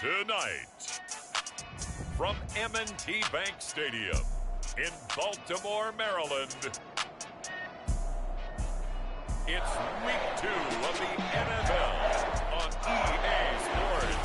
Tonight, from M&T Bank Stadium in Baltimore, Maryland, it's Week 2 of the NFL on EA Sports.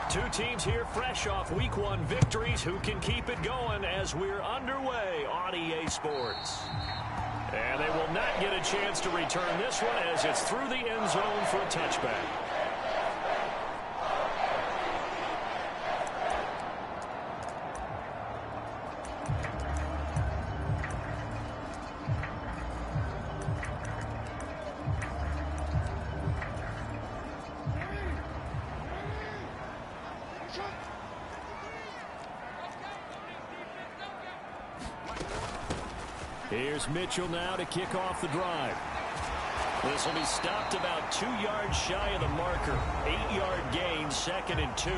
Two teams here fresh off Week 1 victories who can keep it going as we're underway on EA Sports. And they will not get a chance to return this one as it's through the end zone for a touchback. Here's Mitchell now to kick off the drive. This will be stopped about 2 yards shy of the marker. 8-yard gain, 2nd and 2.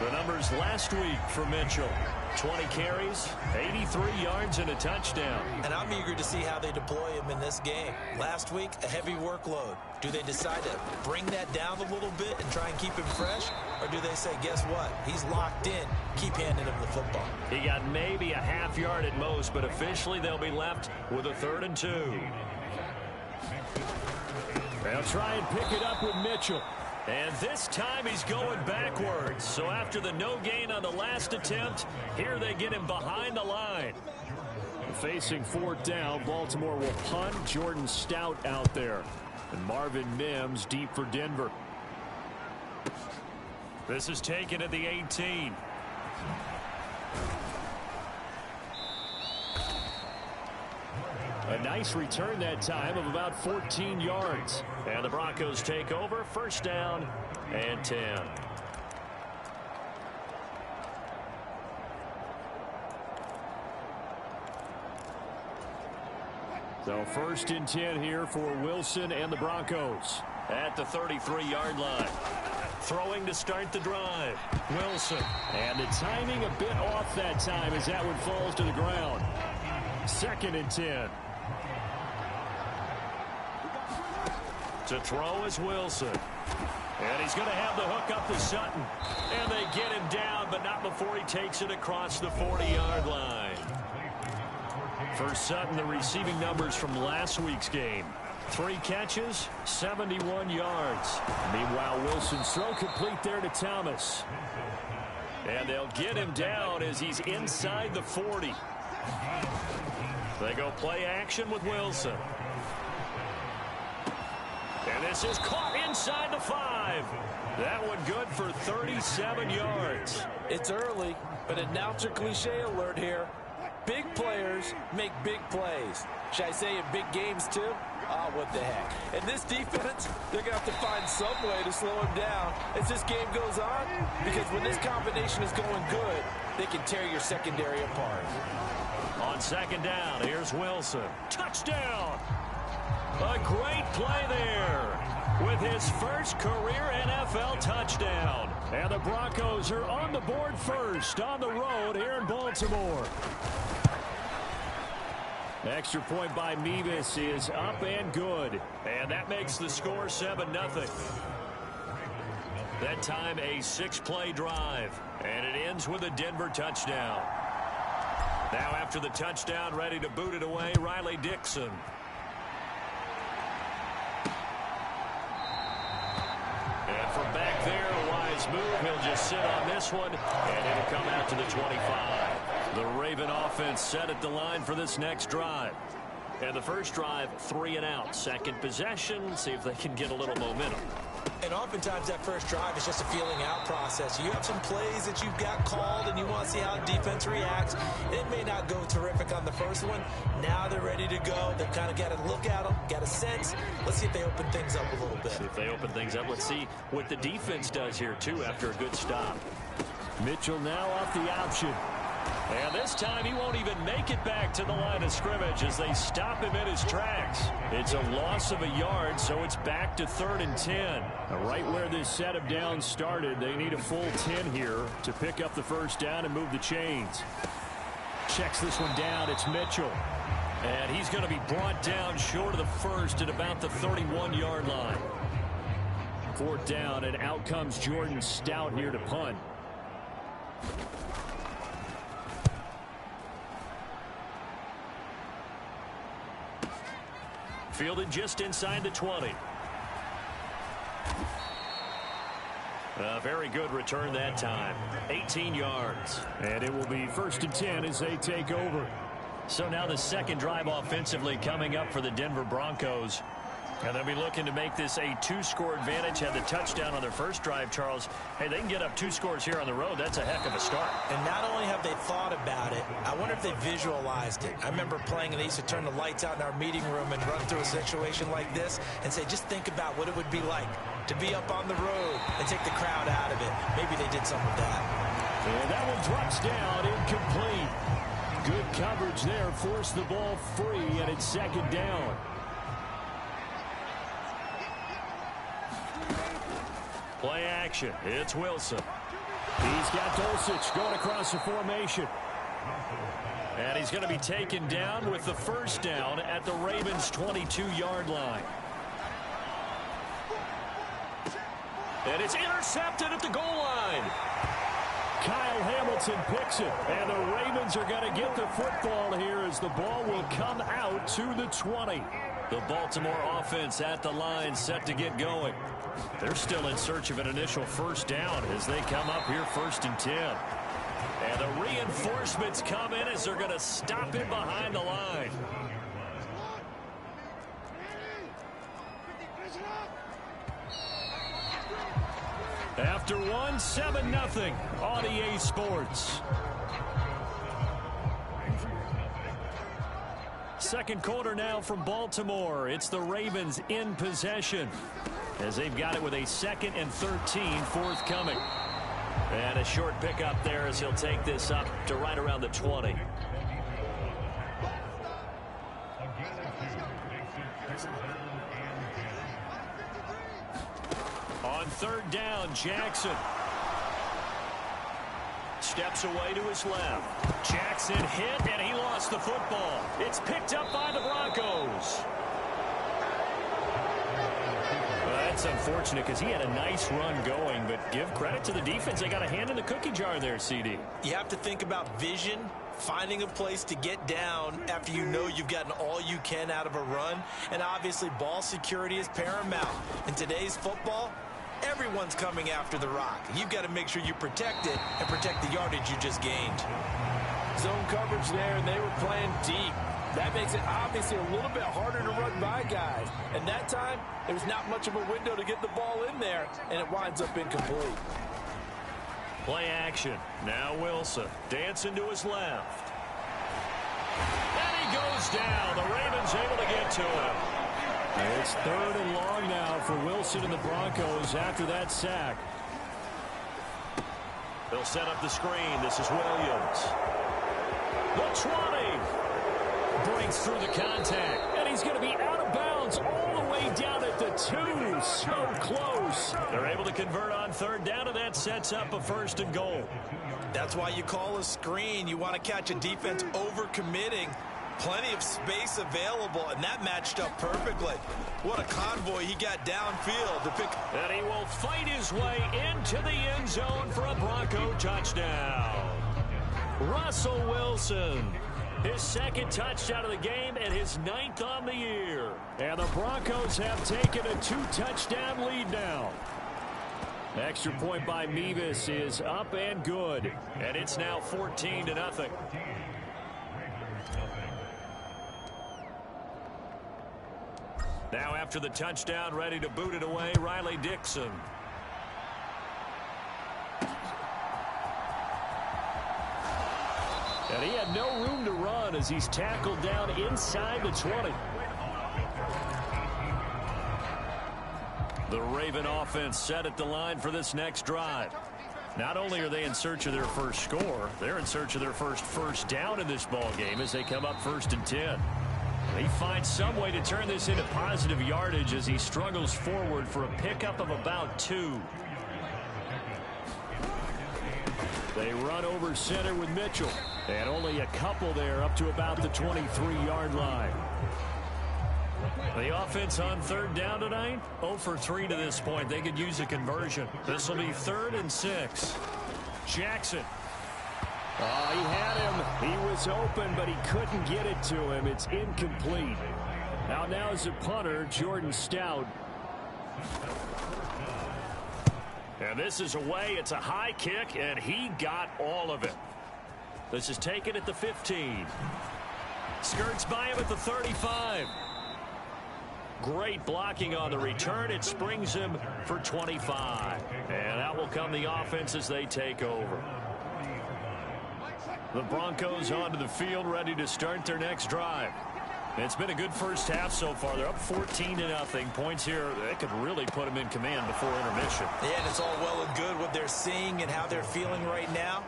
The numbers last week for Mitchell. 20 carries, 83 yards, and a touchdown. And I'm eager to see how they deploy him in this game. Last week, a heavy workload. Do they decide to bring that down a little bit and try and keep him fresh? Or do they say, guess what? He's locked in. Keep handing him the football. He got maybe a half yard at most, but officially they'll be left with a 3rd and 2. They'll try and pick it up with Mitchell. And this time he's going backwards. So after the no gain on the last attempt, here they get him behind the line. Facing 4th down, Baltimore will punt. Jordan Stout out there. And Marvin Mims deep for Denver. This is taken at the 18. A nice return that time of about 14 yards. And the Broncos take over, 1st down and 10. So 1st and 10 here for Wilson and the Broncos at the 33-yard line. Throwing to start the drive. Wilson. And the timing a bit off that time as that one falls to the ground. 2nd and 10. To throw is Wilson. And he's going to have the hook up to Sutton. And they get him down, but not before he takes it across the 40-yard line. For Sutton, the receiving numbers from last week's game. 3 catches, 71 yards. Meanwhile, Wilson's throw complete there to Thomas. And they'll get him down as he's inside the 40. They go play action with Wilson. And this is caught inside the 5. That one good for 37 yards. It's early, but announcer cliche alert here. Big players make big plays. Should I say in big games too? Ah, what the heck. And this defense, they're going to have to find some way to slow him down as this game goes on, because when this combination is going good, they can tear your secondary apart. On 2nd down, here's Wilson. Touchdown! A great play there with his first career NFL touchdown. And the Broncos are on the board first on the road here in Baltimore. Extra point by Mevis is up and good. And that makes the score 7-0. That time a 6-play drive. And it ends with a Denver touchdown. Now after the touchdown, ready to boot it away, Riley Dixon. And from back there, a wise move. He'll just sit on this one, and it'll come out to the 25. The Raven offense set at the line for this next drive. And the first drive, 3 and out. Second possession, see if they can get a little momentum. And oftentimes that first drive is just a feeling out process. You have some plays that you've got called and you want to see how the defense reacts. It may not go terrific on the first one. Now they're ready to go. They've kind of got to look at them, got a sense. Let's see if they open things up a little bit. See if they open things up. Let's see what the defense does here, too, after a good stop. Mitchell now off the option. And this time he won't even make it back to the line of scrimmage as they stop him in his tracks. It's a loss of a yard, so it's back to 3rd and 10. Right where this set of downs started, they need a full 10 here to pick up the first down and move the chains. Checks this one down. It's Mitchell. And he's going to be brought down short of the first at about the 31-yard line. 4th down, and out comes Jordan Stout here to punt. Fielded just inside the 20. A very good return that time. 18 yards. And it will be 1st and 10 as they take over. So now the second drive offensively coming up for the Denver Broncos. And they'll be looking to make this a 2-score advantage. Had the touchdown on their first drive, Charles. Hey, they can get up 2 scores here on the road. That's a heck of a start. And not only have they thought about it, I wonder if they visualized it. I remember playing, and they used to turn the lights out in our meeting room and run through a situation like this and say, just think about what it would be like to be up on the road and take the crowd out of it. Maybe they did some of that. And that one drops down, incomplete. Good coverage there, forced the ball free, and it's 2nd down. Play action. It's Wilson. He's got Dulcich going across the formation. And he's going to be taken down with the first down at the Ravens' 22-yard line. And it's intercepted at the goal line. Kyle Hamilton picks it, and the Ravens are going to get the football here as the ball will come out to the 20. The Baltimore offense at the line set to get going. They're still in search of an initial first down as they come up here 1st and 10. And the reinforcements come in as they're going to stop him behind the line. After one, 7-0 on EA Sports. Second quarter now from Baltimore. It's the Ravens in possession as they've got it with a 2nd and 13 forthcoming. And a short pickup there as he'll take this up to right around the 20. On 3rd down, Jackson steps away to his left. Jackson hit, and he lost the football. It's picked up by the Broncos. Well, that's unfortunate because he had a nice run going, but give credit to the defense. They got a hand in the cookie jar there, CD. You have to think about vision, finding a place to get down after you know you've gotten all you can out of a run, and obviously ball security is paramount. In today's football, everyone's coming after the rock. You've got to make sure you protect it and protect the yardage you just gained. Zone coverage there, and they were playing deep. That makes it obviously a little bit harder to run by guys. And that time, there's not much of a window to get the ball in there, and it winds up incomplete. Play action. Now Wilson dancing to his left. And he goes down. The Ravens able to get to him. It's 3rd and long now for Wilson and the Broncos after that sack. They'll set up the screen. This is Williams. The 20. Breaks through the contact. And he's going to be out of bounds all the way down at the 2. So close. They're able to convert on 3rd down, and that sets up a 1st and goal. That's why you call a screen. You want to catch a defense over-committing. Plenty of space available, and that matched up perfectly. What a convoy he got downfield to pick. And he will fight his way into the end zone for a Bronco touchdown. Russell Wilson, his 2nd touchdown of the game and his 9th on the year. And the Broncos have taken a 2-touchdown lead now. Extra point by Mevis is up and good. And it's now 14-0. Now after the touchdown, ready to boot it away, Riley Dixon. And he had no room to run as he's tackled down inside the 20. The Raven offense set at the line for this next drive. Not only are they in search of their first score, they're in search of their first down in this ball game as they come up 1st and 10. He finds some way to turn this into positive yardage as he struggles forward for a pickup of about 2. They run over center with Mitchell. And only a couple there up to about the 23-yard line. The offense on 3rd down tonight, 0 for 3 to this point. They could use a conversion. This will be 3rd and 6. Jackson. Oh, he had him. He was open, but he couldn't get it to him. It's incomplete. Now is the punter, Jordan Stout. And this is away. It's a high kick, and he got all of it. This is taken at the 15. Skirts by him at the 35. Great blocking on the return. It springs him for 25. And out will come the offense as they take over. The Broncos onto the field, ready to start their next drive. It's been a good first half so far. They're up 14-0. Points here, they could really put them in command before intermission. Yeah, and it's all well and good what they're seeing and how they're feeling right now.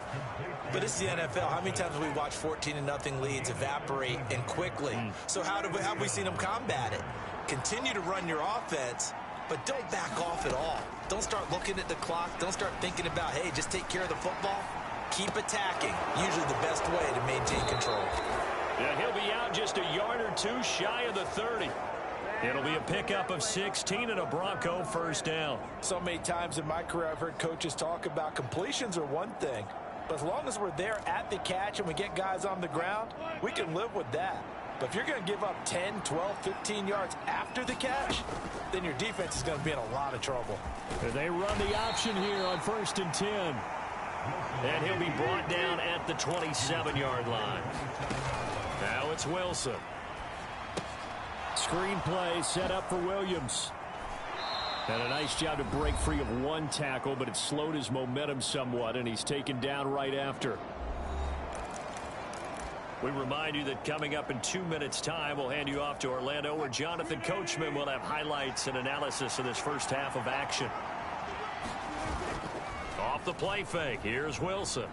But it's the NFL. How many times have we watched 14-0 leads evaporate and quickly? So how have we seen them combat it? Continue to run your offense, but don't back off at all. Don't start looking at the clock. Don't start thinking about, hey, just take care of the football. Keep attacking. Usually the best way to maintain control. Yeah, he'll be out just a yard or 2 shy of the 30. It'll be a pickup of 16 and a Bronco 1st down. So many times in my career I've heard coaches talk about completions are one thing. But as long as we're there at the catch and we get guys on the ground, we can live with that. But if you're going to give up 10, 12, 15 yards after the catch, then your defense is going to be in a lot of trouble. And they run the option here on 1st and 10. And he'll be brought down at the 27-yard line. Now it's Wilson. Screen play set up for Williams. And a nice job to break free of 1 tackle, but it slowed his momentum somewhat, and he's taken down right after. We remind you that coming up in 2 minutes' time, we'll hand you off to Orlando, where Jonathan Coachman will have highlights and analysis of this first half of action. Off the play fake, here's Wilson.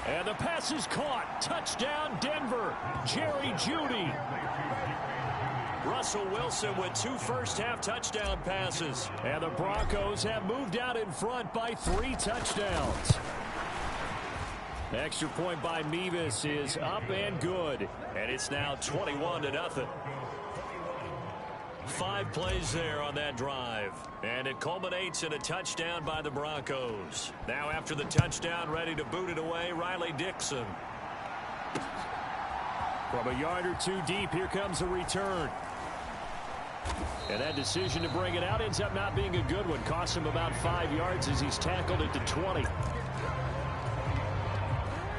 And the pass is caught. Touchdown, Denver. Jerry Jeudy. Russell Wilson with 2 first-half touchdown passes. And the Broncos have moved out in front by 3 touchdowns. Extra point by Mevis is up and good. And it's now 21-0. 5 plays there on that drive. And it culminates in a touchdown by the Broncos. Now after the touchdown, ready to boot it away, Riley Dixon. From a yard or 2 deep, here comes a return. And that decision to bring it out ends up not being a good one. Costs him about 5 yards as he's tackled at the 20.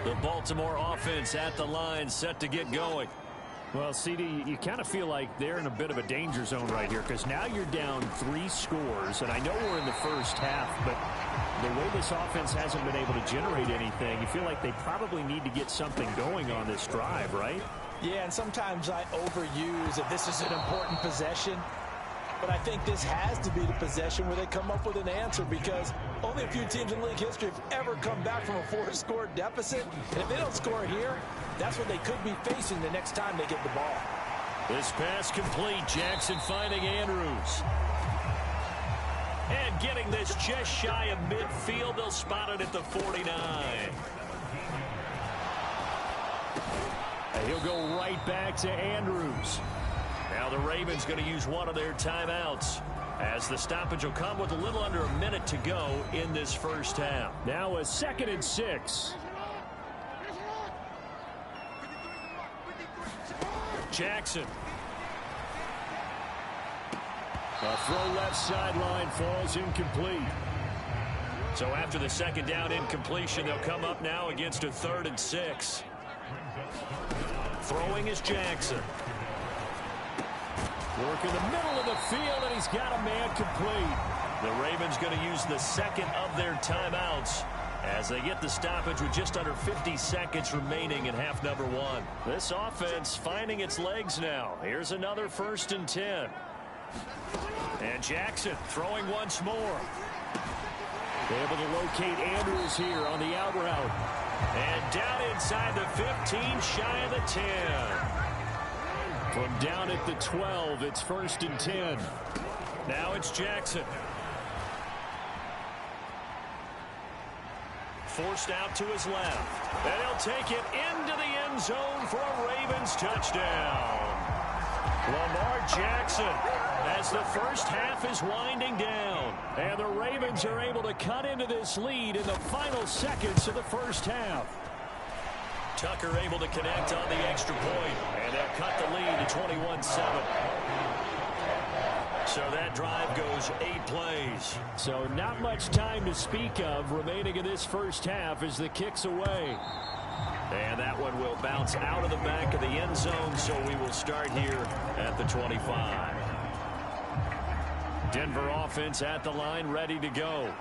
The Baltimore offense at the line, set to get going. Well, CD, you kind of feel like they're in a bit of a danger zone right here, because now you're down 3 scores, and I know we're in the first half, but the way this offense hasn't been able to generate anything, you feel like they probably need to get something going on this drive, right? Yeah, and sometimes I overuse that this is an important possession. But I think this has to be the possession where they come up with an answer, because only a few teams in league history have ever come back from a 4-score deficit. And if they don't score here, that's what they could be facing the next time they get the ball. This pass complete. Jackson finding Andrews. And getting this just shy of midfield. They'll spot it at the 49. And he'll go right back to Andrews. Now the Ravens going to use one of their timeouts, as the stoppage will come with a little under a minute to go in this first half. Now a 2nd and 6. Jackson. A throw left sideline falls incomplete. So after the 2nd down incompletion, they'll come up now against a 3rd and 6. Throwing is Jackson. Work in the middle of the field, and he's got a man complete. The Ravens going to use the second of their timeouts as they get the stoppage with just under 50 seconds remaining in half number one. This offense finding its legs now. Here's another 1st and 10. And Jackson throwing once more. Able to locate Andrews here on the out route. And down inside the 15, shy of the 10. From down at the 12, it's 1st and 10. Now it's Jackson. Forced out to his left. And he'll take it into the end zone for a Ravens touchdown. Lamar Jackson, as the first half is winding down. And the Ravens are able to cut into this lead in the final seconds of the first half. Tucker able to connect on the extra point. And they'll cut the lead to 21-7. So that drive goes 8 plays. So not much time to speak of remaining in this first half as the kick's away. And that one will bounce out of the back of the end zone, so we will start here at the 25. Denver offense at the line, ready to go.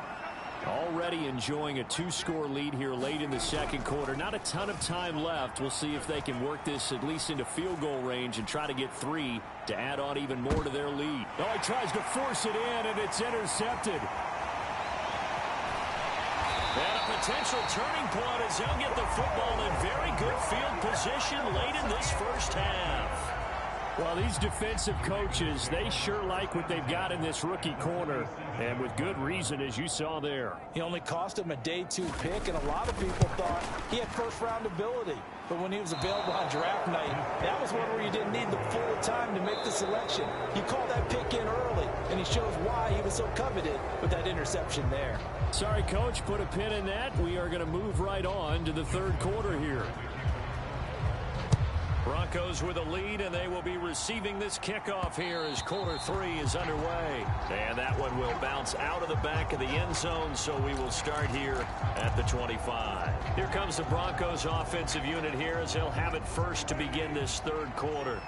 Already enjoying a 2-score lead here late in the second quarter. Not a ton of time left. We'll see if they can work this at least into field goal range and try to get 3 to add on even more to their lead. Oh, he tries to force it in, and it's intercepted. And a potential turning point as they'll get the football in very good field position late in this first half. Well, these defensive coaches, they sure like what they've got in this rookie corner, and with good reason, as you saw there. He only cost him a day 2 pick, and a lot of people thought he had first-round ability. But when he was available on draft night, that was one where you didn't need the full time to make the selection. You called that pick in early, and he shows why he was so coveted with that interception there. Sorry, Coach, put a pin in that. We are going to move right on to the third quarter here. Broncos with a lead, and they will be receiving this kickoff here as quarter 3 is underway. And that one will bounce out of the back of the end zone, so we will start here at the 25. Here comes the Broncos offensive unit here as they'll have it first to begin this third quarter.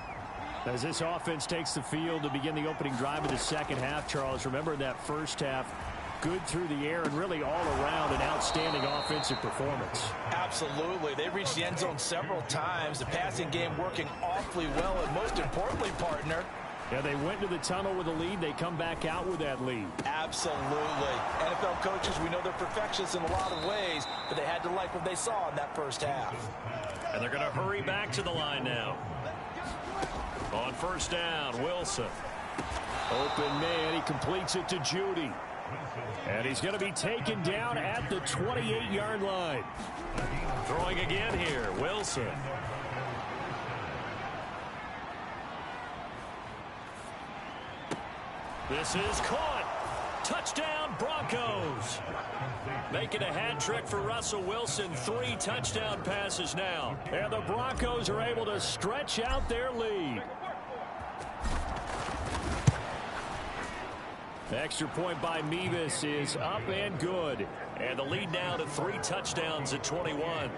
As this offense takes the field to begin the opening drive of the second half, Charles, remember that first half, good through the air and really all around an outstanding offensive performance. Absolutely. They reached the end zone several times. The passing game working awfully well, and most importantly, partner, yeah, they went to the tunnel with a lead. They come back out with that lead. Absolutely. NFL coaches, we know they're perfectionists in a lot of ways, but they had to like what they saw in that first half. And they're going to hurry back to the line now. On first down, Wilson. Open man, he completes it to Judy. And he's going to be taken down at the 28-yard line. Throwing again here, Wilson. This is caught. Touchdown, Broncos. Making a hat trick for Russell Wilson. 3 touchdown passes now. And the Broncos are able to stretch out their lead. The extra point by Mevis is up and good. And the lead now to 3 touchdowns at 21.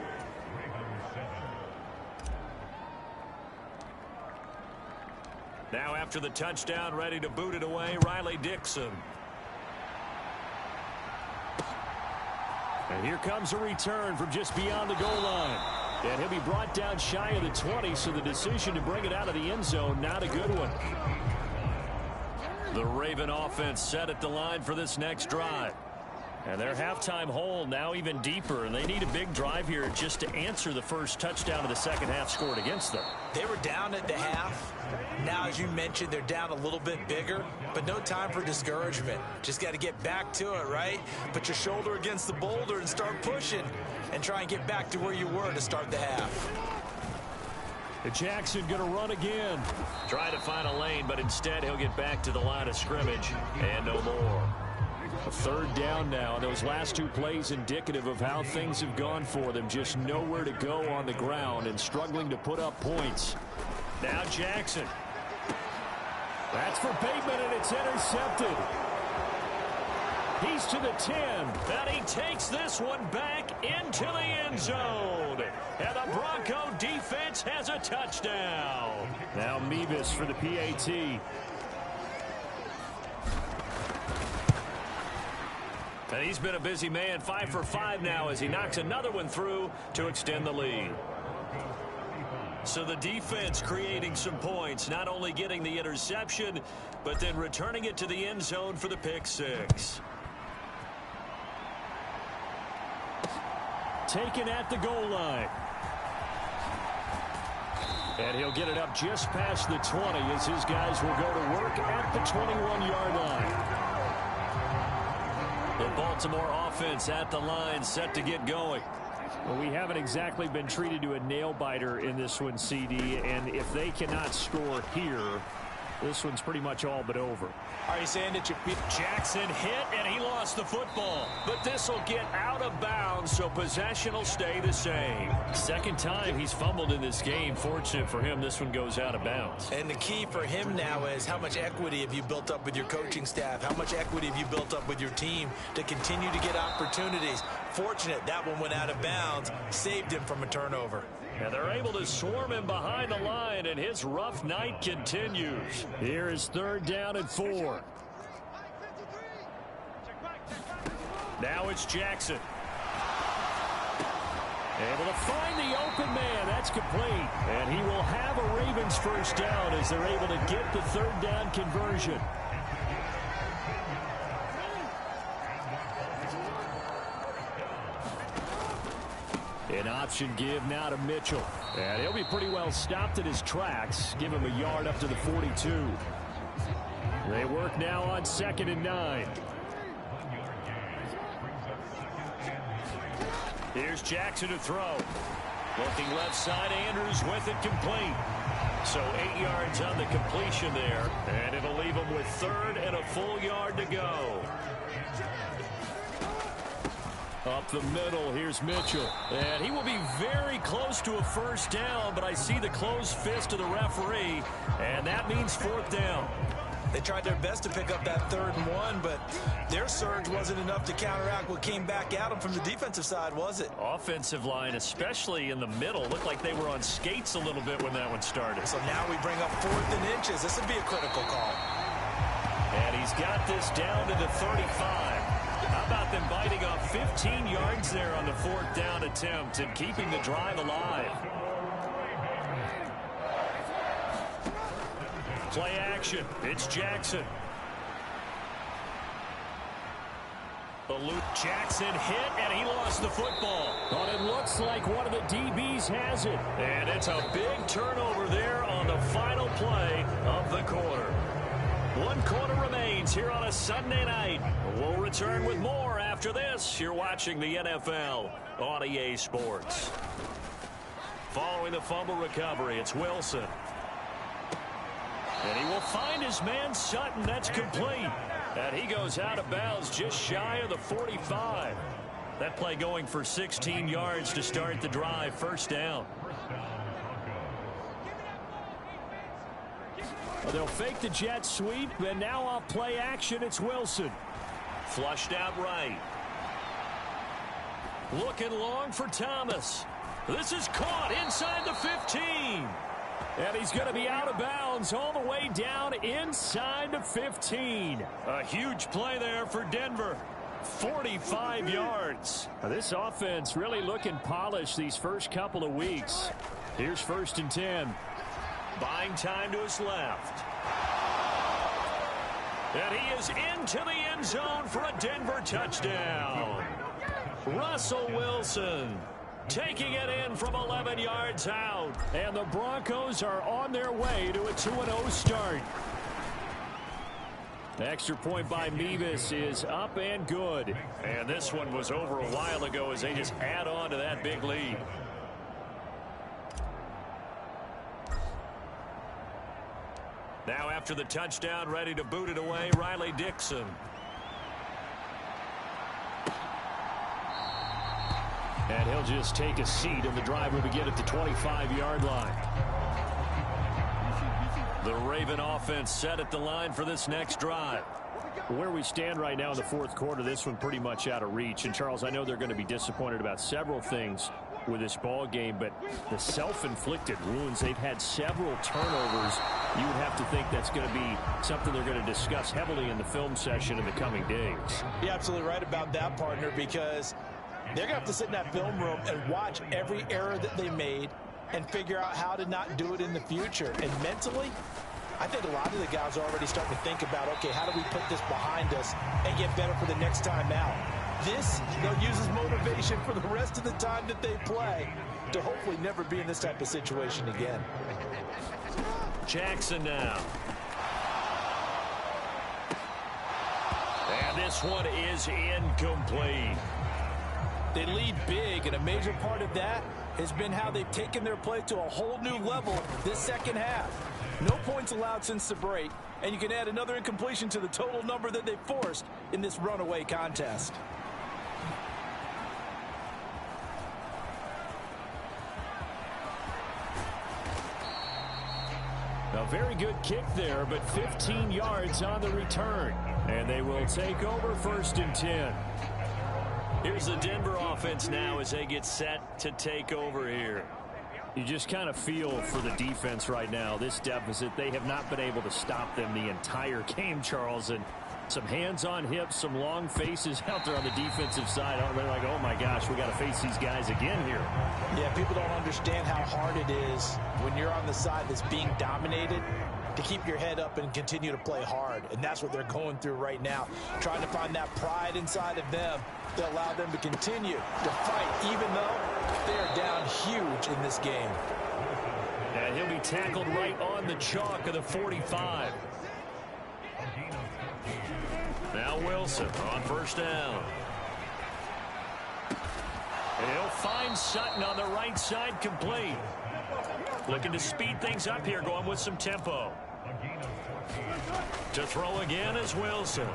Now after the touchdown, ready to boot it away, Riley Dixon. And here comes a return from just beyond the goal line. And he'll be brought down shy of the 20, so the decision to bring it out of the end zone, not a good one. The Raven offense set at the line for this next drive. And their halftime hole now even deeper, and they need a big drive here just to answer the first touchdown of the second half scored against them. They were down at the half. Now, as you mentioned, they're down a little bit bigger, but no time for discouragement. Just got to get back to it, right? Put your shoulder against the boulder and start pushing and try and get back to where you were to start the half. Jackson going to run again. Try to find a lane, but instead he'll get back to the line of scrimmage and no more. A third down now. Those last 2 plays indicative of how things have gone for them. Just nowhere to go on the ground and struggling to put up points. Now Jackson. That's for Bateman, and it's intercepted. He's to the 10. And he takes this one back into the end zone. And the Bronco defense has a touchdown. Now Mevis for the PAT. And he's been a busy man, 5 for 5 now as he knocks another one through to extend the lead. So the defense creating some points, not only getting the interception, but then returning it to the end zone for the pick six. Taken at the goal line. And he'll get it up just past the 20 as his guys will go to work at the 21-yard line. The Baltimore offense at the line, set to get going. Well, we haven't exactly been treated to a nail-biter in this one, CD, and if they cannot score here, this one's pretty much all but over. Are you saying that Jackson hit, and he lost the football. But this will get out of bounds, so possession will stay the same. Second time he's fumbled in this game. Fortunate for him, this one goes out of bounds. And the key for him now is how much equity have you built up with your coaching staff? How much equity have you built up with your team to continue to get opportunities? Fortunate that one went out of bounds, saved him from a turnover. And they're able to swarm him behind the line, and his rough night continues. Here is 3rd down and 4. Now it's Jackson. Able to find the open man. That's complete. And he will have a Ravens first down as they're able to get the 3rd down conversion. An option give now to Mitchell. And he'll be pretty well stopped at his tracks. Give him a yard up to the 42. They work now on 2nd and 9. Here's Jackson to throw. Looking left side, Andrews with it complete. So 8 yards on the completion there. And it'll leave him with 3rd and a full yard to go. Up the middle, here's Mitchell. And he will be very close to a first down, but I see the closed fist of the referee, and that means 4th down. They tried their best to pick up that 3rd and 1, but their surge wasn't enough to counteract what came back at them from the defensive side, was it? Offensive line, especially in the middle, looked like they were on skates a little bit when that one started. So now we bring up 4th and inches. This would be a critical call. And he's got this down to the 35. How about them biting off 15 yards there on the 4th down attempt and keeping the drive alive? Play action. It's Jackson. Jackson hit, and he lost the football. But it looks like one of the DBs has it. And it's a big turnover there on the final play of the quarter. 1 quarter remains here on a Sunday night. We'll return with more after this. You're watching the NFL on EA Sports. Following the fumble recovery, it's Wilson. And he will find his man Sutton. That's complete. And he goes out of bounds just shy of the 45. That play going for 16 yards to start the drive. First down. They'll fake the jet sweep, and now off play action, it's Wilson. Flushed out right. Looking long for Thomas. This is caught inside the 15. And he's going to be out of bounds all the way down inside the 15. A huge play there for Denver. 45 yards. Now this offense really looking polished these first couple of weeks. Here's 1st and 10. Buying time to his left. And he is into the end zone for a Denver touchdown. Russell Wilson taking it in from 11 yards out. And the Broncos are on their way to a 2-0 start. The extra point by Mevis is up and good. And this one was over a while ago as they just add on to that big lead. Now after the touchdown, ready to boot it away, Riley Dixon. And he'll just take a seat, and the drive will begin at the 25-yard line. The Raven offense set at the line for this next drive. Where we stand right now in the fourth quarter, this one pretty much out of reach. And, Charles, I know they're going to be disappointed about several things with this ball game, but the self-inflicted wounds, they've had several turnovers. You would have to think that's going to be something they're going to discuss heavily in the film session in the coming days. You're absolutely right about that, partner, because they're going to have to sit in that film room and watch every error that they made and figure out how to not do it in the future. And mentally, I think a lot of the guys are already starting to think about, okay, how do we put this behind us and get better for the next time out? This, they'll use as motivation for the rest of the time that they play to hopefully never be in this type of situation again. Jackson now. And this one is incomplete. They lead big, and a major part of that has been how they've taken their play to a whole new level this second half. No points allowed since the break, and you can add another incompletion to the total number that they forced in this runaway contest. A very good kick there, but 15 yards on the return. And they will take over 1st and 10. Here's the Denver offense now as they get set to take over here. You just kind of feel for the defense right now. This deficit, they have not been able to stop them the entire game, Charles. And some hands on hips, some long faces out there on the defensive side. They're like, oh, my gosh, we got to face these guys again here. Yeah, people don't understand how hard it is when you're on the side that's being dominated to keep your head up and continue to play hard. And that's what they're going through right now, trying to find that pride inside of them to allow them to continue to fight, even though they are down huge in this game. And he'll be tackled right on the chalk of the 45. Now Wilson on 1st down. And he'll find Sutton on the right side, complete. Looking to speed things up here, going with some tempo. To throw again is Wilson.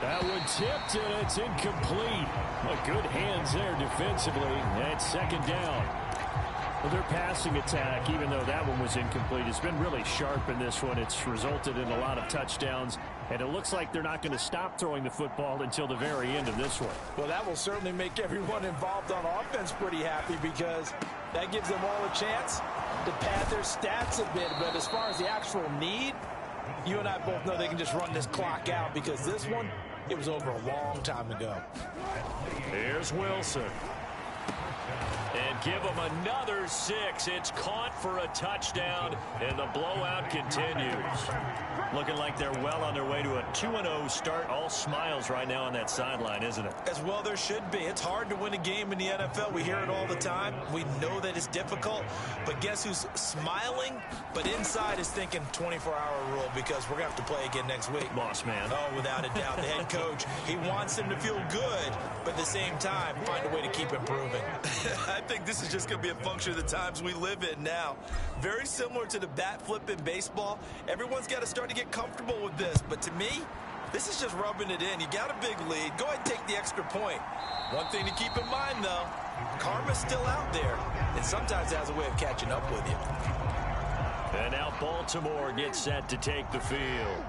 That one tipped, and it's incomplete. Well, good hands there defensively. And 2nd down. Well, their passing attack, even though that one was incomplete, has been really sharp in this one. It's resulted in a lot of touchdowns, and it looks like they're not going to stop throwing the football until the very end of this one. Well, that will certainly make everyone involved on offense pretty happy, because that gives them all a chance to pad their stats a bit. But as far as the actual need, you and I both know they can just run this clock out, because this one, it was over a long time ago. Here's Wilson. And give them another 6. It's caught for a touchdown, and the blowout continues. Looking like they're well on their way to a 2-0 start. All smiles right now on that sideline, isn't it? As well there should be. It's hard to win a game in the NFL. We hear it all the time. We know that it's difficult. But guess who's smiling, but inside is thinking 24-hour rule, because we're going to have to play again next week. Boss man. Oh, without a doubt. The head coach, he wants them to feel good, but at the same time, find a way to keep improving. I think this is just going to be a function of the times we live in now. Very similar to the bat flip in baseball. Everyone's got to start to get comfortable with this. But to me, this is just rubbing it in. You got a big lead. Go ahead and take the extra point. One thing to keep in mind, though, karma's still out there, and sometimes it has a way of catching up with you. And now Baltimore gets set to take the field.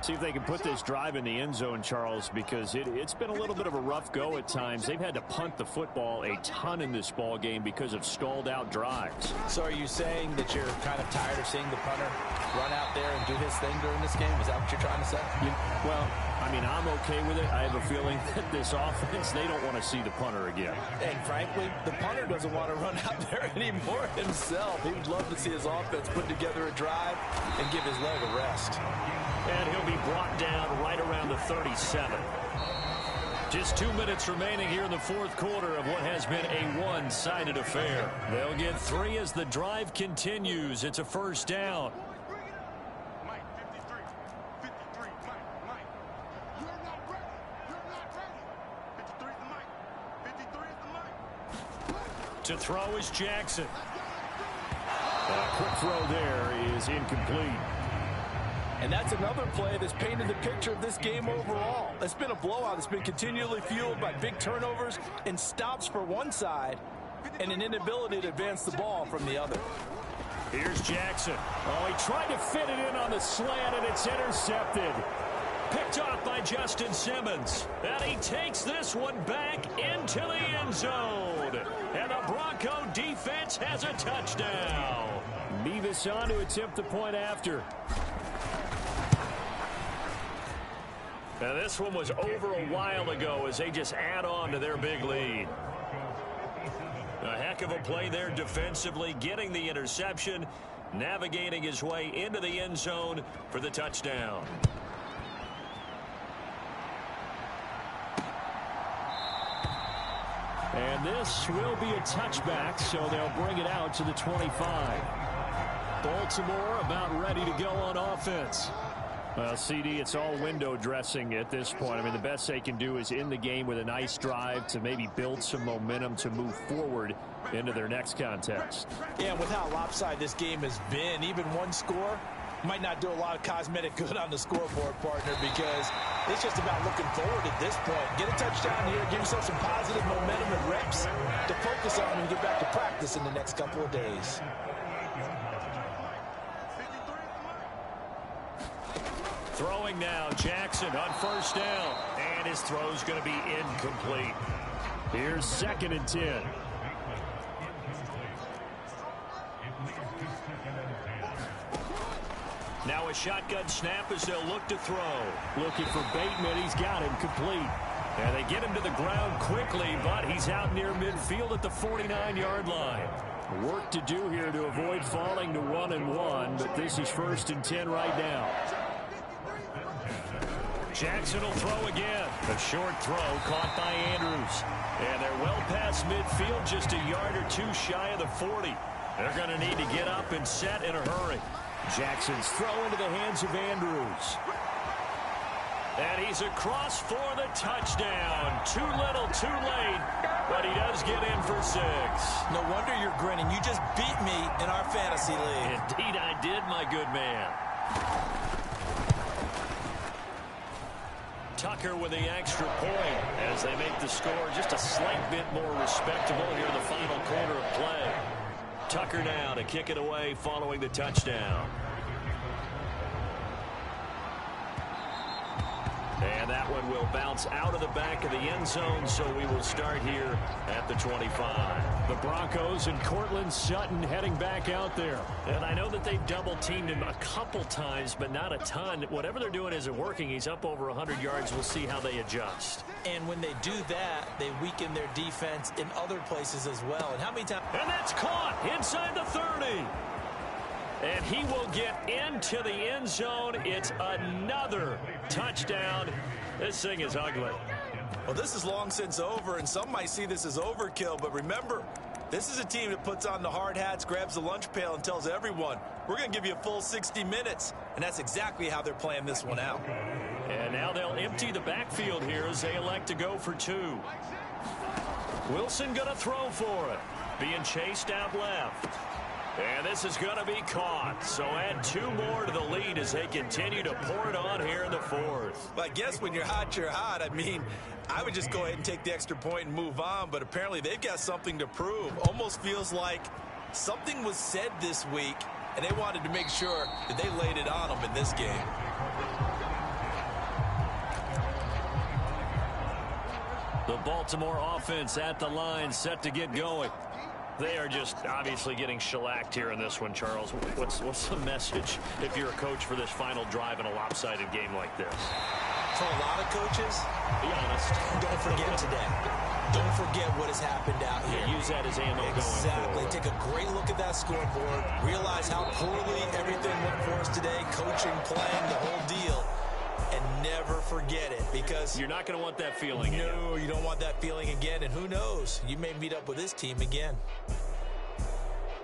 See if they can put this drive in the end zone, Charles, because it's been a little bit of a rough go at times. They've had to punt the football a ton in this ball game because of stalled-out drives. So are you saying that you're kind of tired of seeing the punter run out there and do his thing during this game? Is that what you're trying to say? Well, I mean, I'm okay with it. I have a feeling that this offense, they don't want to see the punter again. And frankly, the punter doesn't want to run out there anymore himself. He would love to see his offense put together a drive and give his leg a rest. And he'll be brought down right around the 37. Just 2 minutes remaining here in the fourth quarter of what has been a one-sided affair. They'll get 3 as the drive continues. It's a 1st down. Mike, 53. 53, Mike. You're not ready. You're not ready. 53 is the Mike. 53 is the Mike. To throw is Jackson. A quick throw there is incomplete. And that's another play that's painted the picture of this game overall. It's been a blowout. It's been continually fueled by big turnovers and stops for one side and an inability to advance the ball from the other. Here's Jackson. Oh, he tried to fit it in on the slant, and it's intercepted. Picked off by Justin Simmons. And he takes this one back into the end zone. And the Bronco defense has a touchdown. Beavis on to attempt the point after. Now this one was over a while ago as they just add on to their big lead. A heck of a play there defensively, getting the interception, navigating his way into the end zone for the touchdown. And this will be a touchback, so they'll bring it out to the 25. Baltimore about ready to go on offense. Well, CD, it's all window dressing at this point. I mean, the best they can do is in the game with a nice drive to maybe build some momentum to move forward into their next contest. Yeah, with how lopsided this game has been, even one score might not do a lot of cosmetic good on the scoreboard, partner, because it's just about looking forward at this point. Get a touchdown here, give yourself some positive momentum and reps to focus on and get back to practice in the next couple of days. Throwing now, Jackson on first down. And his throw's going to be incomplete. Here's 2nd and 10. Now a shotgun snap as they'll look to throw. Looking for Bateman. He's got him complete. And they get him to the ground quickly, but he's out near midfield at the 49-yard line. Work to do here to avoid falling to 1-1, but this is 1st and 10 right now. Jackson will throw again. A short throw caught by Andrews. And they're well past midfield, just a yard or two shy of the 40. They're going to need to get up and set in a hurry. Jackson's throw into the hands of Andrews. And he's across for the touchdown. Too little, too late, but he does get in for 6. No wonder you're grinning. You just beat me in our fantasy league. Indeed I did, my good man. Tucker with the extra point as they make the score just a slight bit more respectable here in the final quarter of play. Tucker now to kick it away following the touchdown. And that one will bounce out of the back of the end zone, so we will start here at the 25. The Broncos and Cortland Sutton heading back out there. And I know that they've double-teamed him a couple times, but not a ton. Whatever they're doing isn't working. He's up over 100 yards. We'll see how they adjust. And when they do that, they weaken their defense in other places as well. And how many times? And that's caught inside the 30. And he will get into the end zone. It's another touchdown. This thing is ugly. Well, this is long since over, and some might see this as overkill. But remember, this is a team that puts on the hard hats, grabs the lunch pail, and tells everyone, we're going to give you a full 60 minutes. And that's exactly how they're playing this one out. And now they'll empty the backfield here as they elect to go for 2. Wilson going to throw for it. Being chased out left. And this is going to be caught. So add 2 more to the lead as they continue to pour it on here in the 4th. Well, I guess when you're hot, you're hot. I mean, I would just go ahead and take the extra point and move on. But apparently they've got something to prove. Almost feels like something was said this week, and they wanted to make sure that they laid it on them in this game. The Baltimore offense at the line, set to get going. They are just obviously getting shellacked here in this one, Charles. What's the message if you're a coach for this final drive in a lopsided game like this? For a lot of coaches, be honest. Don't forget today. Don't forget what has happened out here. Yeah, use that as ammo going forward. Take a great look at that scoreboard. Realize how poorly everything went for us today. Coaching, playing, the whole deal. And never forget it, because you're not going to want that feeling again. No, you don't want that feeling again. And who knows? You may meet up with this team again.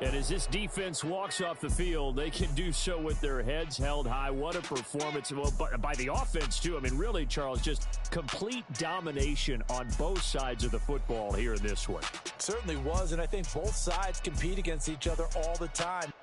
And as this defense walks off the field, they can do so with their heads held high. What a performance. Well, by the offense, too. I mean, really, Charles, just complete domination on both sides of the football here in this one. It certainly was, and I think both sides compete against each other all the time.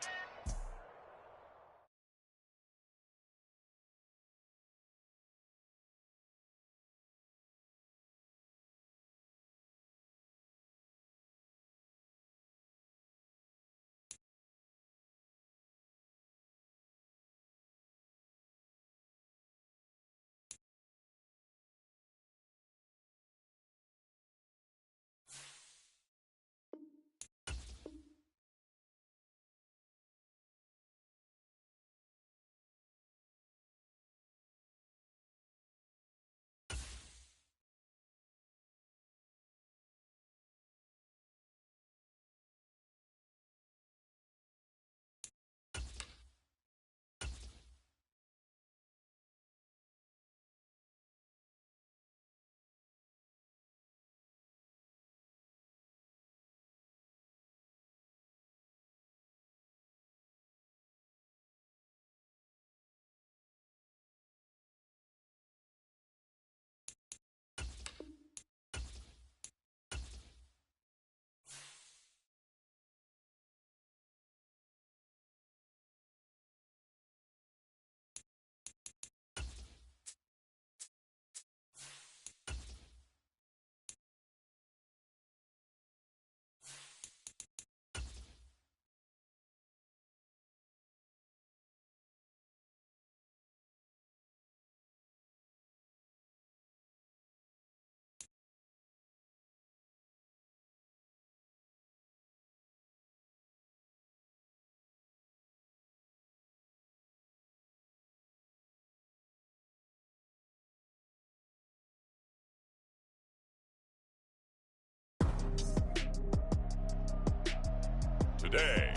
day.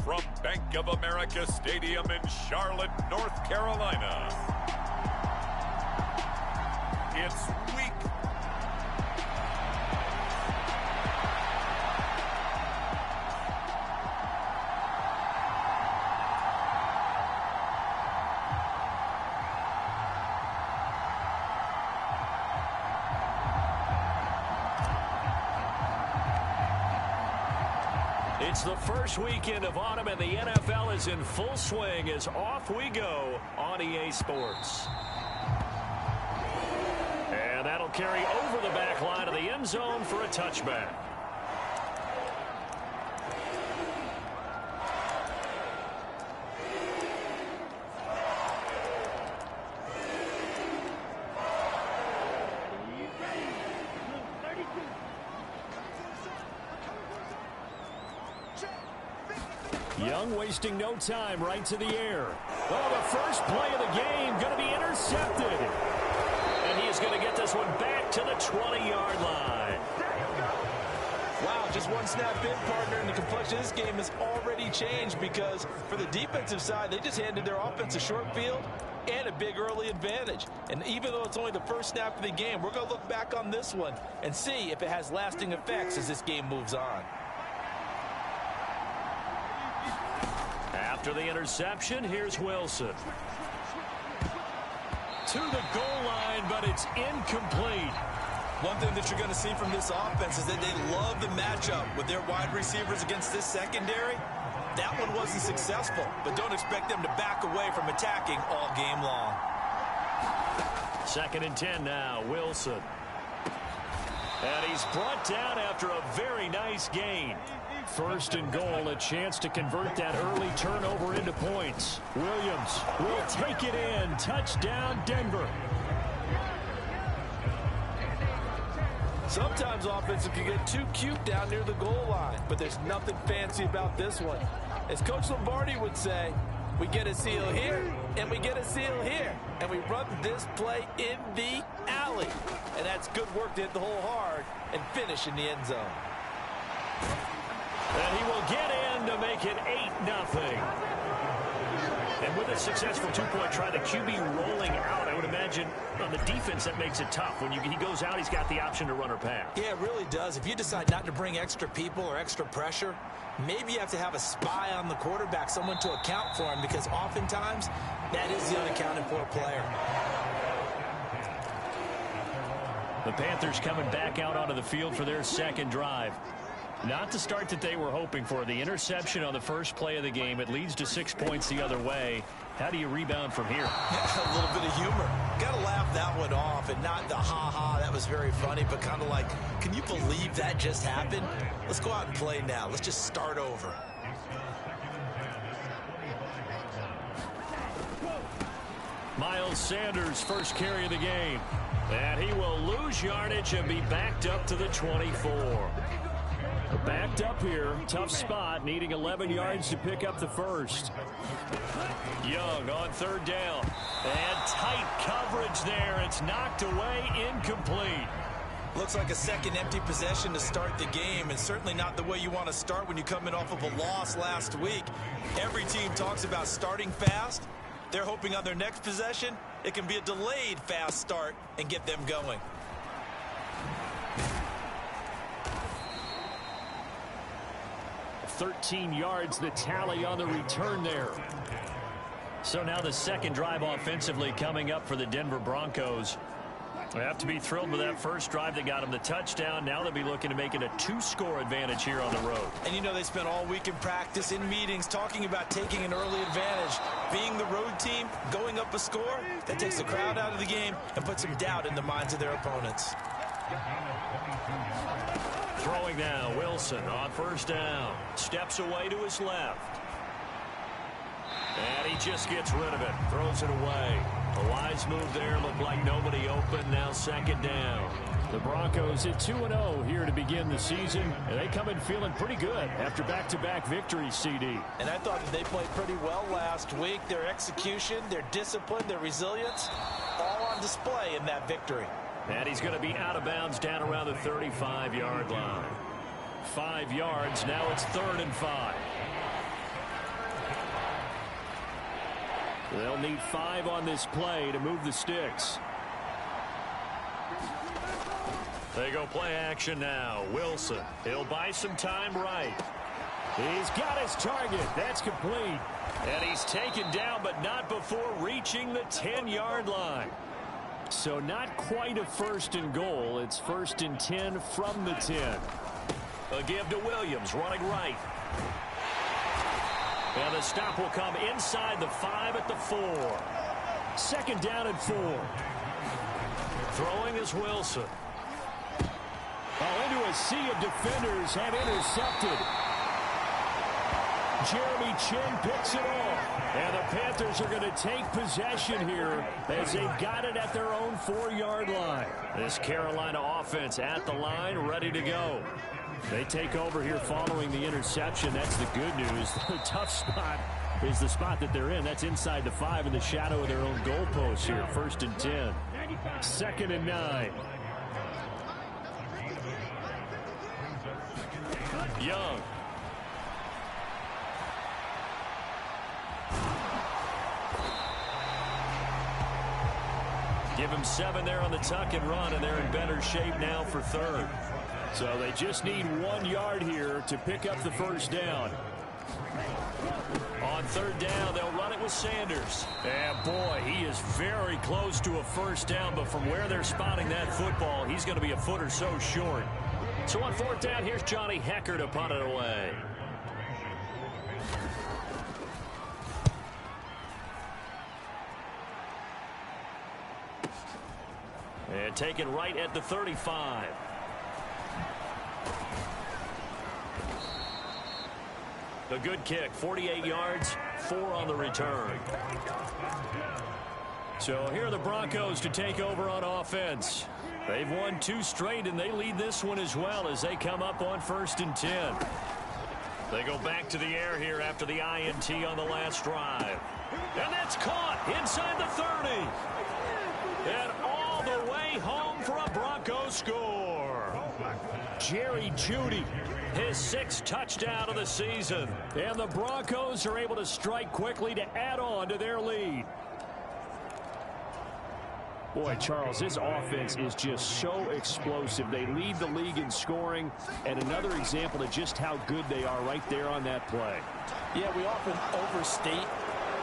From Bank of America Stadium in Charlotte, North Carolina, it's week. It's the first weekend of autumn, and the NFL is in full swing as off we go on EA Sports. And that'll carry over the back line of the end zone for a touchback. Young wasting no time, right to the air. Well, the first play of the game going to be intercepted. And he is going to get this one back to the 20-yard line. Wow, just one snap in, partner, and the complexion of this game has already changed because for the defensive side, they just handed their offense a short field and a big early advantage. And even though it's only the first snap of the game, we're going to look back on this one and see if it has lasting effects as this game moves on. After the interception, here's Wilson. To the goal line, but it's incomplete. One thing that you're going to see from this offense is that they love the matchup with their wide receivers against this secondary. That one wasn't successful, but don't expect them to back away from attacking all game long. 2nd and 10 now, Wilson. And he's brought down after a very nice gain. 1st and goal, a chance to convert that early turnover into points. Williams will take it in. Touchdown, Denver. Sometimes offenses can get too cute down near the goal line, but there's nothing fancy about this one. As Coach Lombardi would say, we get a seal here, and we get a seal here, and we run this play in the alley. And that's good work to hit the hole hard and finish in the end zone. And he will get in to make it 8-0. And with a successful two-point try, the QB rolling out, I would imagine on the defense that makes it tough. When he goes out, he's got the option to run or pass. Yeah, it really does. If you decide not to bring extra people or extra pressure, maybe you have to have a spy on the quarterback, someone to account for him, because oftentimes that is the unaccounted for player. The Panthers coming back out onto the field for their second drive. Not the start that they were hoping for. The interception on the first play of the game. It leads to 6 points the other way. How do you rebound from here? Yeah, a little bit of humor. Got to laugh that one off and not the ha-ha, that was very funny, but kind of like, can you believe that just happened? Let's go out and play now. Let's just start over. Miles Sanders, first carry of the game. And he will lose yardage and be backed up to the 24. Backed up here, tough spot, needing 11 yards to pick up the first. Young on 3rd down. And tight coverage there. It's knocked away, incomplete. Looks like a second empty possession to start the game, and certainly not the way you want to start when you come in off of a loss last week. Every team talks about starting fast. They're hoping on their next possession, it can be a delayed fast start and get them going. $13 yards, the tally on the return there. So now the second drive offensively coming up for the Denver Broncos. They have to be thrilled with that first drive that got them the touchdown. Now they'll be looking to make it a 2-score advantage here on the road. And you know they spent all week in practice, in meetings, talking about taking an early advantage. Being the road team, going up a score, that takes the crowd out of the game and puts some doubt in the minds of their opponents. Throwing now, Wilson on 1st down. Steps away to his left. And he just gets rid of it. Throws it away. A wise move there. Looked like nobody open. Now 2nd down. The Broncos at 2-0 here to begin the season. And they come in feeling pretty good after back-to-back victories, CD. And I thought that they played pretty well last week. Their execution, their discipline, their resilience, all on display in that victory. And he's going to be out of bounds down around the 35-yard line. 5 yards. Now it's 3rd and 5. They'll need 5 on this play to move the sticks. They go play action now. Wilson. He'll buy some time right. He's got his target. That's complete. And he's taken down, but not before reaching the 10-yard line. So not quite a 1st and goal. It's 1st and 10 from the 10. A give to Williams, running right. And the stop will come inside the 5 at the 4. 2nd down and 4. Throwing is Wilson. Oh, into a sea of defenders have intercepted. Jeremy Chin picks it off. And the Panthers are going to take possession here as they've got it at their own 4-yard line. This Carolina offense at the line, ready to go. They take over here following the interception. That's the good news. The tough spot is the spot that they're in. That's inside the 5 in the shadow of their own goalpost here. 1st and 10. 2nd and 9. Young. Give him 7 there on the tuck and run, and they're in better shape now for 3rd. So they just need 1 yard here to pick up the 1st down. On 3rd down, they'll run it with Sanders. And boy, he is very close to a 1st down, but from where they're spotting that football, he's going to be a foot or so short. So on 4th down, here's Johnny Hecker to punt it away. And taken right at the 35. A good kick, 48 yards, 4 on the return. So here are the Broncos to take over on offense. They've won 2 straight, and they lead this one as well as they come up on 1st and 10. They go back to the air here after the INT on the last drive. And that's caught inside the 30. And all the way home for a Broncos score. Jerry Jeudy, his 6th touchdown of the season. And the Broncos are able to strike quickly to add on to their lead. Boy, Charles, this offense is just so explosive. They lead the league in scoring, and another example of just how good they are right there on that play. Yeah, we often overstate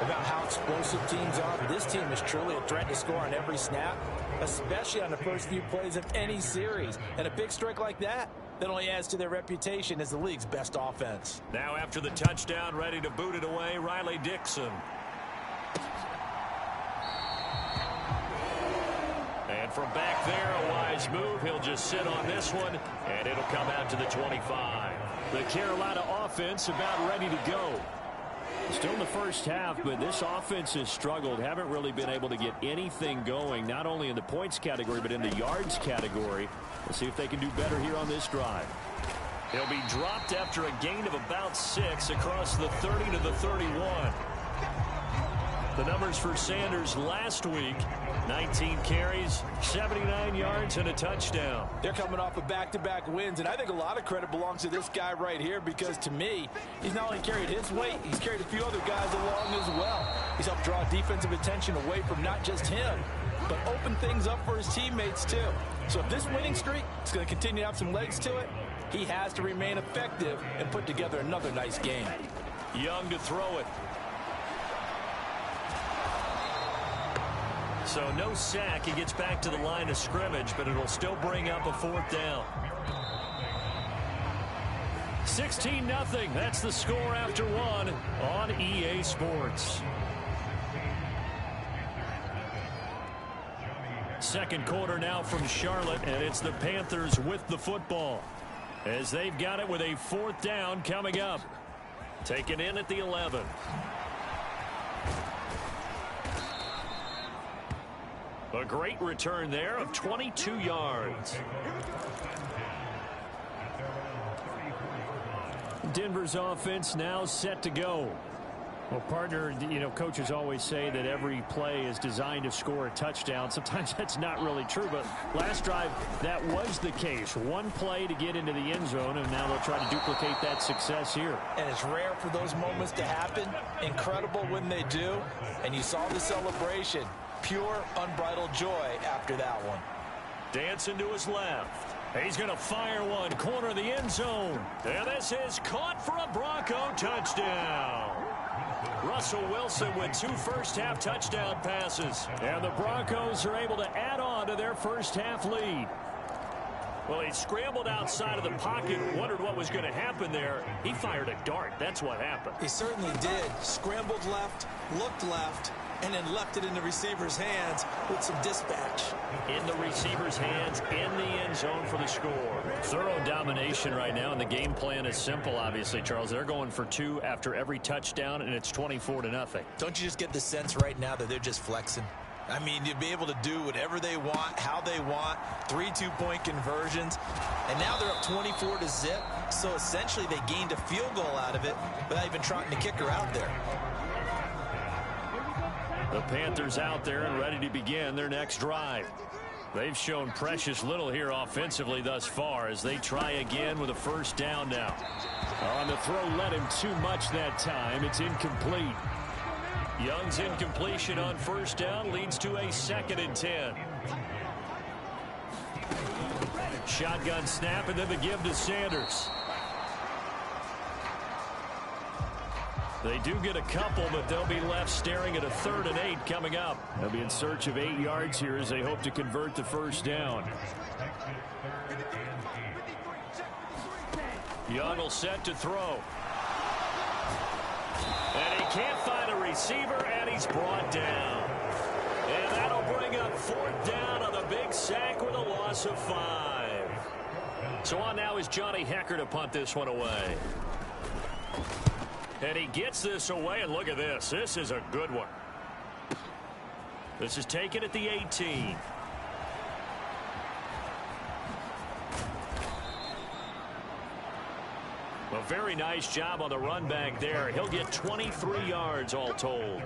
about how explosive teams are, but this team is truly a threat to score on every snap, especially on the first few plays of any series. And a big strike like that only adds to their reputation as the league's best offense. Now after the touchdown, ready to boot it away, Riley Dixon. And from back there, a wise move. He'll just sit on this one, and it'll come out to the 25. The Carolina offense about ready to go. Still in the first half, but this offense has struggled. Haven't really been able to get anything going, not only in the points category, but in the yards category. Let's see if they can do better here on this drive. He'll be dropped after a gain of about 6 across the 30 to the 31. The numbers for Sanders last week, 19 carries, 79 yards, and a touchdown. They're coming off of back-to-back wins, and I think a lot of credit belongs to this guy right here because, to me, he's not only carried his weight, he's carried a few other guys along as well. He's helped draw defensive attention away from not just him, but open things up for his teammates, too. So if this winning streak is going to continue to have some legs to it, he has to remain effective and put together another nice game. Young to throw it. So no sack. He gets back to the line of scrimmage, but it'll still bring up a 4th down. 16-0. That's the score after 1 on EA Sports. Second quarter now from Charlotte, and it's the Panthers with the football as they've got it with a 4th down coming up. Taken in at the 11. A great return there of 22 yards. Denver's offense now set to go. Well, partner, you know, coaches always say that every play is designed to score a touchdown. Sometimes that's not really true, but last drive, that was the case. One play to get into the end zone, and now they'll try to duplicate that success here. And it's rare for those moments to happen. Incredible when they do. And you saw the celebration. Pure, unbridled joy after that one. Dancing to his left. He's going to fire one, corner of the end zone. And this is caught for a Bronco touchdown. Russell Wilson with 2 first-half touchdown passes. And the Broncos are able to add on to their first-half lead. Well, he scrambled outside of the pocket, wondered what was going to happen there. He fired a dart. That's what happened. He certainly did. Scrambled left, looked left, and then left it in the receiver's hands with some dispatch. In the receiver's hands, in the end zone for the score. Thorough domination right now, and the game plan is simple, obviously, Charles. They're going for 2 after every touchdown, and it's 24-0. Don't you just get the sense right now that they're just flexing? I mean, you'd be able to do whatever they want, how they want, 3 2-point conversions, and now they're up 24-0. So essentially they gained a field goal out of it without even trotting the kicker out there. The Panthers out there and ready to begin their next drive. They've shown precious little here offensively thus far as they try again with a first down now. On the throw, led him too much that time. It's incomplete. Young's incompletion on first down leads to a 2nd and 10. Shotgun snap and then the give to Sanders. They do get a couple, but they'll be left staring at a 3rd and 8 coming up. They'll be in search of 8 yards here as they hope to convert the first down. Young will set to throw. And he can't find a receiver, and he's brought down. And that'll bring up 4th down on the big sack with a loss of 5. So on now is Johnny Hecker to punt this one away. And he gets this away, and look at this. This is a good one. This is taken at the 18. A very nice job on the run back there. He'll get 23 yards all told.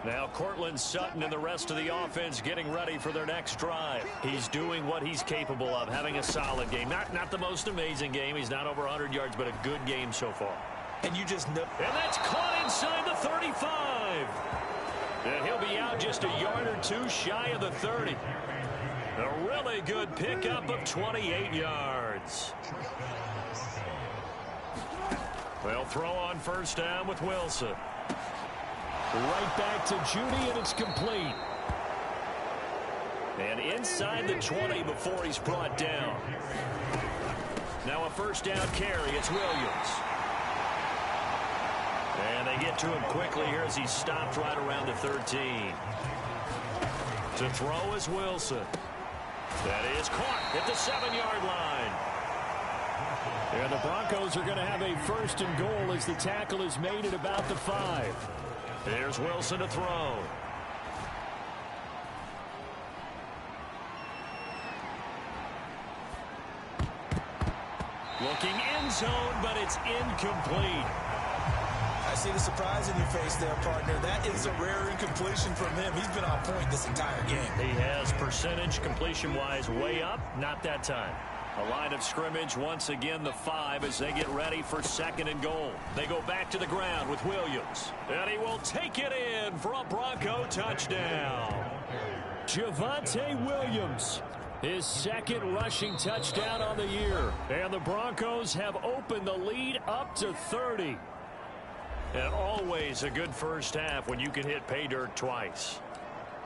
Now Cortland Sutton and the rest of the offense getting ready for their next drive. He's doing what he's capable of, having a solid game. Not the most amazing game. He's not over 100 yards, but a good game so far. And you just know. And that's caught inside the 35. And he'll be out just a yard or 2 shy of the 30. A really good pickup of 28 yards. They'll throw on first down with Wilson. Right back to Judy, and it's complete. And inside the 20 before he's brought down. Now a first down carry. It's Williams. And they get to him quickly here as he stopped right around the 13. To throw is Wilson. That is caught at the 7-yard line. And the Broncos are going to have a 1st and goal as the tackle is made at about the 5. Here's Wilson to throw. Looking end zone, but it's incomplete. I see the surprise in your face there, partner. That is a rare incompletion from him. He's been on point this entire game. He has percentage completion-wise way up. Not that time. A line of scrimmage once again the 5 as they get ready for 2nd and goal. They go back to the ground with Williams. And he will take it in for a Bronco touchdown. Javonte Williams, his 2nd rushing touchdown on the year. And the Broncos have opened the lead up to 30. And always a good first half when you can hit pay dirt twice.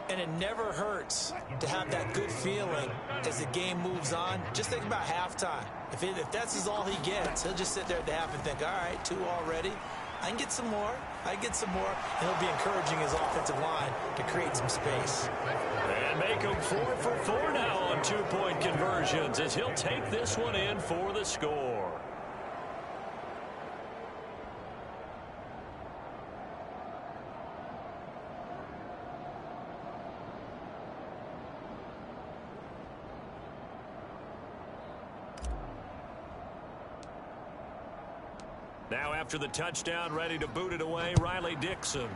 And it never hurts to have that good feeling as the game moves on. Just think about halftime. If that's all he gets, he'll just sit there at the half and think, all right, 2 already. I can get some more. I can get some more. And he'll be encouraging his offensive line to create some space. And make him 4 for 4 now on 2-point conversions as he'll take this one in for the score. Now after the touchdown, ready to boot it away, Riley Dixon.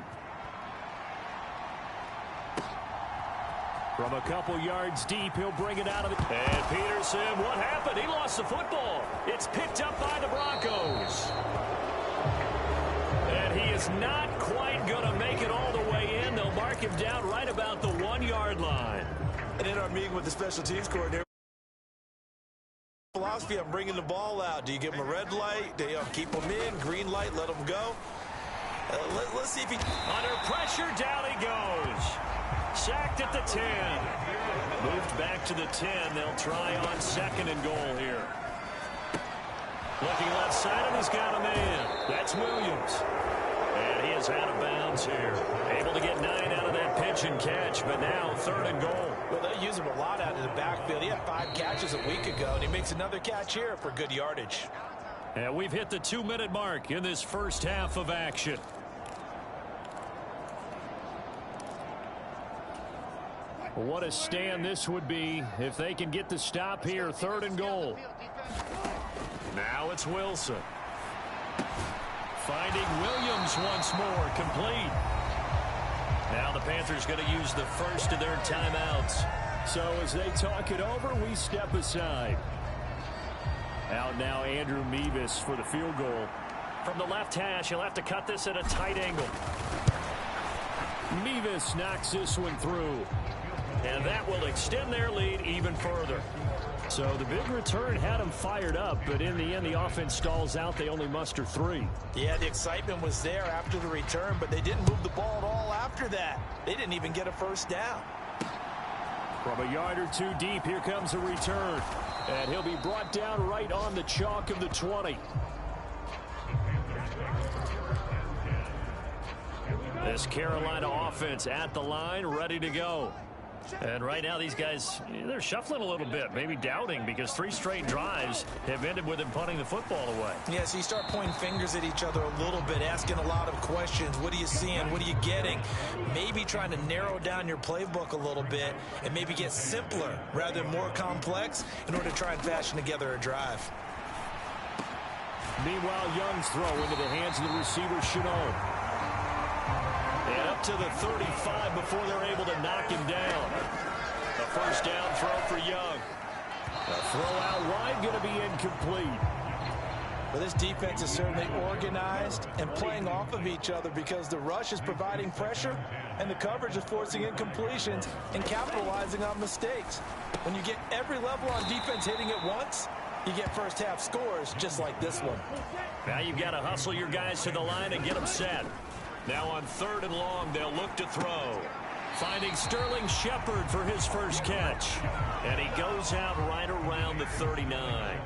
From a couple yards deep, he'll bring it out of the... And Peterson, what happened? He lost the football. It's picked up by the Broncos. And he is not quite going to make it all the way in. They'll mark him down right about the 1-yard line. And in our meeting with the special teams coordinator, philosophy on bringing the ball out. Do you give him a red light? Do you keep him in? Green light, let him go? Let's see if he... Under pressure, down he goes. Sacked at the 10. Moved back to the 10. They'll try on 2nd and goal here. Looking left side, and he's got a man. That's Williams. And he is out of bounds here. Able to get 9 out of that pitch and catch, but now 3rd and goal. Well, they use him a lot out of the backfield. He had 5 catches a week ago, and he makes another catch here for good yardage. And we've hit the 2-minute mark in this first half of action. What a stand this would be if they can get the stop here. 3rd and goal. Now it's Wilson. Finding Williams once more, complete. Now the Panthers going to use the first of their timeouts. So as they talk it over, we step aside. Out now Andrew Mevis for the field goal. From the left hash, he'll have to cut this at a tight angle. Mevis knocks this one through. And that will extend their lead even further. So the big return had them fired up, but in the end, the offense stalls out. They only muster 3. Yeah, the excitement was there after the return, but they didn't move the ball at all after that. They didn't even get a first down. From a yard or 2 deep, here comes a return. And he'll be brought down right on the chalk of the 20. This Carolina offense at the line, ready to go. And right now these guys, they're shuffling a little bit, maybe doubting, because 3 straight drives have ended with them punting the football away. Yeah, so you start pointing fingers at each other a little bit, asking a lot of questions. What are you seeing? What are you getting? Maybe trying to narrow down your playbook a little bit and maybe get simpler rather than more complex in order to try and fashion together a drive. Meanwhile, Young's throw into the hands of the receiver, Chenault. And up to the 35 before they're able to knock him down. A first down throw for Young. A throw out wide, going to be incomplete. Well, this defense is certainly organized and playing off of each other because the rush is providing pressure and the coverage is forcing incompletions and capitalizing on mistakes. When you get every level on defense hitting at once, you get first half scores just like this one. Now you've got to hustle your guys to the line and get them set. Now on 3rd and long, they'll look to throw. Finding Sterling Shepard for his first catch. And he goes out right around the 39.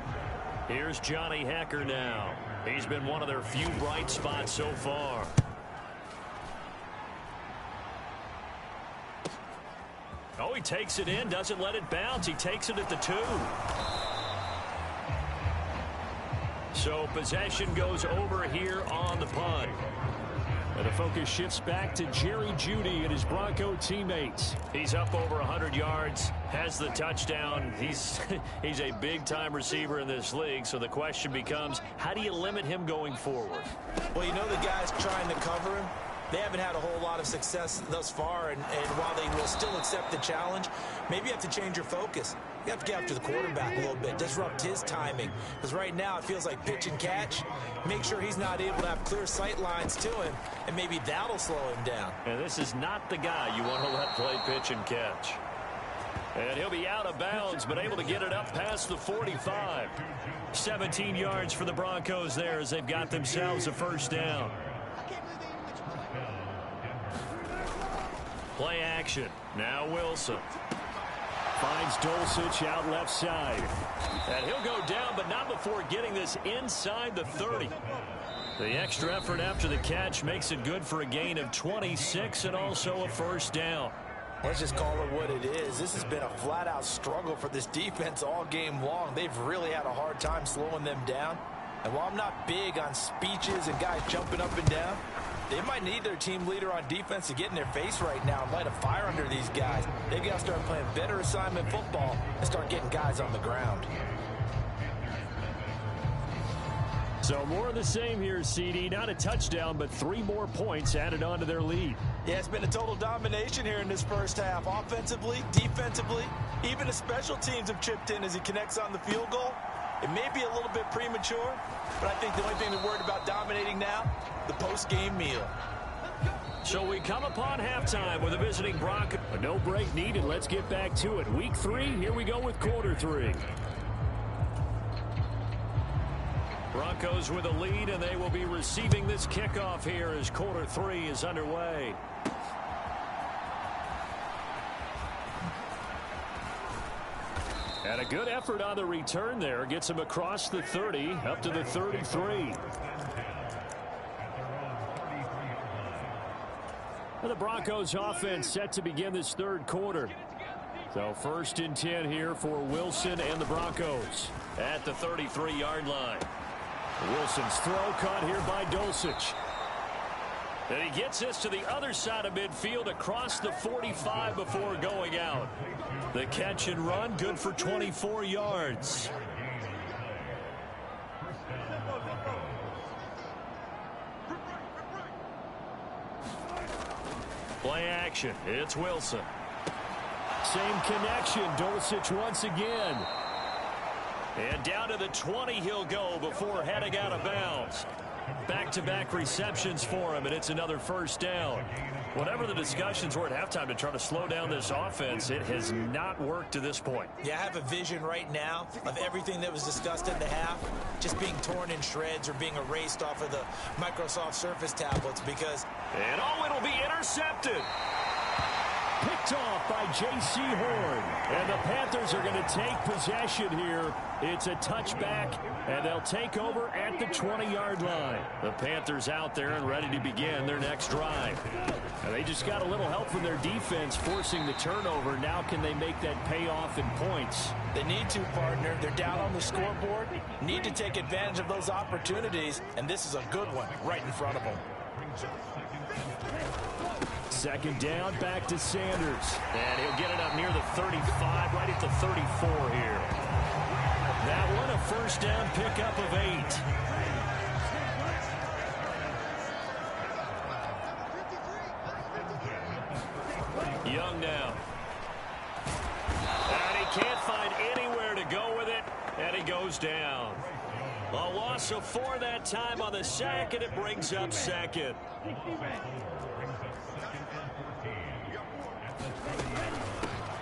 Here's Johnny Hecker now. He's been one of their few bright spots so far. Oh, he takes it in, doesn't let it bounce. He takes it at the 2. So possession goes over here on the punt. And the focus shifts back to Jerry Jeudy and his Bronco teammates. He's up over 100 yards, has the touchdown. He's a big-time receiver in this league, so the question becomes, how do you limit him going forward? Well, you know the guys trying to cover him, they haven't had a whole lot of success thus far, and while they will still accept the challenge, maybe you have to change your focus. You have to get after the quarterback a little bit, disrupt his timing. Because right now it feels like pitch and catch. Make sure he's not able to have clear sight lines to him, and maybe that'll slow him down. And this is not the guy you want to let play pitch and catch. And he'll be out of bounds, but able to get it up past the 45. 17 yards for the Broncos there as they've got themselves a first down. Play action. Now Wilson. Finds Dulcich out left side. And he'll go down, but not before getting this inside the 30. The extra effort after the catch makes it good for a gain of 26 and also a first down. Let's just call it what it is. This has been a flat-out struggle for this defense all game long. They've really had a hard time slowing them down. And while I'm not big on speeches and guys jumping up and down, they might need their team leader on defense to get in their face right now and light a fire under these guys. They've got to start playing better assignment football and start getting guys on the ground. So more of the same here, CD. Not a touchdown, but 3 more points added on to their lead. Yeah, it's been a total domination here in this first half. Offensively, defensively, even the special teams have chipped in as he connects on the field goal. It may be a little bit premature, but I think the only thing they're worried about dominating now, the post-game meal. So we come upon halftime with a visiting Broncos. A no break needed. Let's get back to it. Week 3, here we go with quarter 3. Broncos with a lead, and they will be receiving this kickoff here as quarter 3 is underway. And a good effort on the return there. Gets him across the 30, up to the 33. And the Broncos offense set to begin this third quarter. So 1st and 10 here for Wilson and the Broncos. At the 33-yard line. Wilson's throw caught here by Dulcich. And he gets this to the other side of midfield across the 45 before going out. The catch and run, good for 24 yards. Play action. It's Wilson. Same connection. Dulcich once again. And down to the 20 he'll go before heading out of bounds. Back-to-back receptions for him, and it's another first down. Whatever the discussions were at halftime to try to slow down this offense, it has not worked to this point. Yeah, I have a vision right now of everything that was discussed in the half just being torn in shreds or being erased off of the Microsoft Surface tablets because... And it'll be intercepted. Picked off by J.C. Horn. And the Panthers are going to take possession here. It's a touchback, and they'll take over at the 20-yard line. The Panthers out there and ready to begin their next drive. And they just got a little help from their defense forcing the turnover. Now can they make that pay off in points? They need to, partner. They're down on the scoreboard. Need to take advantage of those opportunities, and this is a good one right in front of them. 2nd down, back to Sanders. And he'll get it up near the 35, right at the 34 here. That one, a first down pickup of 8. Young now. And he can't find anywhere to go with it, and he goes down. A loss of 4 that time on the sack, and it brings up 2nd.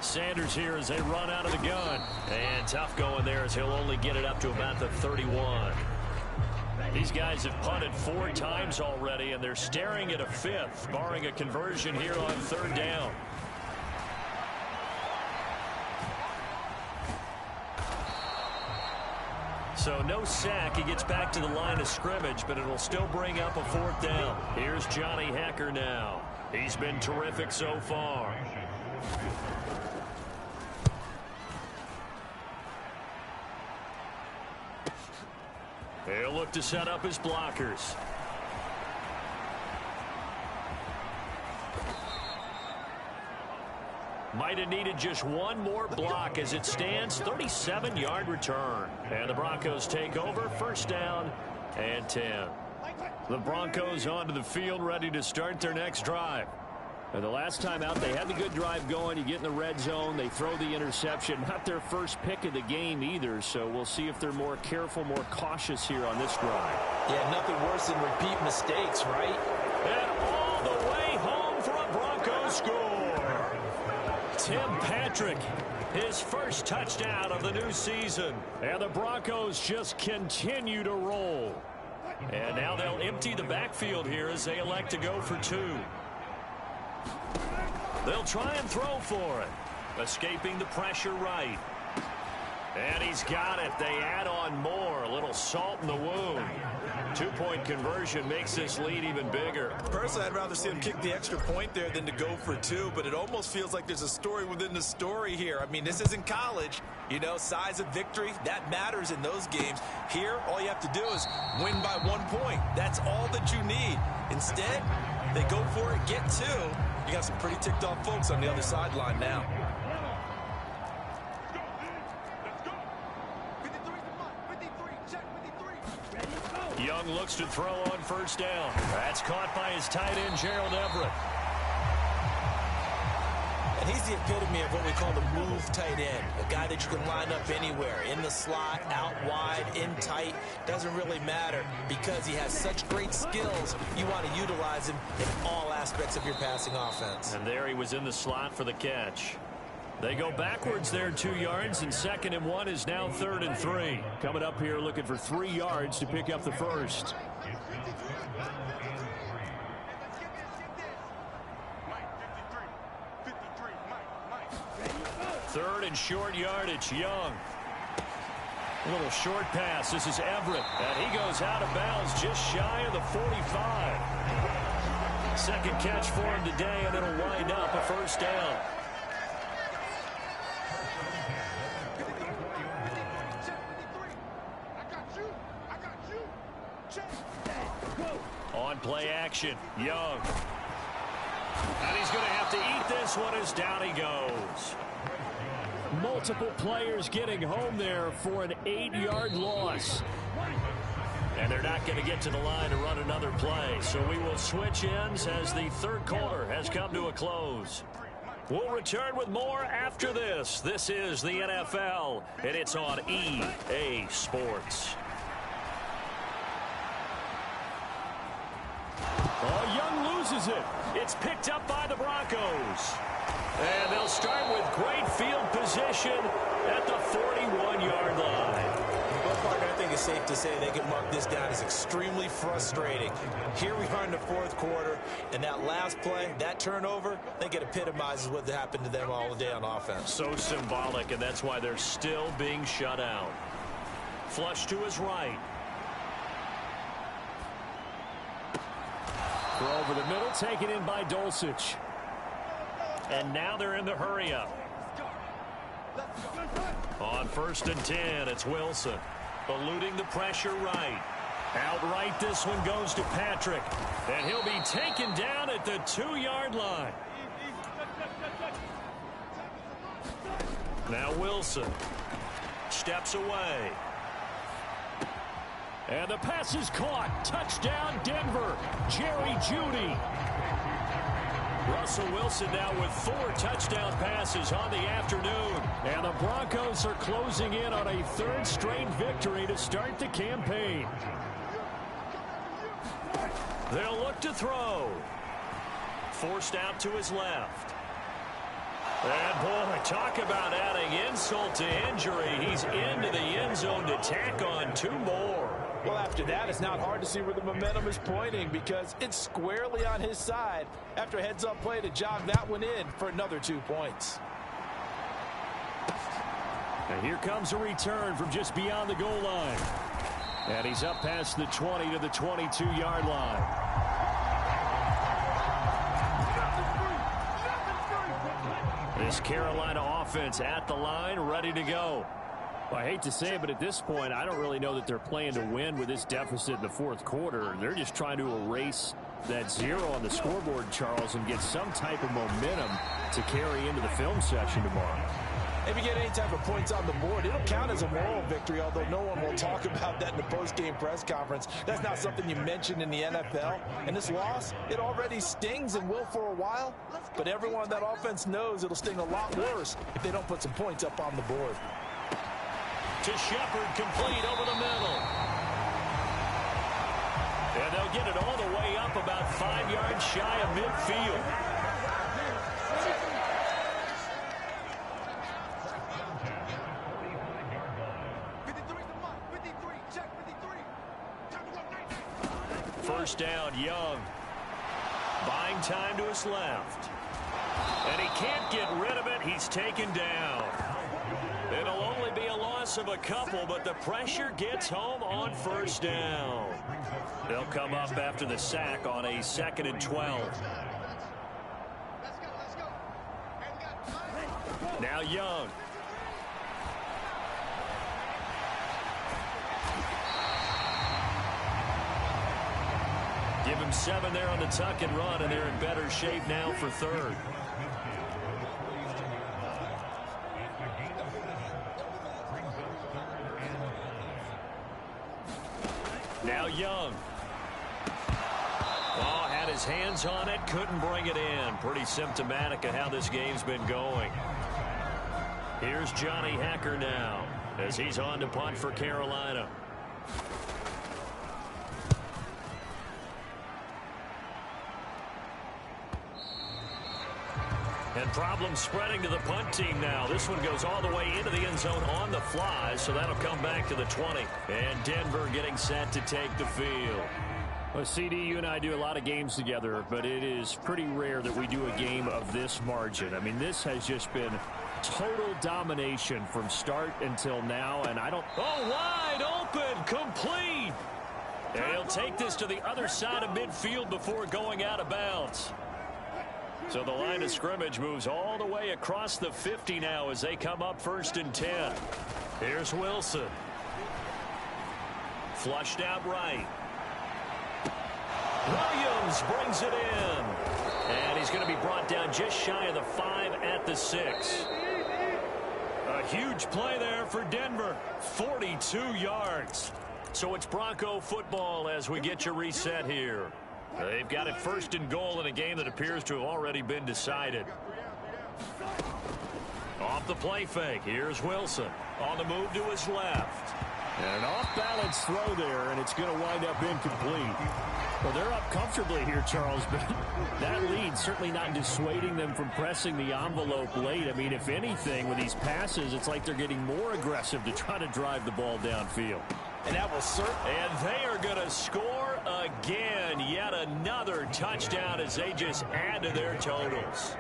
Sanders here as they run out of the gun. And tough going there as he'll only get it up to about the 31. These guys have punted 4 times already, and they're staring at a 5th, barring a conversion here on 3rd down. So no sack. He gets back to the line of scrimmage, but it'll still bring up a 4th down. Here's Johnny Hekker now. He's been terrific so far. He'll look to set up his blockers. Might have needed just one more block as it stands. 37-yard return. And the Broncos take over. 1st down and 10. The Broncos onto the field ready to start their next drive. And the last time out, they had the good drive going. You get in the red zone, they throw the interception. Not their first pick of the game either, so we'll see if they're more careful, more cautious here on this drive. Yeah, nothing worse than repeat mistakes, right? And all the way home for a Broncos score. Tim Patrick, his first touchdown of the new season. And the Broncos just continue to roll. And now they'll empty the backfield here as they elect to go for 2. They'll try and throw for it. Escaping the pressure right. And he's got it. They add on more. A little salt in the wound. 2-point conversion makes this lead even bigger. Personally, I'd rather see him kick the extra point there than to go for 2, but it almost feels like there's a story within the story here. I mean, this isn't college. You know, size of victory, that matters in those games. Here, all you have to do is win by 1 point. That's all that you need. Instead, they go for it, get 2. You got some pretty ticked off folks on the other sideline now. Young looks to throw on first down. That's caught by his tight end, Gerald Everett. And he's the epitome of what we call the move tight end. A guy that you can line up anywhere. In the slot, out wide, in tight. Doesn't really matter because he has such great skills. You want to utilize him in all aspects of your passing offense. And there he was in the slot for the catch. They go backwards there 2 yards, and 2nd and 1 is now 3rd and 3. Coming up here looking for 3 yards to pick up the first. Third and short yardage, Young. A little short pass. This is Everett, and he goes out of bounds just shy of the 45. Second catch for him today, and it'll wind up a first down. On play action, Young. And he's going to have to eat this one as down he goes. Multiple players getting home there for an 8-yard loss. And they're not going to get to the line to run another play. So we will switch ends as the third quarter has come to a close. We'll return with more after this. This is the NFL, and it's on EA Sports. Oh, Young loses it. It's picked up by the Broncos. And they'll start with great field position at the 41-yard line. Well, Parker, I think it's safe to say they can mark this down as extremely frustrating. Here we are in the fourth quarter, and that last play, that turnover, I think it epitomizes what happened to them all day on offense. So symbolic, and that's why they're still being shut out. Flush to his right. Throw over the middle, taken in by Dulcich. And now they're in the hurry-up. On 1st and 10, it's Wilson. Eluding the pressure right. Outright, this one goes to Patrick. And he'll be taken down at the 2-yard line. Now Wilson steps away. And the pass is caught. Touchdown, Denver. Jerry Jeudy. Russell Wilson now with 4 touchdown passes on the afternoon. And the Broncos are closing in on a 3rd straight victory to start the campaign. They'll look to throw. Forced out to his left. And boy, talk about adding insult to injury. He's into the end zone to tack on 2 more. Well, after that, it's not hard to see where the momentum is pointing because it's squarely on his side after a heads-up play to jog that one in for another 2 points. And here comes a return from just beyond the goal line. And he's up past the 20 to the 22-yard line. This Carolina offense at the line, ready to go. Well, I hate to say it, but at this point, I don't really know that they're playing to win with this deficit in the fourth quarter. They're just trying to erase that 0 on the scoreboard, Charles, and get some type of momentum to carry into the film session tomorrow. If you get any type of points on the board, it'll count as a moral victory, although no one will talk about that in the post-game press conference. That's not something you mentioned in the NFL. And this loss, it already stings and will for a while, but everyone on that offense knows it'll sting a lot worse if they don't put some points up on the board. To Shepard, complete over the middle. And they'll get it all the way up about 5 yards shy of midfield. First down, Young. Buying time to his left. And he can't get rid of it. He's taken down. It'll only be a loss of a couple, but the pressure gets home on first down. They'll come up after the sack on a 2nd and 12. Now Young. Give him 7 there on the tuck and run, and they're in better shape now for 3rd. Now Now Young. Oh, had his hands on it, couldn't bring it in. Pretty symptomatic of how this game's been going. Here's Johnny Hacker now as he's on to punt for Carolina. And problems spreading to the punt team now. This one goes all the way into the end zone on the fly, so that'll come back to the 20. And Denver getting set to take the field. Well, CD, you and I do a lot of games together, but it is pretty rare that we do a game of this margin. I mean, this has just been total domination from start until now, and I don't... Oh, wide open, complete. And he'll take this to the other side of midfield before going out of bounds. So the line of scrimmage moves all the way across the 50 now as they come up 1st and 10. Here's Wilson. Flushed out right. Williams brings it in. And he's going to be brought down just shy of the 5 at the 6. A huge play there for Denver. 42 yards. So it's Bronco football as we get you reset here. They've got it 1st and goal in a game that appears to have already been decided. Off the play fake. Here's Wilson on the move to his left. And an off-balance throw there, and it's going to wind up incomplete. Well, they're up comfortably here, Charles, but that lead certainly not dissuading them from pressing the envelope late. I mean, if anything, with these passes, it's like they're getting more aggressive to try to drive the ball downfield. And that will certainly... And they are going to score again. Yet another touchdown as they just add to their totals.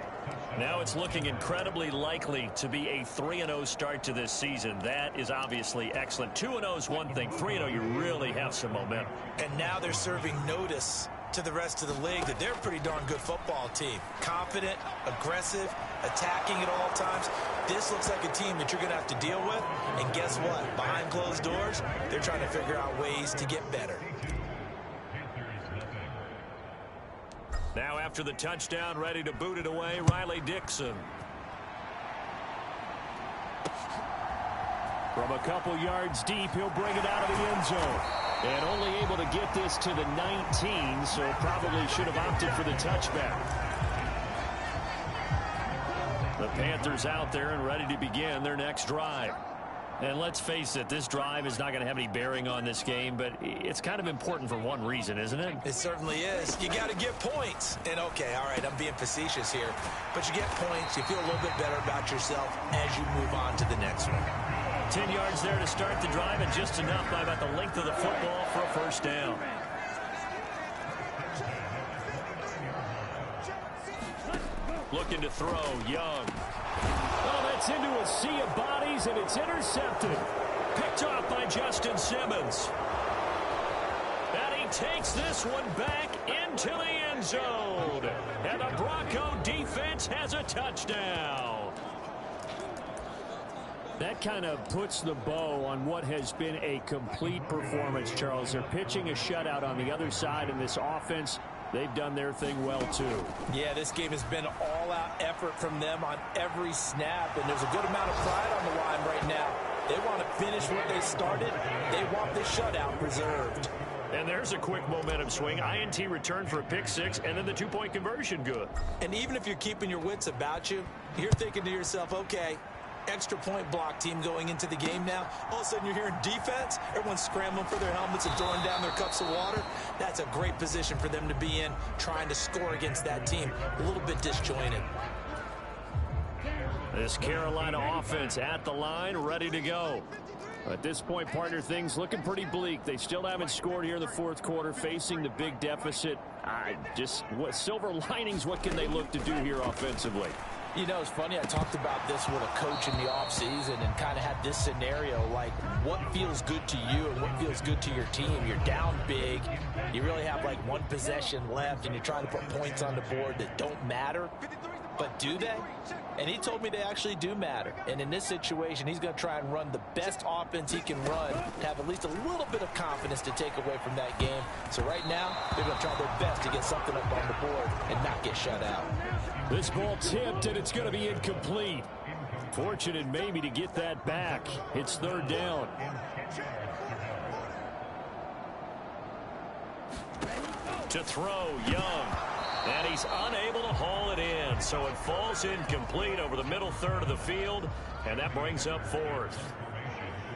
Now it's looking incredibly likely to be a 3-0 start to this season. That is obviously excellent. 2-0 is one thing. 3-0, you really have some momentum. And now they're serving notice to the rest of the league that they're a pretty darn good football team. Confident, aggressive, attacking at all times. This looks like a team that you're going to have to deal with. And guess what? Behind closed doors, they're trying to figure out ways to get better. Now after the touchdown, ready to boot it away, Riley Dixon. From a couple yards deep, he'll bring it out of the end zone. And only able to get this to the 19, so probably should have opted for the touchback. The Panthers out there and ready to begin their next drive. And let's face it, this drive is not going to have any bearing on this game, but it's kind of important for one reason, isn't it? It certainly is. You got to get points. And, okay, all right, I'm being facetious here. But you get points, you feel a little bit better about yourself as you move on to the next one. 10 yards there to start the drive, and just enough by about the length of the football for a first down. Looking to throw, Young. Oh, that's into a sea of bodies, and it's intercepted. Picked off by Justin Simmons. And he takes this one back into the end zone. And the Bronco defense has a touchdown. That kind of puts the bow on what has been a complete performance, Charles. They're pitching a shutout on the other side, and this offense, they've done their thing well, too. Yeah, this game has been all-out effort from them on every snap, and there's a good amount of pride on the line right now. They want to finish what they started. They want this shutout preserved. And there's a quick momentum swing. INT return for a pick six, and then the two-point conversion good. And even if you're keeping your wits about you, you're thinking to yourself, okay, extra point block team going into the game now. All of a sudden you're hearing defense. Everyone's scrambling for their helmets and throwing down their cups of water. That's a great position for them to be in, trying to score against that team. A little bit disjointed. This Carolina offense at the line, ready to go. At this point, partner, things looking pretty bleak. They still haven't scored here in the fourth quarter, facing the big deficit. What silver linings, what can they look to do here offensively? You know, it's funny, I talked about this with a coach in the offseason and kind of had this scenario, like what feels good to you and what feels good to your team. You're down big. You really have like one possession left, and you're trying to put points on the board that don't matter. But do they? And he told me they actually do matter. And in this situation, he's going to try and run the best offense he can run to have at least a little bit of confidence to take away from that game. So right now, they're going to try their best to get something up on the board and not get shut out. This ball tipped, and it's going to be incomplete. Fortunate maybe to get that back. It's third down. To throw, Young. And he's unable to haul it in. So it falls incomplete over the middle third of the field. And that brings up fourth.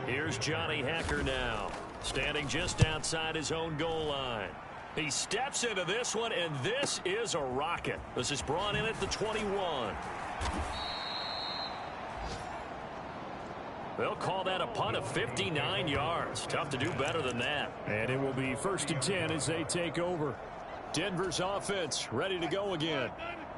Here's Johnny Hacker now, standing just outside his own goal line. He steps into this one, and this is a rocket. This is brought in at the 21. They'll call that a punt of 59 yards. Tough to do better than that. And it will be 1st and 10 as they take over. Denver's offense ready to go again.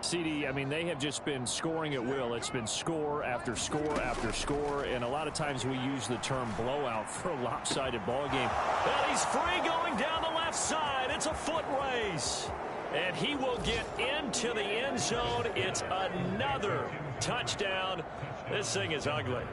CD, I mean, they have just been scoring at will. It's been score after score after score, and a lot of times we use the term blowout for a lopsided ball game. And he's free going down the left side. It's a foot race. And he will get into the end zone. It's another touchdown. This thing is ugly.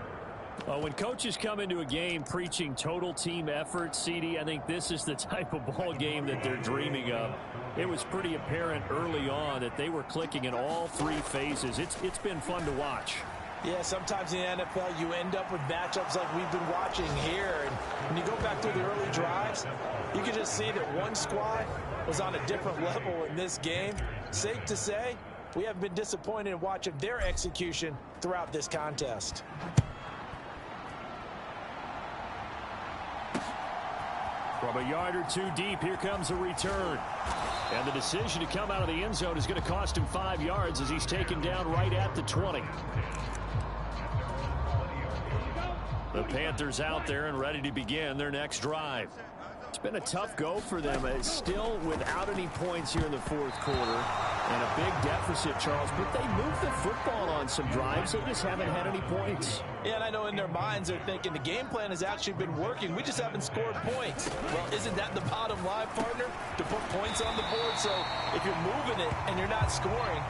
Well, when coaches come into a game preaching total team effort, CD, I think this is the type of ball game that they're dreaming of. It was pretty apparent early on that they were clicking in all three phases. It's been fun to watch. Yeah, sometimes in the NFL you end up with matchups like we've been watching here. And when you go back through the early drives, you can just see that one squad was on a different level in this game. Safe to say, we haven't been disappointed in watching their execution throughout this contest. From a yard or two deep, here comes a return. And the decision to come out of the end zone is going to cost him 5 yards as he's taken down right at the 20. The Panthers out there and ready to begin their next drive. It's been a tough go for them. It's still without any points here in the fourth quarter. And a big deficit, Charles. But they moved the football on some drives. They just haven't had any points. Yeah, and I know in their minds they're thinking the game plan has actually been working. We just haven't scored points. Well, isn't that the bottom line, partner? To put points on the board. So if you're moving it and you're not scoring,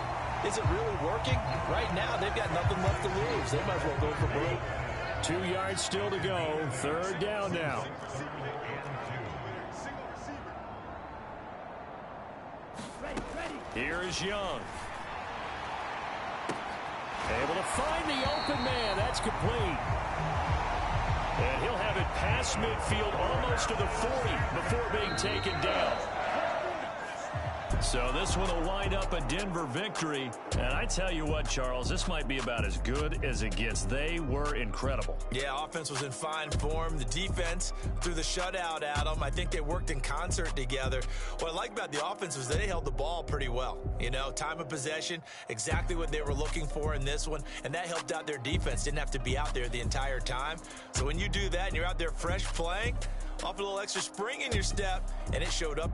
is it really working? Right now, they've got nothing left to lose. They might as well go for broke. 2 yards still to go. Third down now. Here is Young. Able to find the open man. That's complete. And he'll have it past midfield almost to the 40 before being taken down. So this one will wind up a Denver victory. And I tell you what, Charles, this might be about as good as it gets. They were incredible. Yeah, offense was in fine form. The defense threw the shutout at them. I think they worked in concert together. What I like about the offense was they held the ball pretty well. You know, time of possession, exactly what they were looking for in this one. And that helped out their defense. Didn't have to be out there the entire time. So when you do that and you're out there fresh playing, off a little extra spring in your step, and it showed up.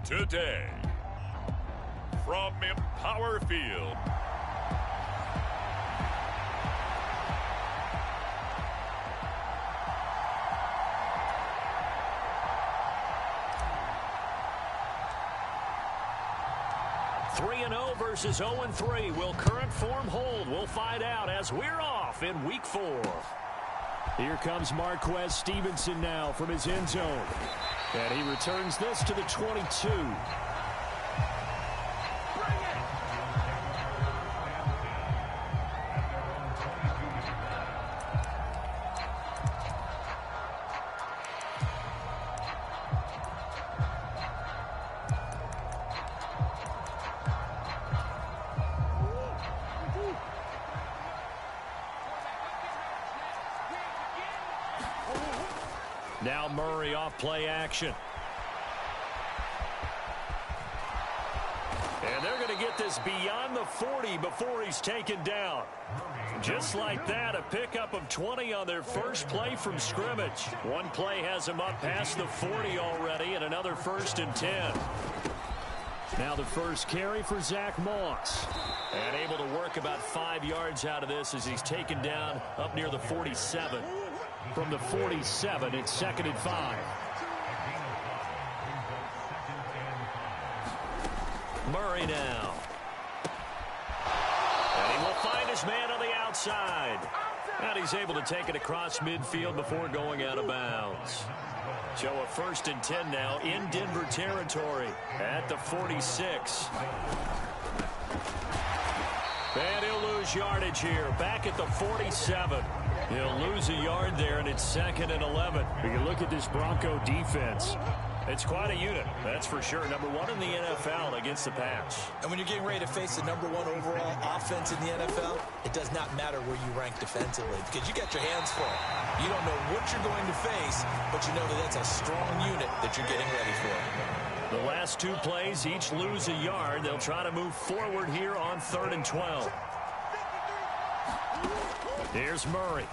today. From Empower Field, versus 0-3. Will current form hold? We'll find out as we're off in Week 4. Here comes Marquez Stevenson now from his end zone. And he returns this to the 22. Now Murray off play action. And they're going to get this beyond the 40 before he's taken down. Just like that, a pickup of 20 on their first play from scrimmage. One play has him up past the 40 already, and another 1st and 10. Now the first carry for Zach Moss. And able to work about 5 yards out of this as he's taken down up near the 47. From the 47, it's 2nd and 5. Murray now. And he will find his man on the outside. And he's able to take it across midfield before going out of bounds. So a 1st and 10 now in Denver territory at the 46. And he'll lose yardage here, back at the 47. He'll lose a yard there, and it's 2nd and 11. You look at this Bronco defense. It's quite a unit, that's for sure. Number 1 in the NFL against the pass. And when you're getting ready to face the number 1 overall offense in the NFL, it does not matter where you rank defensively because you got your hands full. You don't know what you're going to face, but you know that that's a strong unit that you're getting ready for. The last 2 plays, each lose a yard. They'll try to move forward here on 3rd and 12. Here's Murray.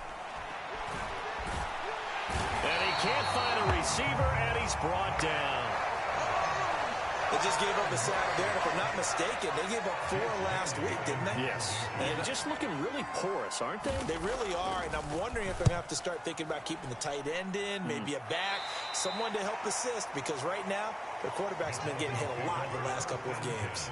And he can't find a receiver, and he's brought down. They just gave up a sack there, and if I'm not mistaken, they gave up 4 last week, didn't they? Yes. And just looking really porous, aren't they? They really are, and I'm wondering if they're going to have to start thinking about keeping the tight end in, maybe a back, someone to help assist, because right now, their quarterback's been getting hit a lot in the last couple of games.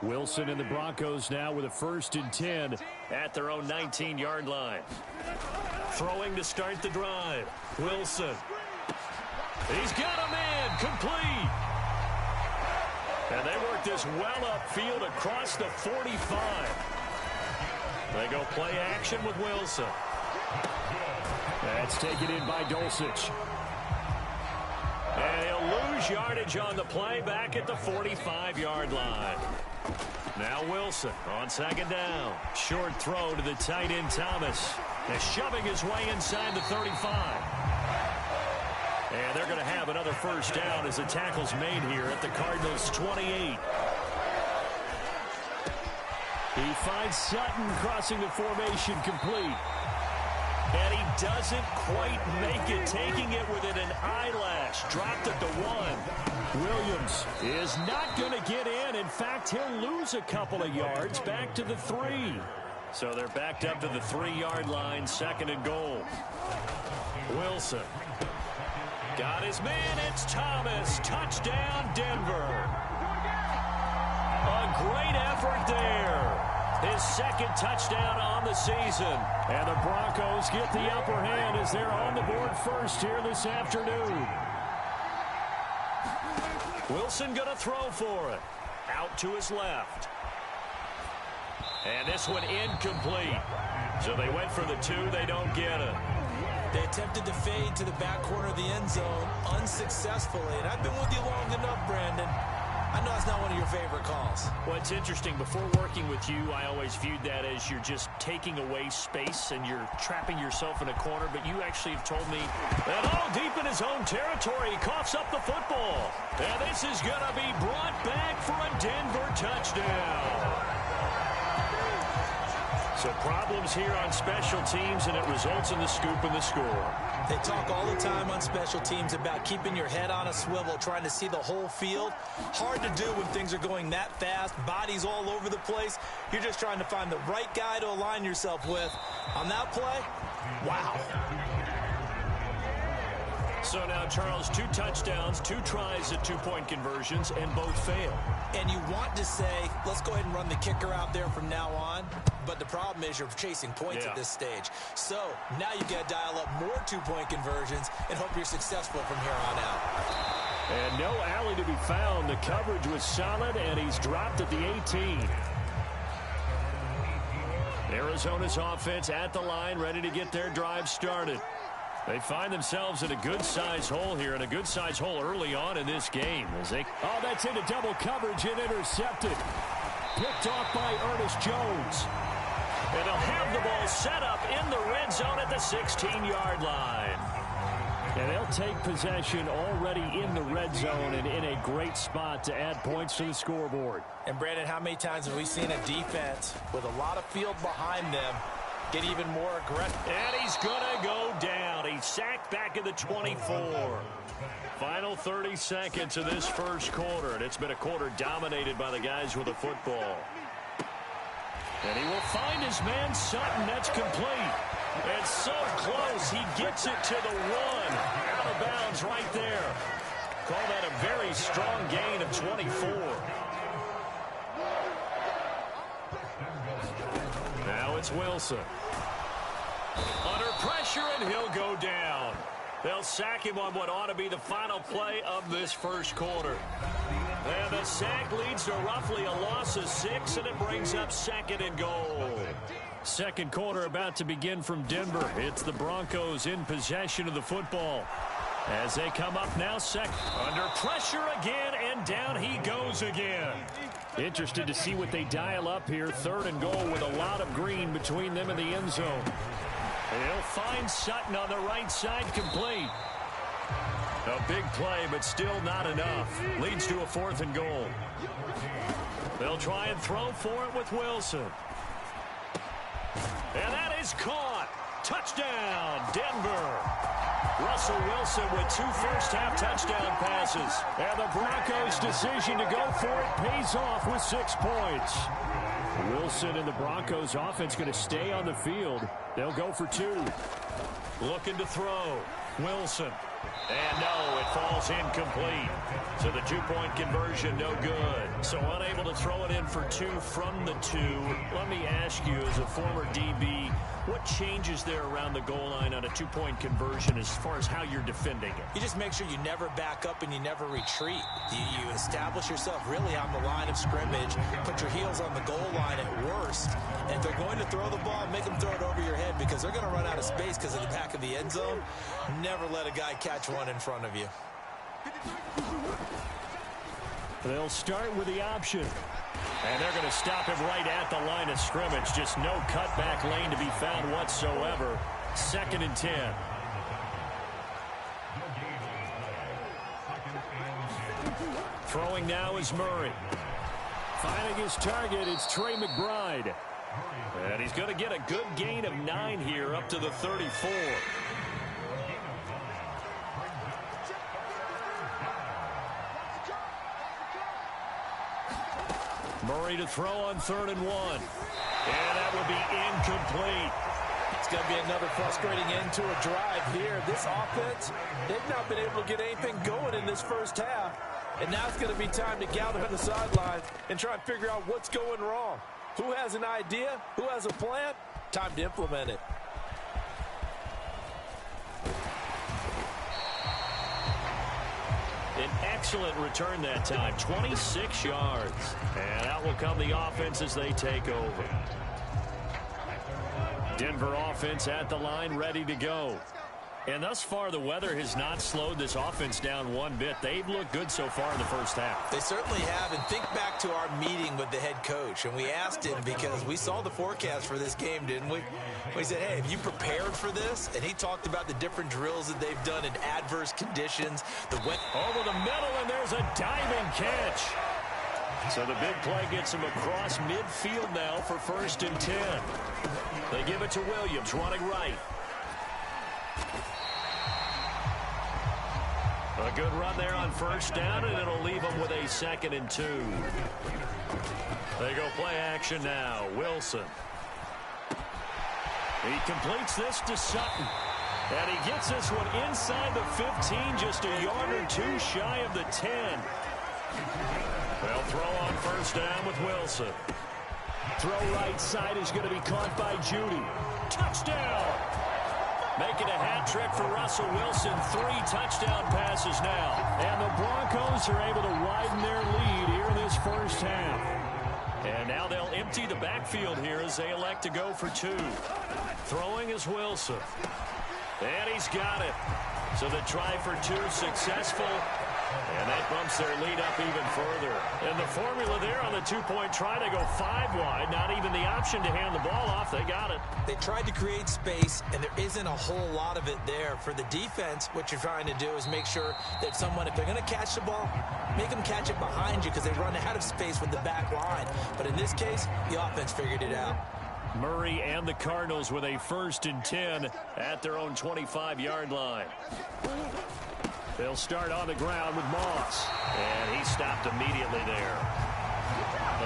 Wilson and the Broncos now with a 1st and 10 at their own 19-yard line. Throwing to start the drive. Wilson. He's got a man complete. And they work this well upfield across the 45. They go play action with Wilson. That's taken in by Dulcich. And he'll lose yardage on the play back at the 45-yard line. Now Wilson on 2nd down. Short throw to the tight end Thomas. They're shoving his way inside the 35. And they're going to have another 1st down as the tackle's made here at the Cardinals' 28. He finds Sutton crossing the formation complete. And he doesn't quite make it, taking it within an eyelash. Dropped at the 1. Williams is not going to get in. In fact, he'll lose a couple of yards back to the 3. So they're backed up to the 3-yard line, 2nd and goal. Wilson. Got his man, it's Thomas. Touchdown, Denver. A great effort there. His 2nd touchdown on the season. And the Broncos get the upper hand as they're on the board first here this afternoon. Wilson going to throw for it. Out to his left. And this one incomplete. So they went for the 2. They don't get it. They attempted to fade to the back corner of the end zone unsuccessfully. And I've been with you long enough, Brandon. I know it's not one of your favorite calls. Well, it's interesting. Before working with you, I always viewed that as you're just taking away space and you're trapping yourself in a corner. But you actually have told me that all deep in his own territory, he coughs up the football. And this is going to be brought back for a Denver touchdown. So problems here on special teams, and it results in the scoop and the score. They talk all the time on special teams about keeping your head on a swivel, trying to see the whole field. Hard to do when things are going that fast, bodies all over the place. You're just trying to find the right guy to align yourself with. On that play, wow. So now, Charles, 2 touchdowns, 2 tries at 2-point conversions, and both fail. And you want to say, let's go ahead and run the kicker out there from now on. But the problem is you're chasing points at this stage. So now you got to dial up more 2-point conversions and hope you're successful from here on out. And no alley to be found. The coverage was solid, and he's dropped at the 18. Arizona's offense at the line, ready to get their drive started. They find themselves in a good-sized hole here, and a good-sized hole early on in this game. Oh, that's into double coverage and intercepted. Picked off by Ernest Jones. And they'll have the ball set up in the red zone at the 16-yard line. And they'll take possession already in the red zone and in a great spot to add points to the scoreboard. And, Brandon, how many times have we seen a defense with a lot of field behind them get even more aggressive? And he's going to go down. He's sacked back at the 24. Final 30 seconds of this first quarter, and it's been a quarter dominated by the guys with the football. And he will find his man Sutton. That's complete. And so close. He gets it to the 1. Out of bounds right there. Call that a very strong gain of 24. Now it's Wilson. Under pressure, and he'll go down. They'll sack him on what ought to be the final play of this first quarter. And the sack leads to roughly a loss of 6, and it brings up 2nd and goal. Second quarter about to begin from Denver. It's the Broncos in possession of the football. As they come up now, under pressure again, and down he goes again. Interested to see what they dial up here. 3rd and goal with a lot of green between them and the end zone. He'll find Sutton on the right side, complete. A big play, but still not enough. Leads to a 4th and goal. They'll try and throw for it with Wilson. And that is caught. Touchdown, Denver. Russell Wilson with 2 first-half touchdown passes. And the Broncos' decision to go for it pays off with 6 points. Wilson and the Broncos offense going to stay on the field. They'll go for 2. Looking to throw. Wilson. And no, it falls incomplete. So the 2-point conversion, no good. So unable to throw it in for 2 from the 2. Let me ask you, as a former DB, what changes there around the goal line on a 2-point conversion as far as how you're defending it? You just make sure you never back up and you never retreat. You establish yourself really on the line of scrimmage, put your heels on the goal line at worst. And if they're going to throw the ball, make them throw it over your head because they're going to run out of space because of the back of the end zone. Never let a guy catch one in front of you. They'll start with the option. And they're going to stop him right at the line of scrimmage. Just no cutback lane to be found whatsoever. 2nd and 10. Throwing now is Murray. Finding his target, it's Trey McBride. And he's going to get a good gain of 9 here up to the 34. Murray to throw on 3rd and 1. And that will be incomplete. It's going to be another frustrating end to a drive here. This offense, they've not been able to get anything going in this first half. And now it's going to be time to gather on the sideline and try and figure out what's going wrong. Who has an idea? Who has a plan? Time to implement it. An excellent return that time, 26 yards. And out will come the offense as they take over. Denver offense at the line, ready to go. And thus far, the weather has not slowed this offense down one bit. They've looked good so far in the first half. They certainly have. And think back to our meeting with the head coach. And we asked him because we saw the forecast for this game, didn't we? We said, hey, have you prepared for this? And he talked about the different drills that they've done in adverse conditions. Over the middle, and there's a diving catch. So the big play gets him across midfield now for 1st and 10. They give it to Williams, running right. A good run there on 1st down, and it'll leave them with a 2nd and 2. They go play action now. Wilson. He completes this to Sutton. And he gets this one inside the 15, just a yard or 2 shy of the 10. They'll throw on 1st down with Wilson. Throw right side is going to be caught by Judy. Touchdown! Making a hat trick for Russell Wilson. 3 touchdown passes now. And the Broncos are able to widen their lead here in this first half. And now they'll empty the backfield here as they elect to go for 2. Throwing is Wilson. And he's got it. So the try for 2 successful. And that bumps their lead up even further. And the formula there on the 2-point try, they go 5 wide. Not even the option to hand the ball off. They got it. They tried to create space, and there isn't a whole lot of it there. For the defense, what you're trying to do is make sure that someone, if they're going to catch the ball, make them catch it behind you because they run out of space with the back line. But in this case, the offense figured it out. Murray and the Cardinals with a 1st and 10 at their own 25-yard line. They'll start on the ground with Moss. And he stopped immediately there.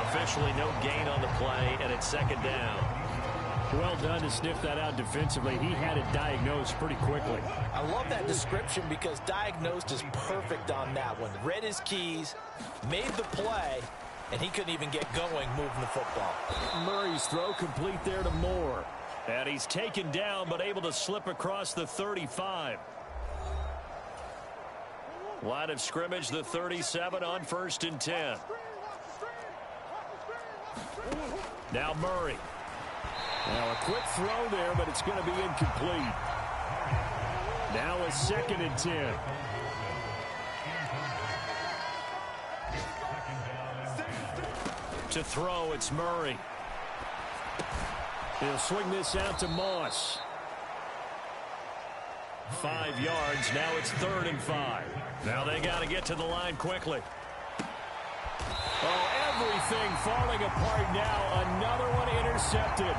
Officially no gain on the play, and it's 2nd down. Well done to sniff that out defensively. He had it diagnosed pretty quickly. I love that description because diagnosed is perfect on that one. Read his keys, made the play, and he couldn't even get going moving the football. Murray's throw complete there to Moore. And he's taken down but able to slip across the 35. Line of scrimmage, the 37 on 1st and 10. Now Murray. Now a quick throw there, but it's going to be incomplete. Now a 2nd and 10. To throw, it's Murray. He'll swing this out to Moss. 5 yards. Now it's 3rd and 5. Now they got to get to the line quickly. Oh, everything falling apart now. Another one intercepted.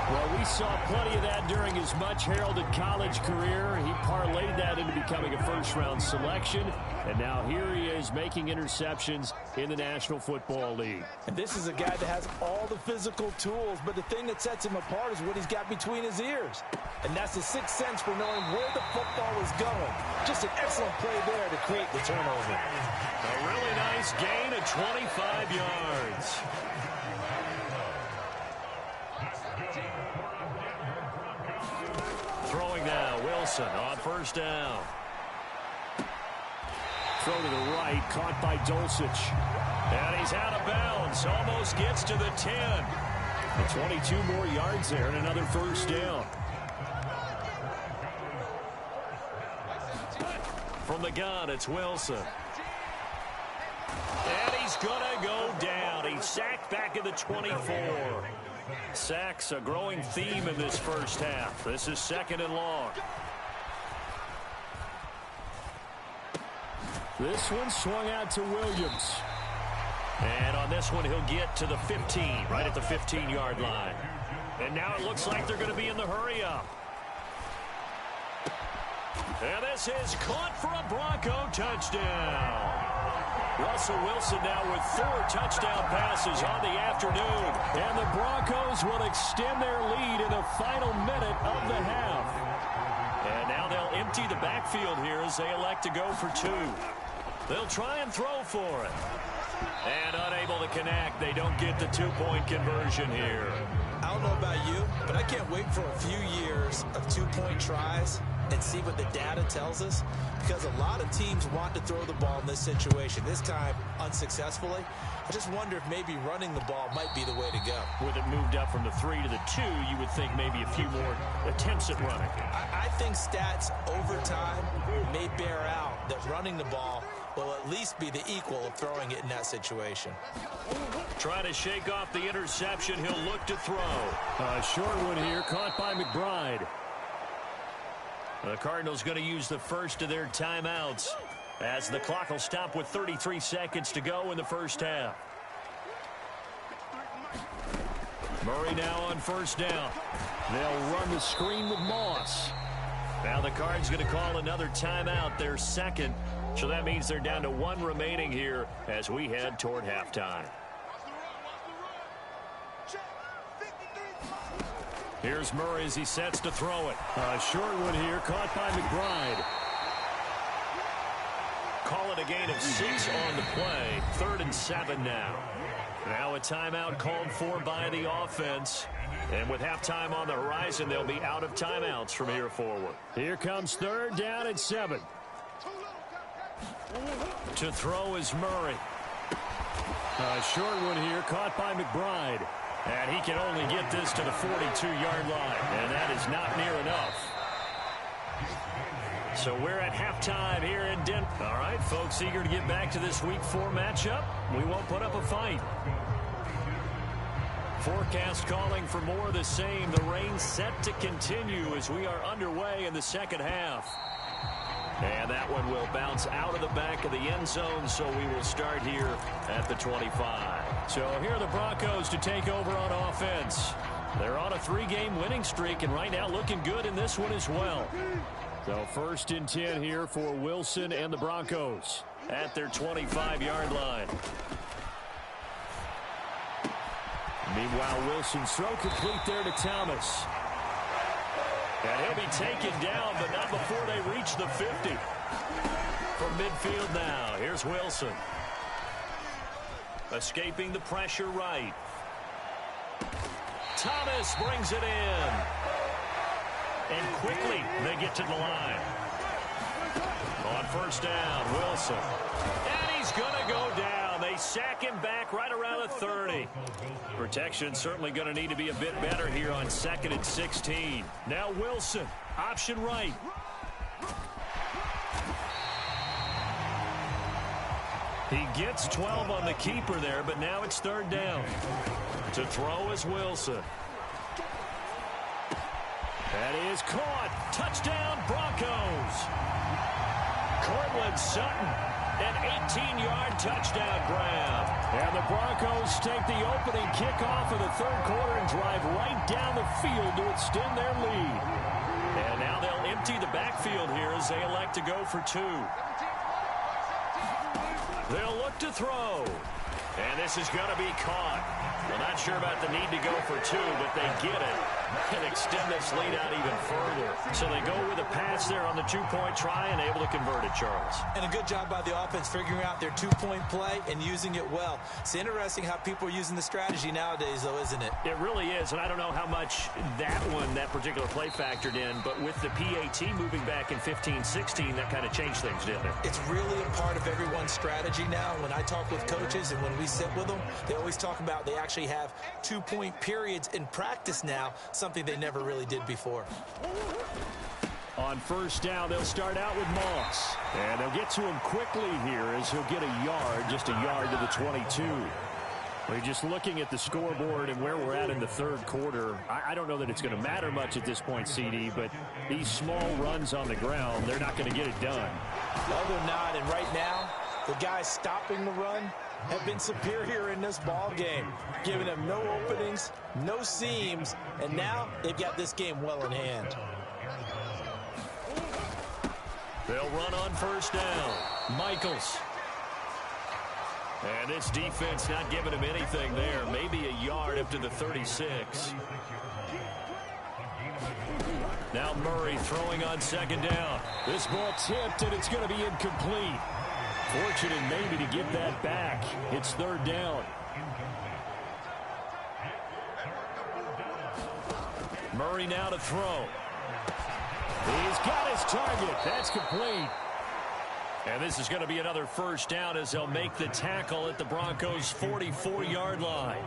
Well, we saw plenty of that during his much-heralded college career. He parlayed that into becoming a first-round selection. And now here he is making interceptions in the National Football League. And this is a guy that has all the physical tools, but the thing that sets him apart is what he's got between his ears. And that's the sixth sense for knowing where the football is going. Just an excellent play there to create the turnover. A really nice gain of 25 yards. Throwing now, Wilson on 1st down. Throw to the right, caught by Dulcich. And he's out of bounds, almost gets to the 10. And 22 more yards there and another 1st down. From the gun, it's Wilson. And he's going to go down. He's sacked back at the 24. Sacks a growing theme in this first half. This is 2nd and long. This one swung out to Williams. And on this one, he'll get to the 15, right at the 15-yard line. And now it looks like they're going to be in the hurry-up. And this is caught for a Bronco touchdown. Russell Wilson now with 4 touchdown passes on the afternoon. And the Broncos will extend their lead in the final minute of the half. And now they'll empty the backfield here as they elect to go for 2. They'll try and throw for it. And unable to connect. They don't get the 2-point conversion here. I don't know about you, but I can't wait for a few years of 2-point tries and see what the data tells us, because a lot of teams want to throw the ball in this situation. This time, unsuccessfully. I just wonder if maybe running the ball might be the way to go. With it moved up from the 3 to the 2, you would think maybe a few more attempts at running. I think stats over time may bear out that running the ball will at least be the equal of throwing it in that situation. Trying to shake off the interception. He'll look to throw. A short one here, caught by McBride. The Cardinals going to use the first of their timeouts. as the clock will stop with 33 seconds to go in the first half. Murray now on first down. They'll run the screen with Moss. Now the Cards going to call another timeout, their second. So that means they're down to one remaining here as we head toward halftime. Here's Murray as he sets to throw it. A short one here, caught by McBride. Call it a gain of 6 on the play. 3rd and 7 now. Now a timeout called for by the offense. And with halftime on the horizon, they'll be out of timeouts from here forward. Here comes 3rd down and 7. To throw is Murray. A short one here, caught by McBride. And he can only get this to the 42-yard line. And that is not near enough. So we're at halftime here in Denver. All right, folks, eager to get back to this Week 4 matchup. We won't put up a fight. Forecast calling for more of the same. The rain set to continue as we are underway in the second half. And that one will bounce out of the back of the end zone, so we will start here at the 25. So here are the Broncos to take over on offense. They're on a 3-game winning streak, and right now looking good in this one as well. So 1st and 10 here for Wilson and the Broncos at their 25-yard line. Meanwhile, Wilson's throw complete there to Thomas. And he'll be taken down, but not before they reach the 50. From midfield now, here's Wilson. Escaping the pressure right. Thomas brings it in. And quickly they get to the line. On first down, Wilson. And he's going to go down. They sack him back right around the 30. Protection certainly going to need to be a bit better here on 2nd and 16. Now Wilson, option right. He gets 12 on the keeper there, but now it's 3rd down. To throw is Wilson. That is caught. Touchdown, Broncos. Cortland Sutton, an 18-yard touchdown grab. And the Broncos take the opening kickoff of the 3rd quarter and drive right down the field to extend their lead. And now they'll empty the backfield here as they elect to go for 2. They'll look to throw. And this is going to be caught. Well, not sure about the need to go for 2, but they get it and extend this lead out even further. So they go with a pass there on the 2-point try and able to convert it, Charles. And a good job by the offense figuring out their 2-point play and using it well. It's interesting how people are using the strategy nowadays, though, isn't it? It really is, and I don't know how much that particular play factored in, but with the PAT moving back in 15-16, that kind of changed things, didn't it? It's really a part of everyone's strategy now. When I talk with coaches and when we sit with them, they always talk about they actually have 2-point periods in practice now, something they never really did before. On first down, they'll start out with Moss. And they'll get to him quickly here as he'll get a yard, just a yard to the 22. We're just looking at the scoreboard and where we're at in the 3rd quarter. I don't know that it's going to matter much at this point, CD, but these small runs on the ground, they're not going to get it done. No, they're not. And right now, the guys stopping the run have been superior in this ball game, giving them no openings, no seams, and now they've got this game well in hand. They'll run on first down. Michaels. And this defense not giving him anything there. Maybe a yard up to the 36. Now Murray throwing on 2nd down. This ball tipped, and it's going to be incomplete. Fortunate maybe to get that back. It's 3rd down. Murray now to throw. He's got his target. That's complete. And this is going to be another first down as they'll make the tackle at the Broncos' 44-yard line.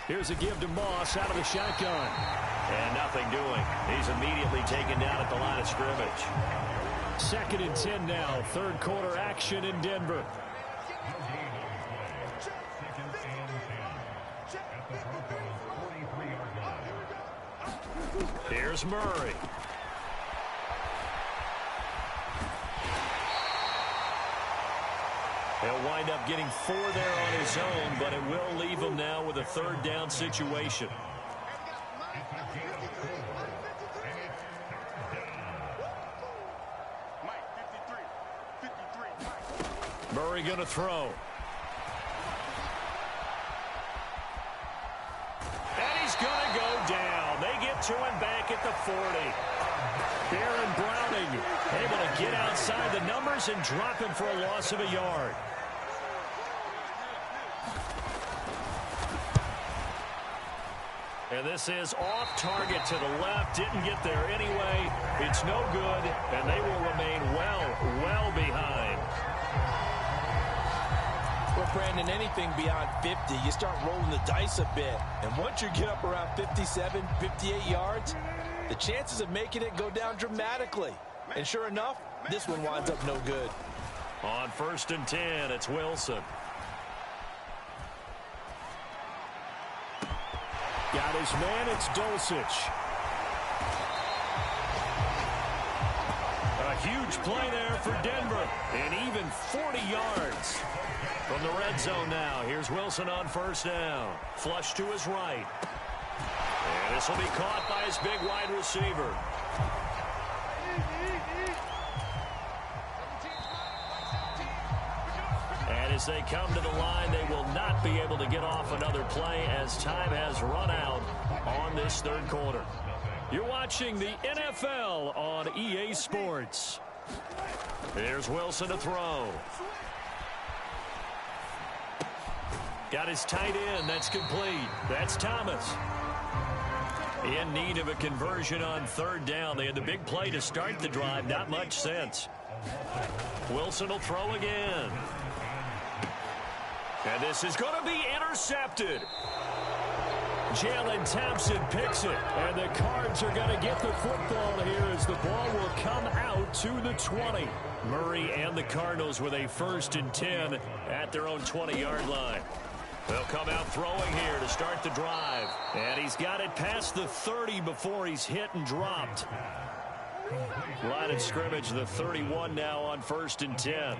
Here's a give to Moss out of the shotgun. And nothing doing. He's immediately taken down at the line of scrimmage. 2nd and 10 now. 3rd quarter action in Denver. Here's Murray. He'll wind up getting 4 there on his own, but it will leave him now with a 3rd down situation. Murray going to throw. And he's going to go down. They get to him back at the 40. Baron Browning able to get outside the numbers and drop him for a loss of a yard. And this is off target to the left. Didn't get there anyway. It's no good, and they will remain well behind. Well, Brandon, anything beyond 50, you start rolling the dice a bit. And once you get up around 57, 58 yards, the chances of making it go down dramatically. And sure enough, this one winds up no good. On 1st and 10, it's Wilson. Got his man, it's Dulcich. A huge play there for Denver. And even 40 yards from the red zone now. Here's Wilson on 1st down. Flush to his right. And this will be caught by his big wide receiver. And as they come to the line, they will not be able to get off another play as time has run out on this 3rd quarter. You're watching the NFL on EA Sports. Here's Wilson to throw. Got his tight end. That's complete. That's Thomas. In need of a conversion on 3rd down. They had the big play to start the drive. Not much sense. Wilson will throw again. And this is going to be intercepted. Jalen Thompson picks it. And the Cards are going to get the football here as the ball will come out to the 20. Murray and the Cardinals with a 1st and 10 at their own 20-yard line. They'll come out throwing here to start the drive. And he's got it past the 30 before he's hit and dropped. Line of scrimmage, the 31 now on 1st and 10.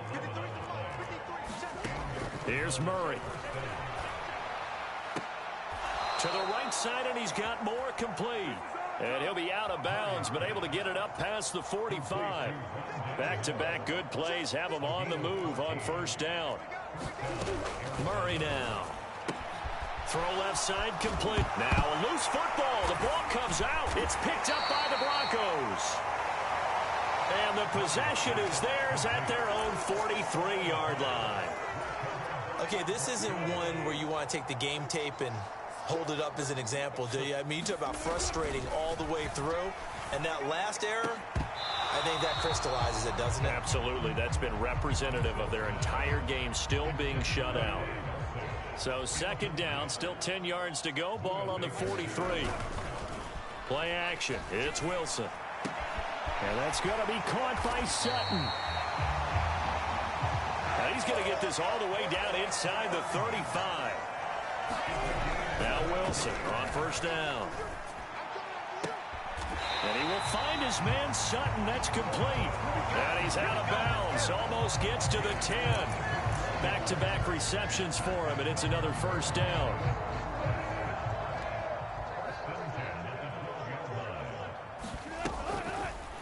Here's Murray. To the right side, and he's got more complete. And he'll be out of bounds, but able to get it up past the 45. Back-to-back good plays have him on the move on 1st down. Murray now. Throw left side complete. Now a loose football. The ball comes out. It's picked up by the Broncos. And the possession is theirs at their own 43-yard line. Okay, this isn't one where you want to take the game tape and hold it up as an example, do you? I mean, you talk about frustrating all the way through. And that last error, I think that crystallizes it, doesn't it? Absolutely. That's been representative of their entire game still being shut out. So 2nd down, still 10 yards to go. Ball on the 43. Play action. It's Wilson. And that's going to be caught by Sutton. Now he's going to get this all the way down inside the 35. Now Wilson on 1st down. And he will find his man Sutton. That's complete. And he's out of bounds. Almost gets to the 10. Back-to-back receptions for him, and it's another 1st down.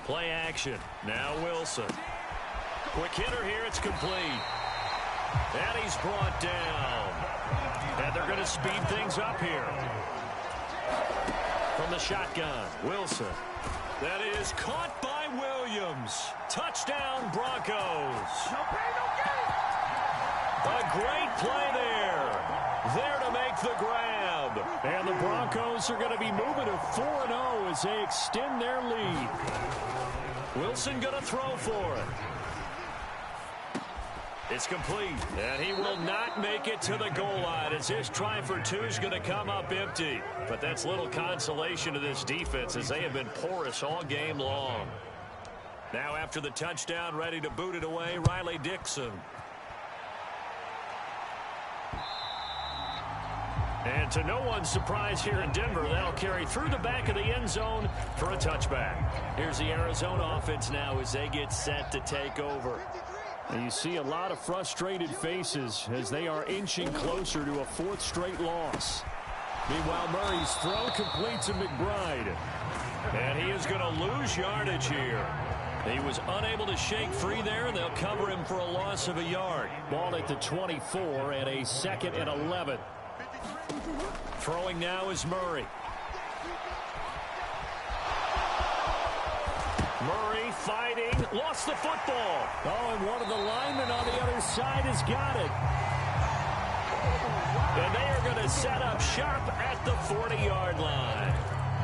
Play action. Now Wilson. Quick hitter here. It's complete. And he's brought down. And they're going to speed things up here. From the shotgun, Wilson. That is caught by Williams. Touchdown, Broncos. A great play there. There to make the grab. And the Broncos are going to be moving to 4-0 as they extend their lead. Wilson going to throw for it. It's complete. And he will not make it to the goal line as his try for 2 is going to come up empty. But that's little consolation to this defense as they have been porous all game long. Now after the touchdown, ready to boot it away, Riley Dixon. And to no one's surprise here in Denver, that'll carry through the back of the end zone for a touchback. Here's the Arizona offense now as they get set to take over. And you see a lot of frustrated faces as they are inching closer to a fourth straight loss. Meanwhile, Murray's throw complete to McBride. And he is going to lose yardage here. He was unable to shake free there, and they'll cover him for a loss of a yard. Ball at the 24 and a 2nd and 11. Throwing now is Murray. Murray fighting, lost the football. Oh, and one of the linemen on the other side has got it. And they are going to set up shop at the 40-yard line.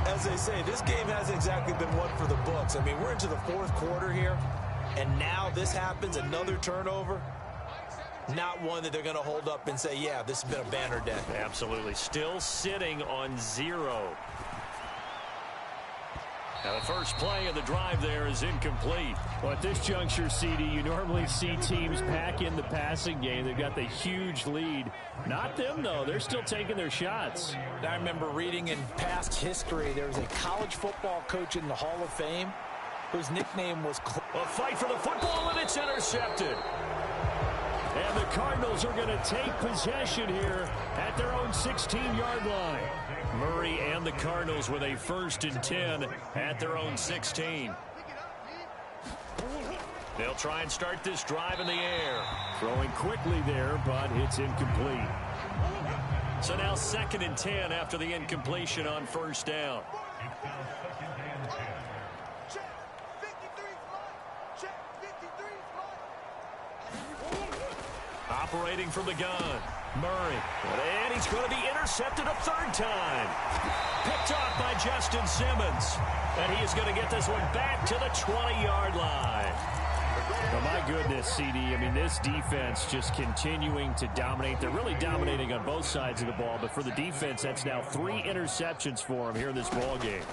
As they say, this game hasn't exactly been one for the books. I mean, we're into the fourth quarter here, and now this happens, another turnover. Not one that they're going to hold up and say, yeah, this has been a banner day. Absolutely. Still sitting on 0. Now, the first play of the drive there is incomplete. Well, at this juncture, CD, you normally see teams pack in the passing game. They've got the huge lead. Not them, though. They're still taking their shots. I remember reading in past history, there was a college football coach in the Hall of Fame whose nickname was... A fight for the football, and it's intercepted. And the Cardinals are going to take possession here at their own 16-yard line. Murray and the Cardinals with a 1st and 10 at their own 16. They'll try and start this drive in the air. Throwing quickly there, but it's incomplete. So now 2nd and 10 after the incompletion on 1st down. Operating from the gun, Murray. And he's going to be intercepted a 3rd time. Picked off by Justin Simmons. And he is going to get this one back to the 20-yard line. Oh, my goodness, CD. I mean, this defense just continuing to dominate. They're really dominating on both sides of the ball. But for the defense, that's now 3 interceptions for them here in this ball game.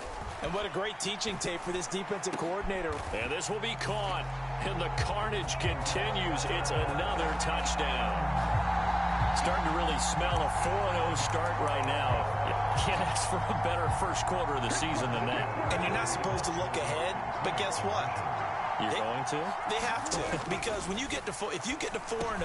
And what a great teaching tape for this defensive coordinator. And this will be caught. And the carnage continues. It's another touchdown. Starting to really smell a 4-0 start right now. You can't ask for a better first quarter of the season than that. And you're not supposed to look ahead, but guess what? You're going to? They have to, because when you get to if you get to 4-0,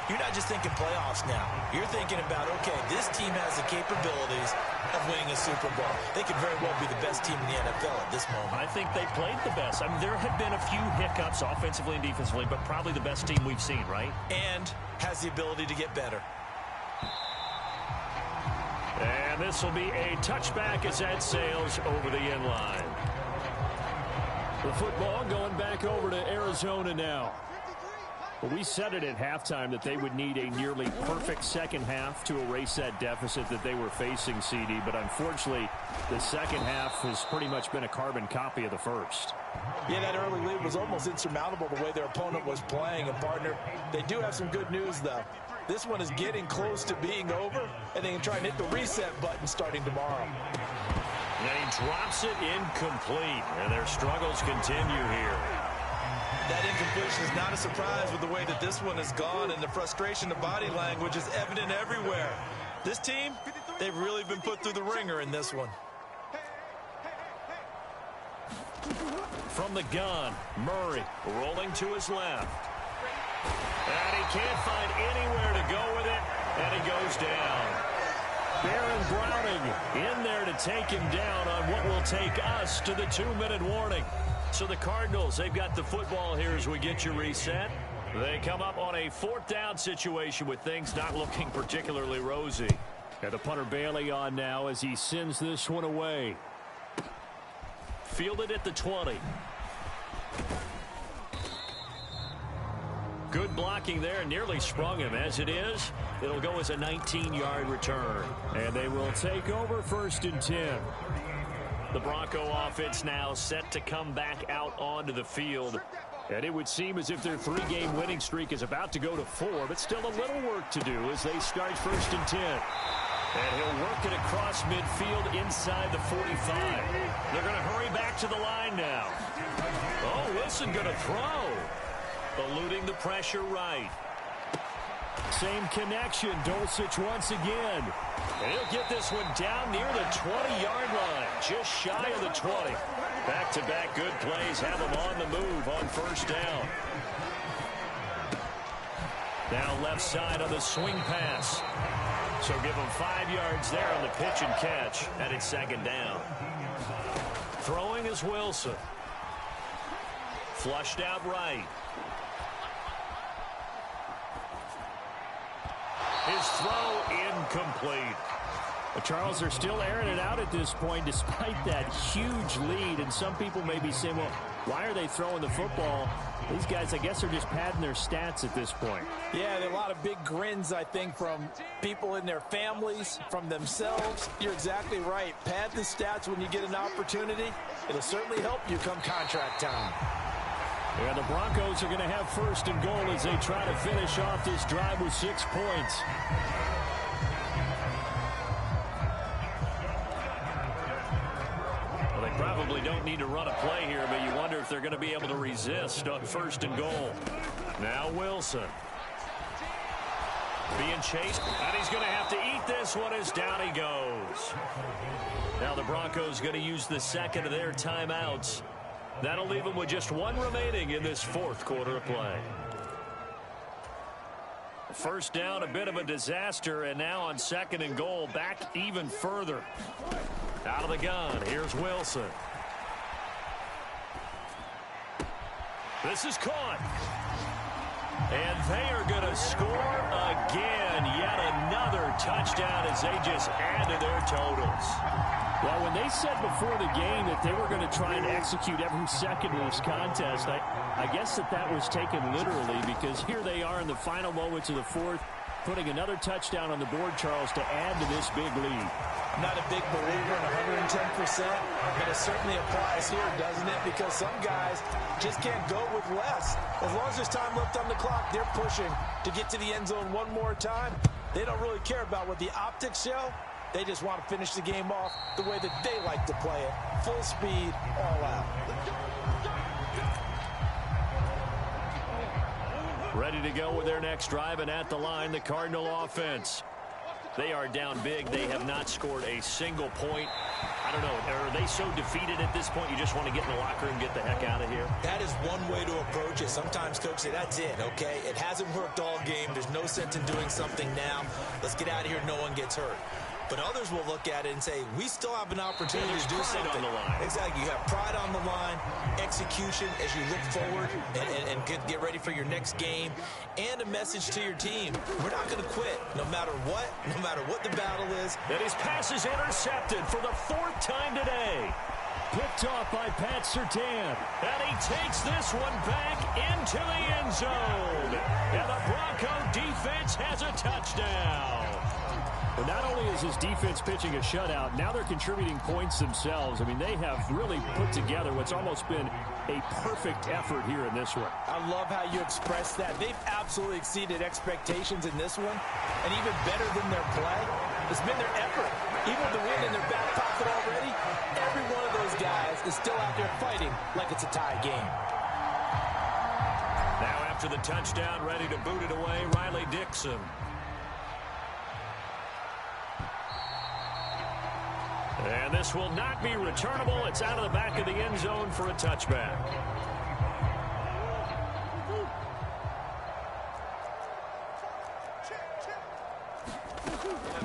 you're not just thinking playoffs now. You're thinking about, okay, this team has the capabilities of winning a Super Bowl. They could very well be the best team in the NFL at this moment. I think they played the best. I mean, there have been a few hiccups offensively and defensively, but probably the best team we've seen, right? And has the ability to get better. And this will be a touchback as that sails over the end line. The football going back over to Arizona now. Well, we said it at halftime that they would need a nearly perfect second half to erase that deficit that they were facing, CD. But unfortunately, the second half has pretty much been a carbon copy of the first. Yeah, that early lead was almost insurmountable the way their opponent was playing. And, partner, they do have some good news, though. This one is getting close to being over, and they can try and hit the reset button starting tomorrow. And he drops it incomplete, and their struggles continue here. That incompletion is not a surprise with the way that this one has gone, and the frustration, the body language is evident everywhere. This team, they've really been put through the ringer in this one. From the gun, Murray rolling to his left. And he can't find anywhere to go with it, and he goes down. Baron Browning in there to take him down on what will take us to the 2-minute warning. So the Cardinals, they've got the football here as we get you reset. They come up on a 4th down situation with things not looking particularly rosy. And the punter Bailey on now as he sends this one away. Fielded at the 20. Good blocking there, nearly sprung him. As it is, it'll go as a 19-yard return. And they will take over 1st and 10. The Bronco offense now set to come back out onto the field. And it would seem as if their 3-game winning streak is about to go to 4, but still a little work to do as they start 1st and 10. And he'll work it across midfield inside the 45. They're going to hurry back to the line now. Oh, Wilson going to throw. Eluding the pressure right. Same connection. Dulcich once again. And he'll get this one down near the 20-yard line, just shy of the 20. Back-to-back good plays have him on the move on first down. Now left side on the swing pass. So give him 5 yards there on the pitch and catch, and it's second down. Throwing is Wilson. Flushed out right. His throw incomplete. But Charles, they're still airing it out at this point despite that huge lead. And some people may be saying, well, why are they throwing the football? These guys, I guess, are just padding their stats at this point. Yeah, there are a lot of big grins, I think, from people in their families, from themselves. You're exactly right. Pad the stats when you get an opportunity. It'll certainly help you come contract time. Yeah, the Broncos are going to have first and goal as they try to finish off this drive with 6 points. Well, they probably don't need to run a play here, but you wonder if they're going to be able to resist on first and goal. Now Wilson. Being chased, and he's going to have to eat this one as down he goes. Now the Broncos going to use the second of their timeouts. That'll leave them with just 1 remaining in this fourth quarter of play. First down, a bit of a disaster, and now on second and goal, back even further. Out of the gun, here's Wilson. This is caught. And they are going to score again. Yet another touchdown as they just add to their totals. Well, when they said before the game that they were going to try and execute every second of this contest, I guess that was taken literally, because here they are in the final moments of the fourth, putting another touchdown on the board, Charles, to add to this big lead. I'm not a big believer in 110%, but it certainly applies here, doesn't it? Because some guys just can't go with less. As long as there's time left on the clock, they're pushing to get to the end zone one more time. They don't really care about what the optics show. They just want to finish the game off the way that they like to play it. Full speed, all out. Ready to go with their next drive, and at the line, the Cardinal offense. They are down big. They have not scored a single point. I don't know. Are they so defeated at this point you just want to get in the locker room and get the heck out of here? That is one way to approach it. Sometimes coach say, that's it, okay? It hasn't worked all game. There's no sense in doing something now. Let's get out of here. No one gets hurt. But others will look at it and say, we still have an opportunity to do something. On the line. Exactly. You have pride on the line, execution as you look forward and get ready for your next game, and a message to your team. We're not going to quit no matter what the battle is. And his pass is intercepted for the 4th time today. Picked off by Pat Surtain. And he takes this one back into the end zone. And the Bronco defense has a touchdown. But not only is his defense pitching a shutout, now they're contributing points themselves. I mean, they have really put together what's almost been a perfect effort here in this one. I love how you express that. They've absolutely exceeded expectations in this one. And even better than their play, it's been their effort. Even with the win in their back pocket already, every one of those guys is still out there fighting like it's a tie game. Now after the touchdown, ready to boot it away, Riley Dixon. And this will not be returnable. It's out of the back of the end zone for a touchback.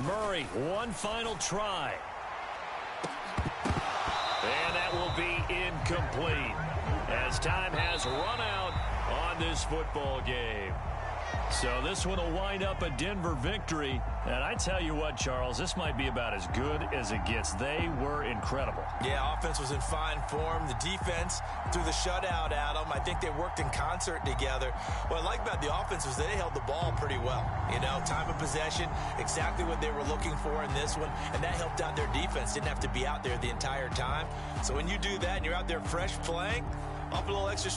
Murray, one final try. And that will be incomplete as time has run out on this football game. So this one will wind up a Denver victory. And I tell you what, Charles, this might be about as good as it gets. They were incredible. Yeah, offense was in fine form. The defense threw the shutout at them. I think they worked in concert together. What I like about the offense was they held the ball pretty well. You know, time of possession, exactly what they were looking for in this one. And that helped out their defense. Didn't have to be out there the entire time. So when you do that and you're out there fresh playing, up a little extra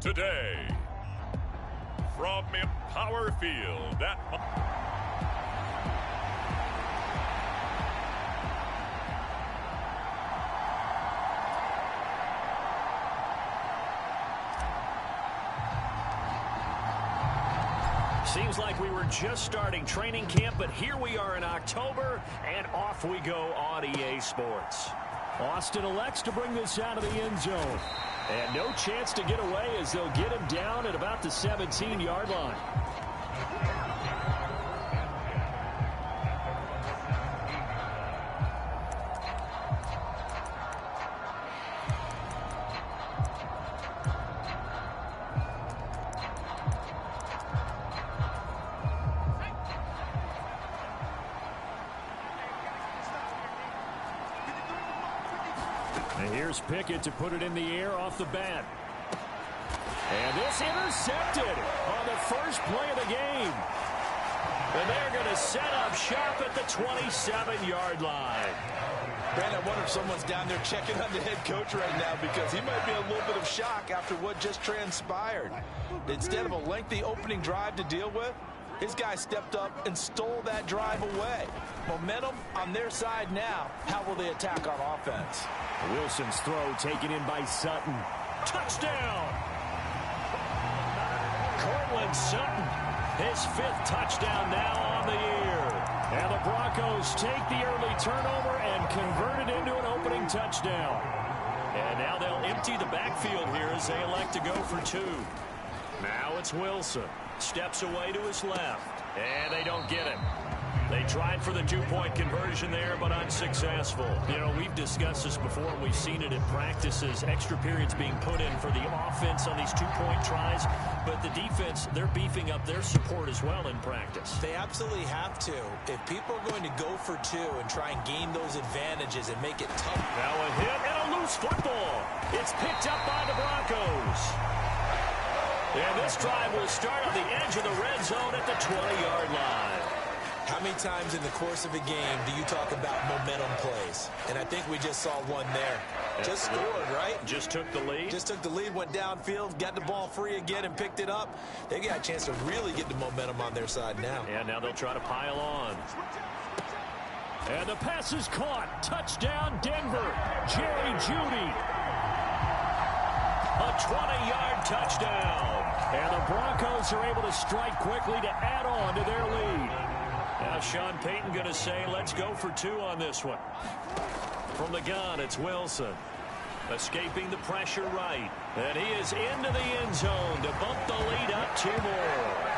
today. From Empower Field at... Seems like we were just starting training camp, but here we are in October, and off we go on EA Sports. Austin elects to bring this out of the end zone. And no chance to get away as they'll get him down at about the 17-yard line. And here's Pickett to put it in the air off the bat. And this intercepted on the first play of the game. And they're going to set up shop at the 27-yard line. Brandon, I wonder if someone's down there checking on the head coach right now because he might be in a little bit of shock after what just transpired. Instead of a lengthy opening drive to deal with, his guy stepped up and stole that drive away. Momentum on their side now. How will they attack on offense? Wilson's throw taken in by Sutton. Touchdown! Cortland Sutton, his 5th touchdown now on the year. And the Broncos take the early turnover and convert it into an opening touchdown. And now they'll empty the backfield here as they elect to go for 2. Now it's Wilson. Steps away to his left. And they don't get it. They tried for the 2-point conversion there, but unsuccessful. You know, we've discussed this before, and we've seen it in practices. Extra periods being put in for the offense on these 2-point tries. But the defense, they're beefing up their support as well in practice. They absolutely have to. If people are going to go for 2 and try and gain those advantages and make it tough. Now a hit and a loose football. It's picked up by the Broncos. And this drive will start on the edge of the red zone at the 20-yard line. How many times in the course of a game do you talk about momentum plays? And I think we just saw one there. Just scored, right? Just took the lead. Just took the lead, went downfield, got the ball free again and picked it up. They got a chance to really get the momentum on their side now. And now they'll try to pile on. And the pass is caught. Touchdown, Denver. Jerry Jeudy. A 20-yard touchdown. And the Broncos are able to strike quickly to add on to their lead. Now Sean Payton going to say, let's go for 2 on this one. From the gun, it's Wilson. Escaping the pressure right. And he is into the end zone to bump the lead up 2 more.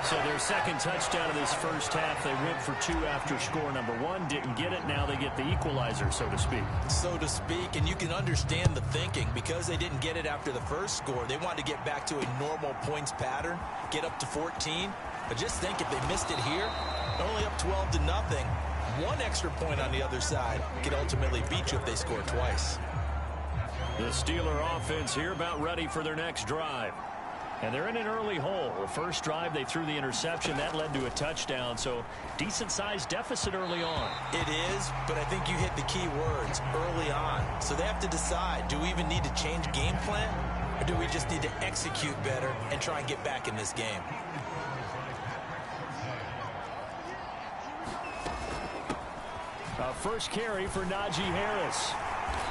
So their second touchdown of this first half, they went for 2 after score number 1. Didn't get it. Now they get the equalizer, so to speak. So to speak, and you can understand the thinking. Because they didn't get it after the first score, they wanted to get back to a normal points pattern, get up to 14. But just think if they missed it here, only up 12-0. 1 extra point on the other side could ultimately beat you if they score twice. The Steeler offense here about ready for their next drive. And they're in an early hole. The first drive, they threw the interception. That led to a touchdown, so decent-sized deficit early on. It is, but I think you hit the key words early on. So they have to decide, do we even need to change game plan, or do we just need to execute better and try and get back in this game? First carry for Najee Harris.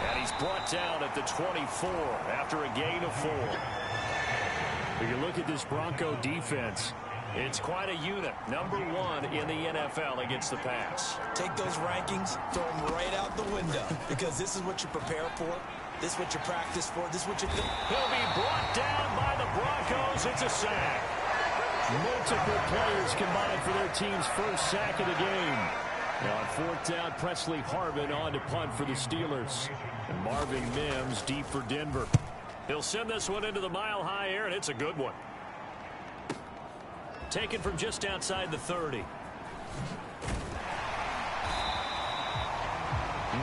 And he's brought down at the 24 after a gain of 4. If you look at this Bronco defense, it's quite a unit. Number 1 in the NFL against the pass. Take those rankings, throw them right out the window, because this is what you prepare for. This is what you practice for. This is what you think. He'll be brought down by the Broncos. It's a sack. Multiple players combined for their team's first sack of the game. Now on 4th down, Presley Harvin on to punt for the Steelers. And Marvin Mims deep for Denver. He'll send this one into the mile-high air, and it's a good one. Taken from just outside the 30.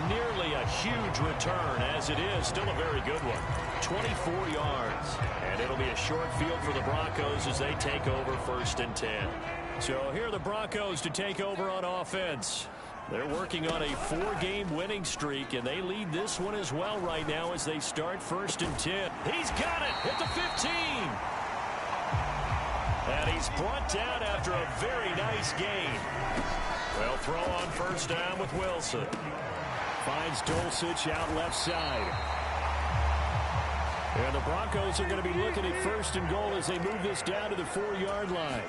Nearly a huge return, as it is still a very good one. 24 yards. And it'll be a short field for the Broncos as they take over 1st and 10. So here are the Broncos to take over on offense. They're working on a 4-game winning streak, and they lead this one as well right now as they start 1st and 10. He's got it at the 15. And he's brought down after a very nice gain. Well, throw on 1st down with Wilson. Finds Dulcich out left side. And the Broncos are going to be looking at 1st and goal as they move this down to the 4-yard line.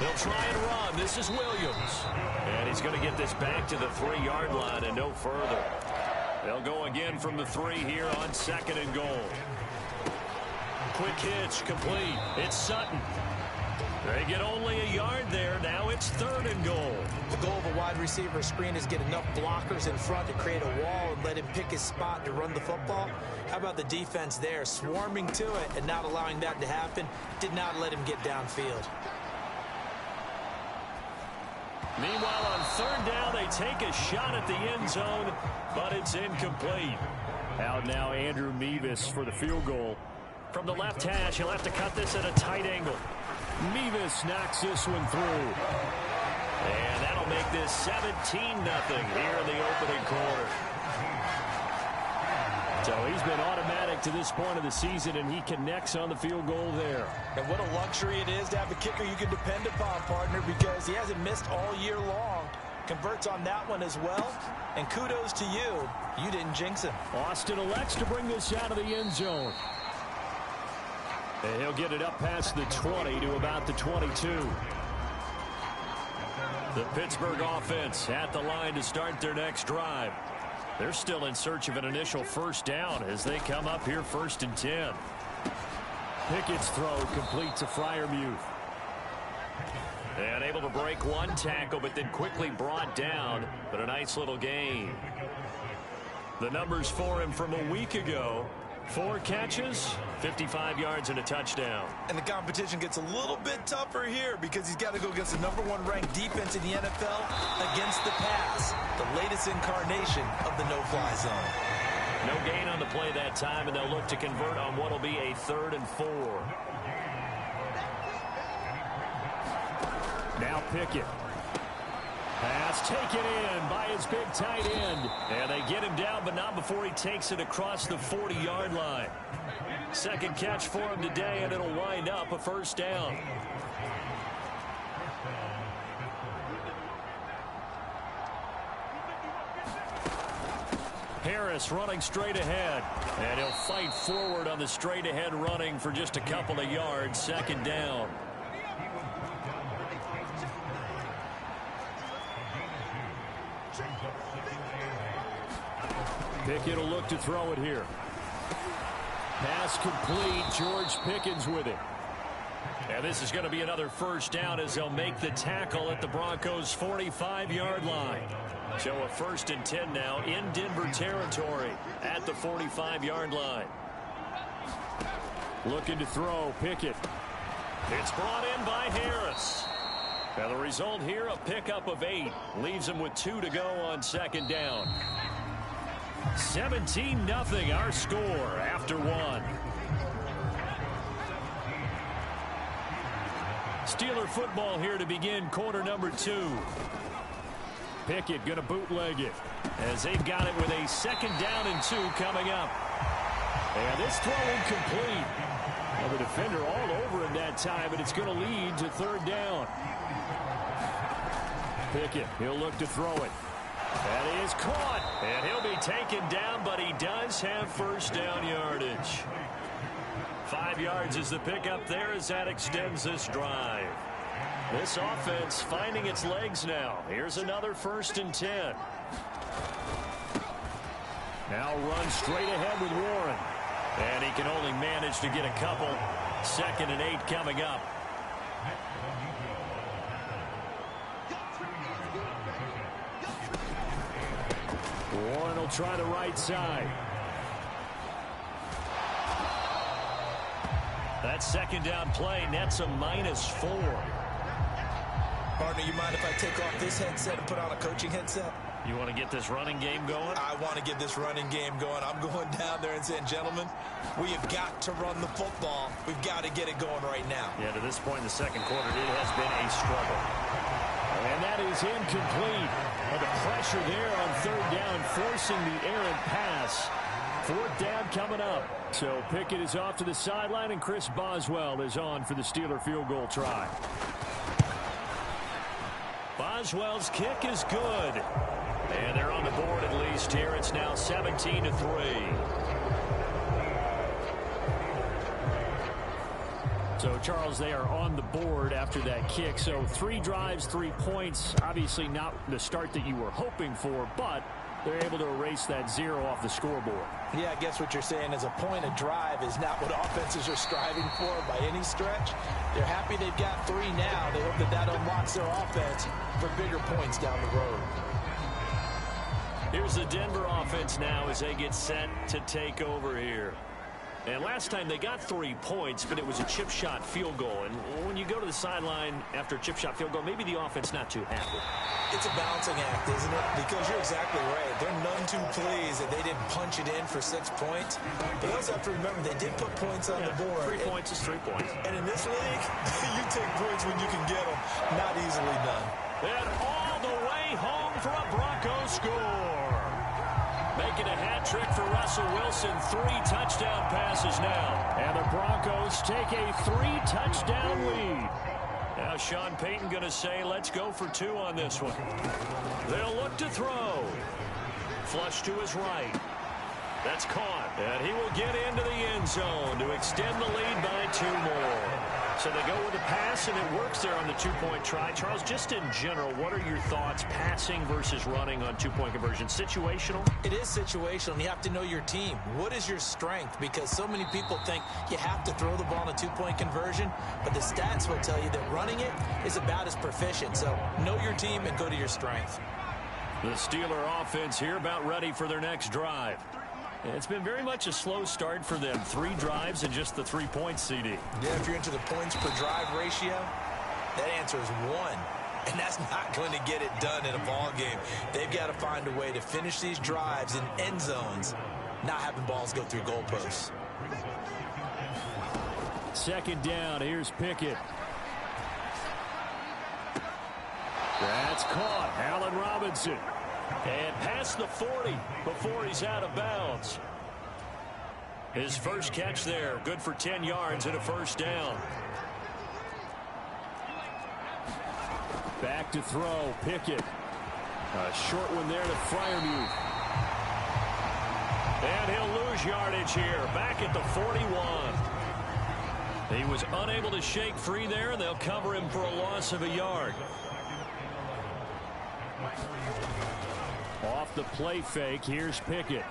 They'll try and run. This is Williams. And he's going to get this back to the 3-yard line and no further. They'll go again from the 3 here on 2nd and goal. Quick hitch, complete. It's Sutton. They get only a yard there. Now it's 3rd and goal. The goal of a wide receiver screen is get enough blockers in front to create a wall and let him pick his spot to run the football. How about the defense there, swarming to it and not allowing that to happen? Did not let him get downfield. Meanwhile, on 3rd down, they take a shot at the end zone, but it's incomplete. Out now, Andrew Mevis for the field goal. From the left hash, he'll have to cut this at a tight angle. Mevis knocks this one through. And that'll make this 17-0 here in the opening quarter. So he's been automatic to this point of the season, and he connects on the field goal there. And what a luxury it is to have a kicker you can depend upon, partner, because he hasn't missed all year long. Converts on that one as well. And kudos to you. You didn't jinx him. Austin elects to bring this out of the end zone. And he'll get it up past the 20 to about the 22. The Pittsburgh offense at the line to start their next drive. They're still in search of an initial 1st down as they come up here 1st and 10. Pickett's throw completes a Freiermuth. And able to break one tackle, but then quickly brought down. But a nice little gain. The numbers for him from a week ago. 4 catches, 55 yards, and a touchdown. And the competition gets a little bit tougher here because he's got to go against the #1 ranked defense in the NFL against the pass, the latest incarnation of the no-fly zone. No gain on the play that time, and they'll look to convert on what will be a 3rd and 4. Now Pickett. Pass taken in by his big tight end. And they get him down, but not before he takes it across the 40-yard line. 2nd catch for him today, and it'll wind up a 1st down. Harris running straight ahead. And he'll fight forward on the straight ahead running for just a couple of yards. 2nd down. Pickett will look to throw it here. Pass complete. George Pickens with it. And this is going to be another 1st down as they'll make the tackle at the Broncos' 45-yard line. So a 1st and 10 now in Denver territory at the 45-yard line. Looking to throw. Pickett. It's brought in by Harris. Now the result here, a pickup of 8. Leaves him with 2 to go on 2nd down. 17-0 our score after 1. Steeler football here to begin quarter number 2. Pickett going to bootleg it. As they've got it with a 2nd down and 2 coming up. And this throw incomplete. Well, the defender all over him that time, but it's going to lead to 3rd down. Pickett, he'll look to throw it. That is caught. And he'll be taken down, but he does have 1st down yardage. 5 yards is the pickup there as that extends this drive. This offense finding its legs now. Here's another 1st and 10. Now run straight ahead with Warren. And he can only manage to get a couple. 2nd and 8 coming up. Warren will try the right side. That 2nd down play nets a -4. Partner, you mind if I take off this headset and put on a coaching headset? You want to get this running game going? I want to get this running game going. I'm going down there and saying, gentlemen, we have got to run the football. We've got to get it going right now. Yeah, to this point in the 2nd quarter, it has been a struggle. And that is incomplete. Well, the pressure there on third down, forcing the errant pass. Fourth down coming up. So Pickett is off to the sideline, and Chris Boswell is on for the Steeler field goal try. Boswell's kick is good. And they're on the board at least here. It's now 17-3. So, Charles, they are on the board after that kick. So 3 drives, 3 points. Obviously not the start that you were hoping for, but they're able to erase that 0 off the scoreboard. Yeah, I guess what you're saying is a point of drive is not what offenses are striving for by any stretch. They're happy they've got 3 now. They hope that that unlocks their offense for bigger points down the road. Here's the Denver offense now as they get set to take over here. And last time they got 3 points, but it was a chip shot field goal. And when you go to the sideline after a chip shot field goal, maybe the offense not too happy. It's a balancing act, isn't it? Because you're exactly right. They're none too pleased that they didn't punch it in for 6 points. But you also have to remember they did put points on the board. 3 points is 3 points. And in this league, you take points when you can get them. Not easily done. And all the way home for a Broncos score. Making a hat trick for Russell Wilson. 3 touchdown passes now. And the Broncos take a 3-touchdown lead. Now Sean Payton going to say, let's go for 2 on this one. They'll look to throw. Flush to his right. That's caught. And he will get into the end zone to extend the lead by 2 more. So they go with the pass, and it works there on the 2-point try. Charles, just in general, what are your thoughts passing versus running on 2-point conversion? Situational? It is situational, and you have to know your team. What is your strength? Because so many people think you have to throw the ball in a 2-point conversion, but the stats will tell you that running it is about as proficient. So know your team and go to your strength. The Steeler offense here about ready for their next drive. It's been very much a slow start for them. 3 drives and just the 3 points, CD. Yeah, if you're into the points per drive ratio, that answer is 1. And that's not going to get it done in a ball game. They've got to find a way to finish these drives in end zones, not having balls go through goalposts. Second down. Here's Pickett. That's caught. Allen Robinson. And past the 40 before he's out of bounds. His first catch there, good for 10 yards and a first down. Back to throw, Pickett. A short one there to Freiermuth. And he'll lose yardage here, back at the 41. He was unable to shake free there, and they'll cover him for a loss of a yard. Off the play fake, here's Pickett.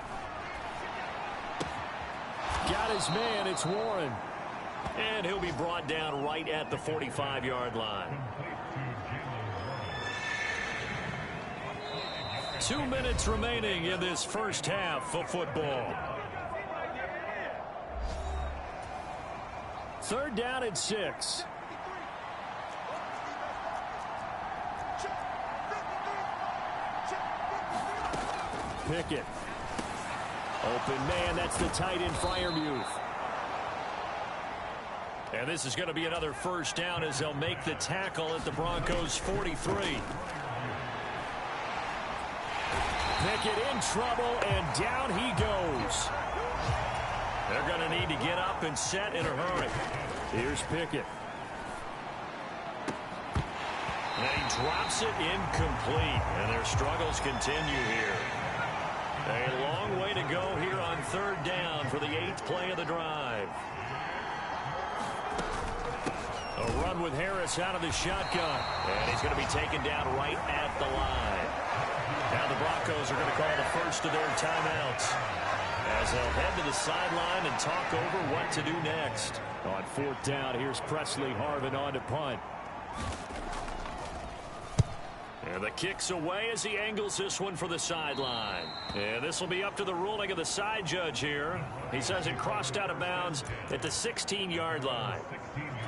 Got his man, it's Warren. And he'll be brought down right at the 45-yard line. 2 minutes remaining in this first half of football. Third down and 6. Pickett. Open man, that's the tight end, Freiermuth. And this is going to be another first down as they'll make the tackle at the Broncos' 43. Pickett in trouble, and down he goes. They're going to need to get up and set in a hurry. Here's Pickett. And he drops it incomplete, and their struggles continue here. A long way to go here on third down for the 8th play of the drive. A run with Harris out of the shotgun. And he's going to be taken down right at the line. Now the Broncos are going to call the first of their timeouts as they'll head to the sideline and talk over what to do next. On fourth down, here's Presley Harvin on to punt. And the kick's away as he angles this one for the sideline. And this will be up to the ruling of the side judge here. He says it crossed out of bounds at the 16-yard line.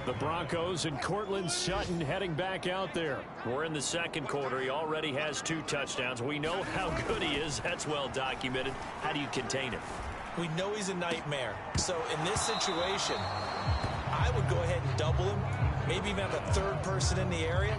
The Broncos and Cortland Sutton heading back out there. We're in the second quarter. He already has 2 touchdowns. We know how good he is. That's well documented. How do you contain him? We know he's a nightmare. So in this situation, I would go ahead and double him. Maybe even have a third person in the area.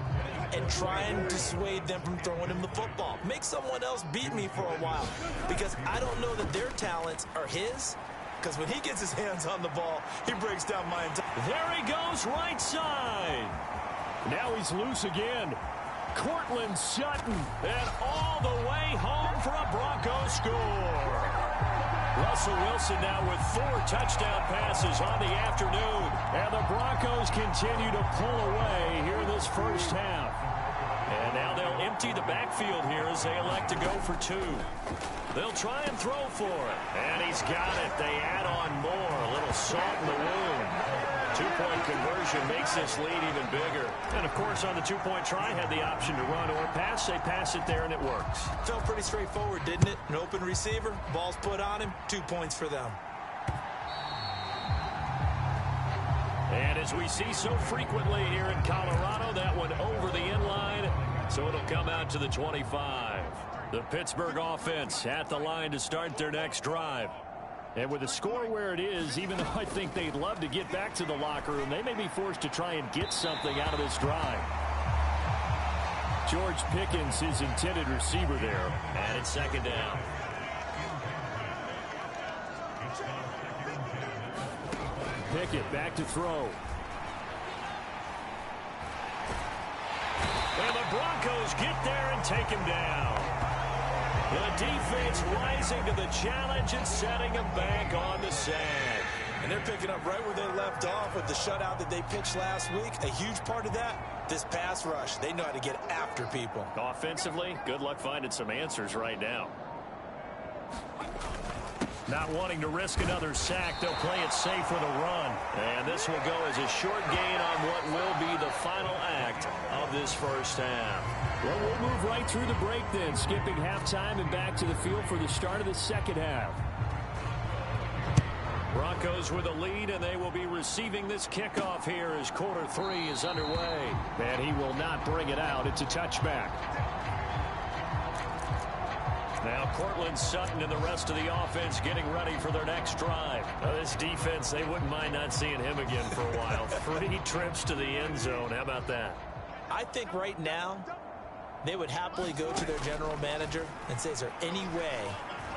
and try and dissuade them from throwing him the football. Make someone else beat me for a while, because I don't know that their talents are his, because when he gets his hands on the ball, he breaks down my entire... There he goes, right side. Now he's loose again. Cortland Sutton. And all the way home for a Broncos score. Russell Wilson now with 4 touchdown passes on the afternoon. And the Broncos continue to pull away here in this first half. And now they'll empty the backfield here as they elect to go for 2. They'll try and throw for it. And he's got it. They add on more. A little salt in the wound. 2-point conversion makes this lead even bigger. And, of course, on the 2-point try, had the option to run or pass. They pass it there, and it works. Felt pretty straightforward, didn't it? An open receiver, ball's put on him, 2 points for them. And as we see so frequently here in Colorado, that one over the end line, so it'll come out to the 25. The Pittsburgh offense at the line to start their next drive. And with the score where it is, even though I think they'd love to get back to the locker room, they may be forced to try and get something out of this drive. George Pickens, his intended receiver there. And it's second down. Pickett back to throw. And the Broncos get there and take him down. The defense rising to the challenge and setting him back on the sack. And they're picking up right where they left off with the shutout that they pitched last week. A huge part of that, this pass rush. They know how to get after people. Offensively, good luck finding some answers right now. Not wanting to risk another sack, they'll play it safe with a run. And this will go as a short gain on what will be the final act of this first half. Well, we'll move right through the break then, skipping halftime and back to the field for the start of the second half. Broncos with a lead, and they will be receiving this kickoff here as quarter 3 is underway. And he will not bring it out. It's a touchback. Now Cortland Sutton and the rest of the offense getting ready for their next drive. Now this defense, they wouldn't mind not seeing him again for a while. 3 trips to the end zone. How about that? I think right now they would happily go to their general manager and say, is there any way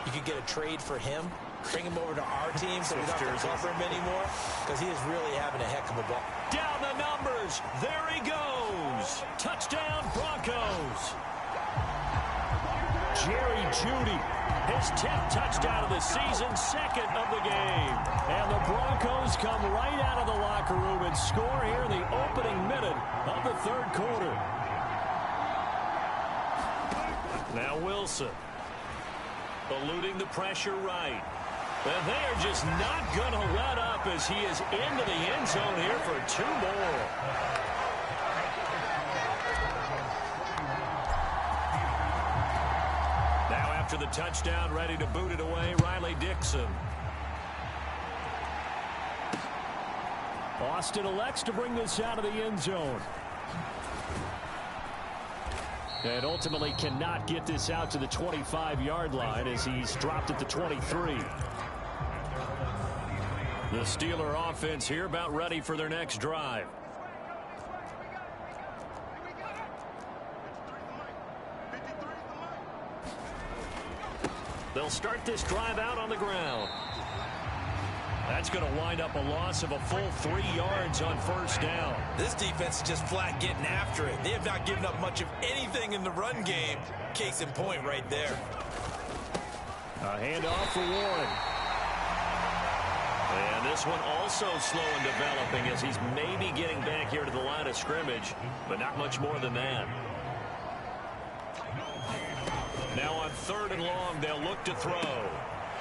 you could get a trade for him? Bring him over to our team so we don't have to cover him anymore? Because he is really having a heck of a ball. Down the numbers. There he goes. Touchdown Broncos. Jerry Jeudy, his 10th touchdown of the season, 2nd of the game. And the Broncos come right out of the locker room and score here in the opening minute of the 3rd quarter. Now Wilson, eluding the pressure right. And they are just not going to let up as he is into the end zone here for 2 more. Now after the touchdown, ready to boot it away, Riley Dixon. Austin elects to bring this out of the end zone. And ultimately cannot get this out to the 25-yard line as he's dropped at the 23. The Steeler offense here about ready for their next drive. They'll start this drive out on the ground. That's going to wind up a loss of a full 3 yards on first down. This defense is just flat getting after it. They have not given up much of anything in the run game. Case in point right there. A handoff for Warren. And this one also slow in developing as he's maybe getting back here to the line of scrimmage, but not much more than that. Now on 3rd and long, they'll look to throw.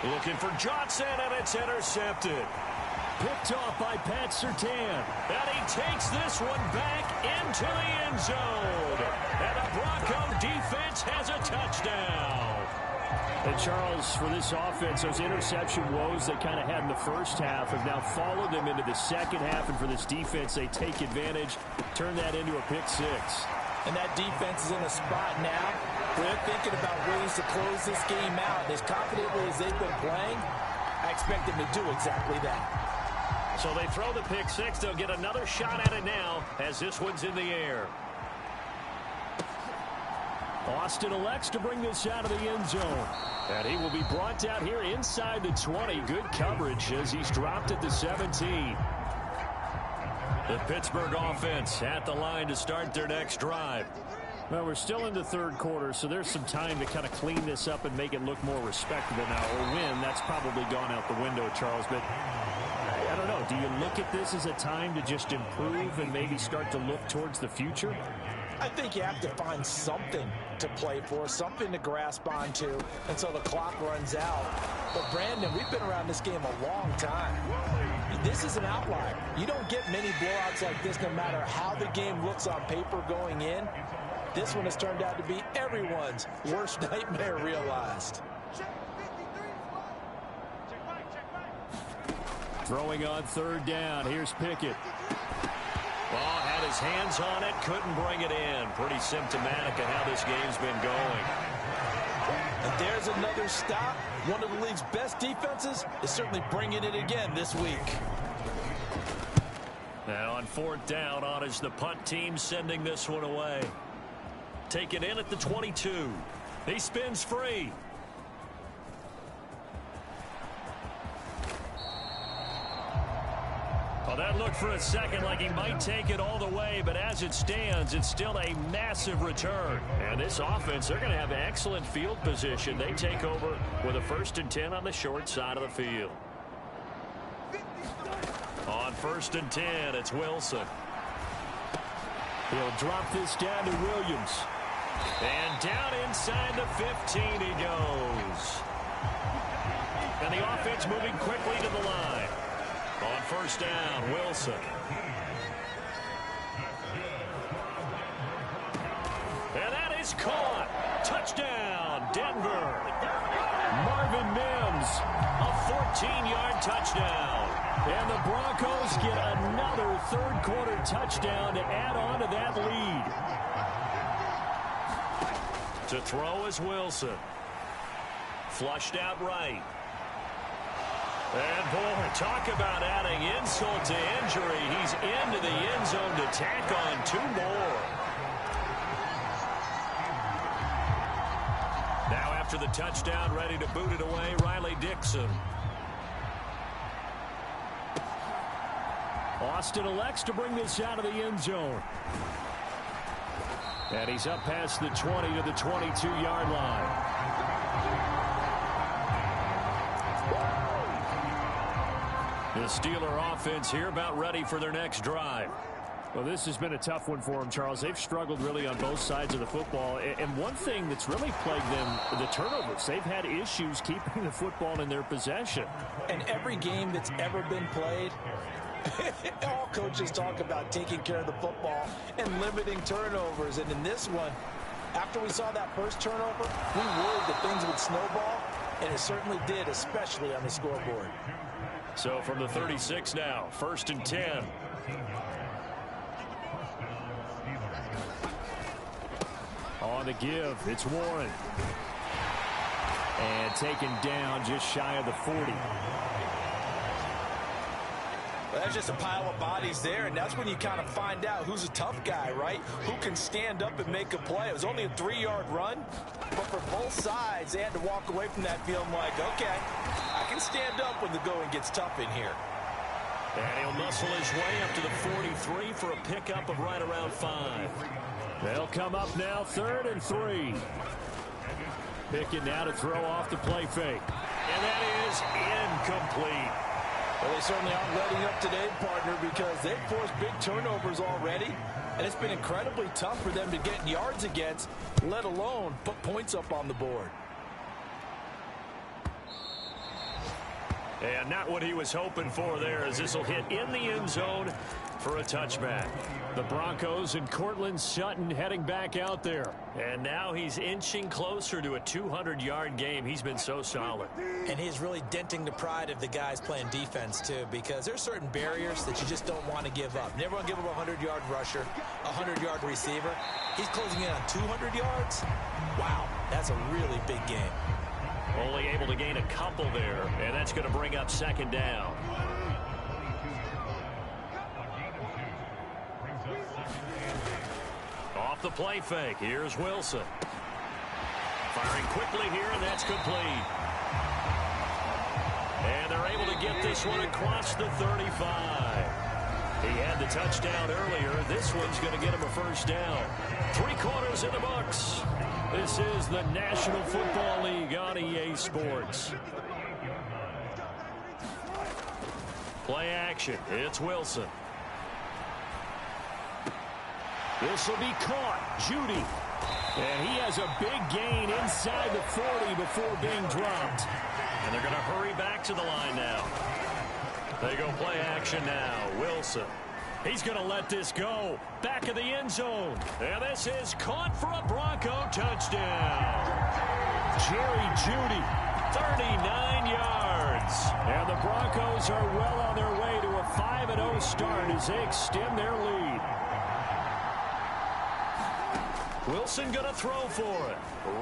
Looking for Johnson, and it's intercepted. Picked off by Pat Surtain. And he takes this one back into the end zone. And the Bronco defense has a touchdown. And Charles, for this offense, those interception woes they kind of had in the first half have now followed them into the second half. And for this defense, they take advantage, turn that into a pick 6. And that defense is in a spot now where they're thinking about ways to close this game out. As confidently as they've been playing, I expect them to do exactly that. So they throw the pick 6. They'll get another shot at it now as this one's in the air. Austin elects to bring this out of the end zone. And he will be brought out here inside the 20. Good coverage as he's dropped at the 17. The Pittsburgh offense at the line to start their next drive. Well, we're still in the third quarter, so there's some time to kind of clean this up and make it look more respectable now. Or win, that's probably gone out the window, Charles. But I don't know. Do you look at this as a time to just improve and maybe start to look towards the future? I think you have to find something to play for, something to grasp onto until the clock runs out. But, Brandon, we've been around this game a long time. This is an outlier. You don't get many blowouts like this no matter how the game looks on paper going in. This one has turned out to be everyone's worst nightmare realized. Throwing on third down. Here's Pickett. Ball had his hands on it, couldn't bring it in. Pretty symptomatic of how this game's been going. And there's another stop. One of the league's best defenses is certainly bringing it again this week. Now on fourth down, on is the punt team sending this one away. Take it in at the 22. He spins free. Well, that looked for a second like he might take it all the way, but as it stands, it's still a massive return. And this offense, they're going to have excellent field position. They take over with a 1st and 10 on the short side of the field. On 1st and 10, it's Wilson. He'll drop this down to Williams. And down inside the 15 he goes. And the offense moving quickly to the line. On 1st down, Wilson. And that is caught. Touchdown, Denver. Marvin Mims, A 14-yard touchdown. and the Broncos get another third-quarter touchdown to add on to that lead. To throw is Wilson. Flushed out right. And, boy, talk about adding insult to injury. He's into the end zone to tack on 2 more. Now after the touchdown, ready to boot it away, Riley Dixon. Austin elects to bring this out of the end zone. And he's up past the 20 to the 22-yard line. The Steeler offense here about ready for their next drive. Well, this has been a tough one for them, Charles. They've struggled really on both sides of the football. And one thing that's really plagued them, the turnovers. They've had issues keeping the football in their possession. And every game that's ever been played, all coaches talk about taking care of the football and limiting turnovers. And in this one, after we saw that first turnover, we worried that things would snowball, and it certainly did, especially on the scoreboard. So from the 36 now, 1st and 10. On the give, it's Warren. And taken down just shy of the 40. Well, that's just a pile of bodies there, and that's when you kind of find out who's a tough guy, right? Who can stand up and make a play. It was only a 3-yard run, but for both sides, they had to walk away from that feeling like, okay, I can stand up when the going gets tough in here. And he'll muscle his way up to the 43 for a pickup of right around 5. They'll come up now, 3rd and 3. Pickett now to throw off the play fake. And that is incomplete. Well, they certainly aren't letting up today, partner, because they've forced big turnovers already, and it's been incredibly tough for them to get yards against, let alone put points up on the board. And not what he was hoping for there, as this will hit in the end zone for a touchback. The Broncos and Cortland Sutton heading back out there. And now he's inching closer to a 200-yard game. He's been so solid. And he's really denting the pride of the guys playing defense, too, because there's certain barriers that you just don't want to give up. Never want to give up a 100-yard rusher, a 100-yard receiver. He's closing in on 200 yards. Wow, that's a really big game. Only able to gain a couple there, and that's going to bring up 2nd down. Off the play fake, here's Wilson. Firing quickly here, and that's complete. And they're able to get this one across the 35. He had the touchdown earlier. This one's going to get him a first down. 3 quarters in the books. This is the National Football League on EA Sports. Play action. It's Wilson. This will be caught. Judy. And he has a big gain inside the 40 before being dropped. And they're going to hurry back to the line now. They go play action now. Wilson. He's going to let this go. Back of the end zone. And this is caught for a Bronco touchdown. Jerry Judy, 39 yards. And the Broncos are well on their way to a 5-0 start as they extend their lead. Wilson going to throw for it.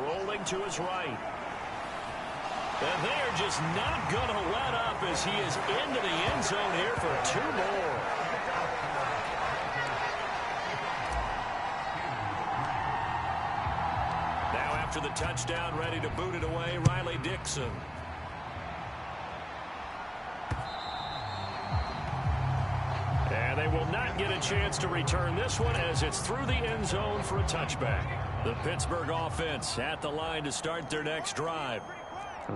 Rolling to his right. And they're just not going to let up as he is into the end zone here for 2 more. Now after the touchdown, ready to boot it away, Riley Dixon. And they will not get a chance to return this one as it's through the end zone for a touchback. The Pittsburgh offense at the line to start their next drive.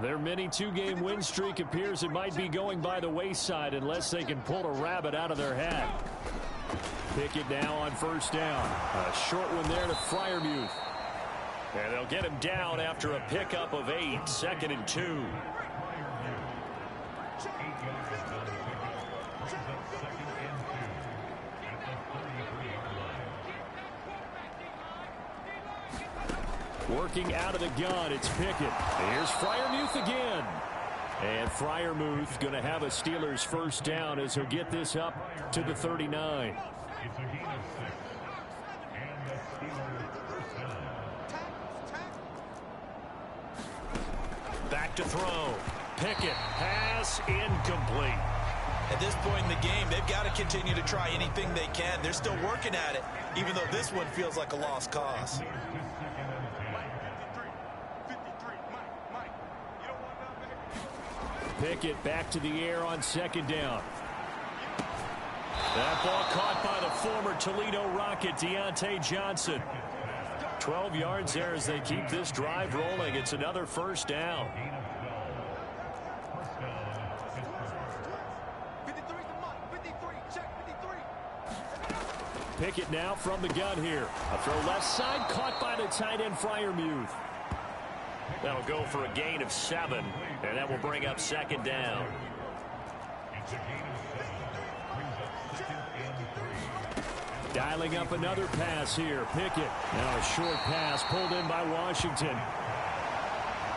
Their mini 2-game win streak appears it might be going by the wayside unless they can pull a rabbit out of their hat. Pickett now on first down. A short one there to Freiermuth. And they'll get him down after a pickup of 8, 2nd and 2. Working out of the gun, it's Pickett. Here's Freiermuth again. And Freiermuth going to have a Steelers first down as he'll get this up to the 39. Back to throw. Pickett, pass incomplete. At this point in the game, they've got to continue to try anything they can. They're still working at it, even though this one feels like a lost cause. Pickett back to the air on second down. That ball caught by the former Toledo Rocket, Deontay Johnson. 12 yards there as they keep this drive rolling. It's another first down. Pickett now from the gun here. A throw left side, caught by the tight end Freiermuth. That'll go for a gain of 7, and that will bring up second down. Dialing up another pass here. Pickett. Now a short pass pulled in by Washington.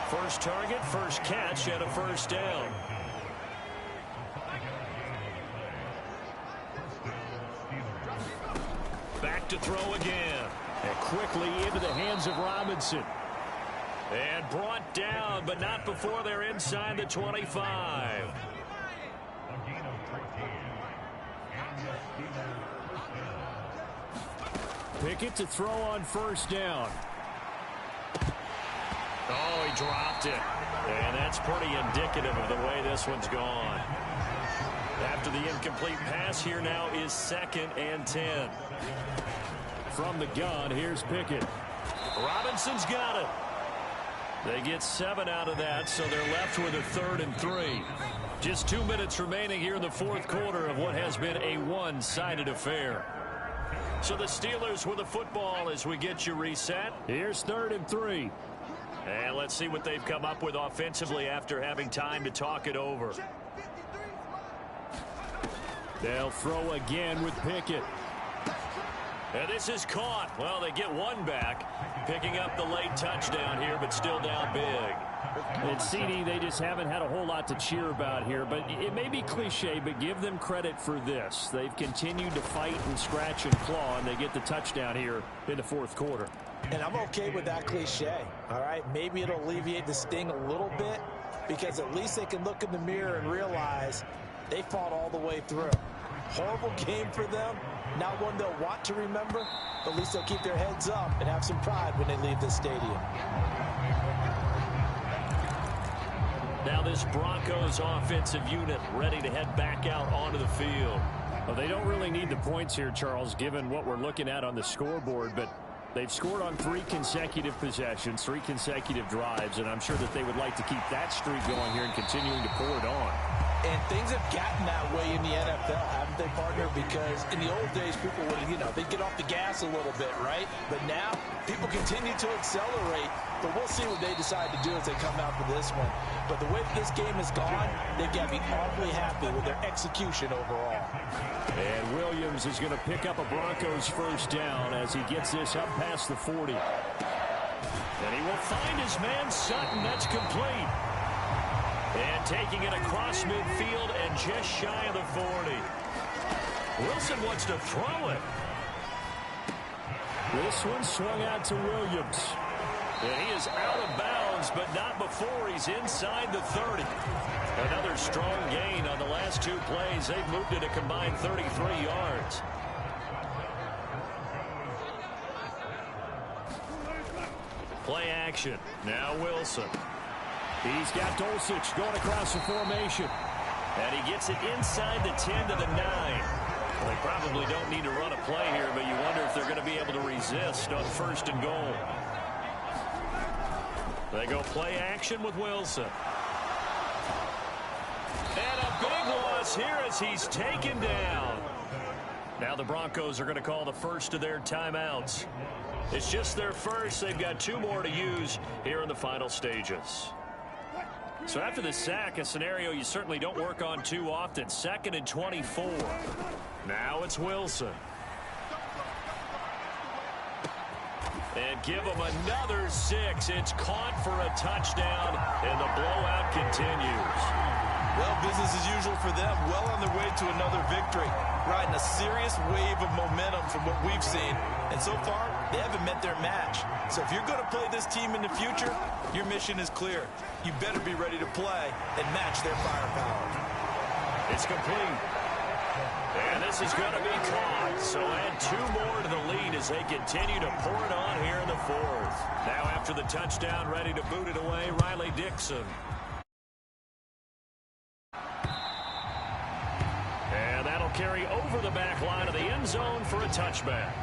First target, first catch, and a first down. Back to throw again. And quickly into the hands of Robinson. And brought down, but not before they're inside the 25. Pickett to throw on first down. Oh, he dropped it. And that's pretty indicative of the way this one's gone. After the incomplete pass, here now is 2nd and 10. From the gun, here's Pickett. Robinson's got it. They get 7 out of that, so they're left with a 3rd and 3. Just 2 minutes remaining here in the fourth quarter of what has been a one-sided affair. So the Steelers with the football as we get you reset. Here's 3rd and 3. And let's see what they've come up with offensively after having time to talk it over. They'll throw again with Pickett. And this is caught. Well, they get one back, picking up the late touchdown here, but still down big. And CD, they just haven't had a whole lot to cheer about here, but it may be cliche, but give them credit for this. They've continued to fight and scratch and claw, and they get the touchdown here in the fourth quarter. And I'm okay with that cliche, all right? Maybe it'll alleviate the sting a little bit, because at least they can look in the mirror and realize they fought all the way through. Horrible game for them. Not one they'll want to remember, but at least they'll keep their heads up and have some pride when they leave the stadium. Now this Broncos offensive unit ready to head back out onto the field. Well, they don't really need the points here, Charles, given what we're looking at on the scoreboard, but they've scored on 3 consecutive possessions, 3 consecutive drives, and I'm sure that they would like to keep that streak going here and continuing to pull it on. And things have gotten that way in the NFL, haven't they, partner? Because in the old days, people would, they'd get off the gas a little bit, right? But now, people continue to accelerate. But we'll see what they decide to do as they come out for this one. But the way this game has gone, they've got to be awfully happy with their execution overall. And Williams is going to pick up a Broncos first down as he gets this up past the 40. And he will find his man Sutton. That's complete. And taking it across midfield and just shy of the 40. Wilson wants to throw it. This one swung out to Williams. And he is out of bounds, but not before he's inside the 30. Another strong gain on the last 2 plays. They've moved it a combined 33 yards. Play action. Now Wilson. He's got Dulcich going across the formation. And he gets it inside the 10 to the 9. Well, they probably don't need to run a play here, but you wonder if they're going to be able to resist on 1st and goal. They go play action with Wilson. And a big loss here as he's taken down. Now the Broncos are going to call the first of their timeouts. It's just their first. They've got 2 more to use here in the final stages. So after the sack, a scenario you certainly don't work on too often. 2nd and 24. Now it's Wilson. And give him another 6. It's caught for a touchdown, and the blowout continues. Well, business as usual for them. Well on their way to another victory. Riding a serious wave of momentum from what we've seen. And so far, they haven't met their match. So if you're going to play this team in the future, your mission is clear. You better be ready to play and match their firepower. It's complete. And this is going to be caught. So add 2 more to the lead as they continue to pour it on here in the 4th. Now after the touchdown, ready to boot it away, Riley Dixon. And that'll carry over the back line of the end zone for a touchback.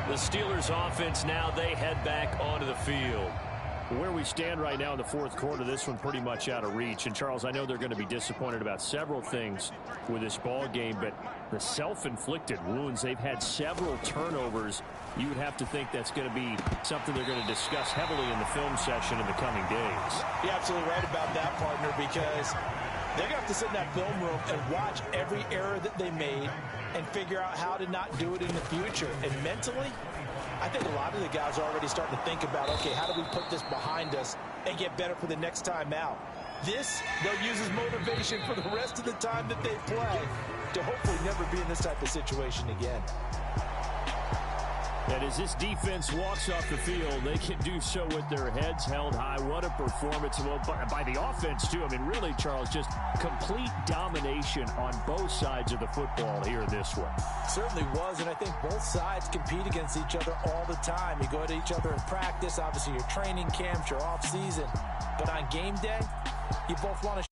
The Steelers offense now, they head back onto the field. Where we stand right now in the 4th quarter, this one pretty much out of reach. And, Charles, I know they're going to be disappointed about several things with this ball game, but the self-inflicted wounds, they've had several turnovers. You would have to think that's going to be something they're going to discuss heavily in the film session in the coming days. You're absolutely right about that, partner, because they're going to have to sit in that film room and watch every error that they made and figure out how to not do it in the future. And mentally, I think a lot of the guys are already starting to think about, okay, how do we put this behind us and get better for the next time out? This, they'll use as motivation for the rest of the time that they play to hopefully never be in this type of situation again. And as this defense walks off the field, they can do so with their heads held high. What a performance. Well, by the offense, too. I mean, really, Charles, just complete domination on both sides of the football here in this one. Certainly was, and I think both sides compete against each other all the time. You go to each other in practice, obviously your training camps, your off season. But on game day, you both want to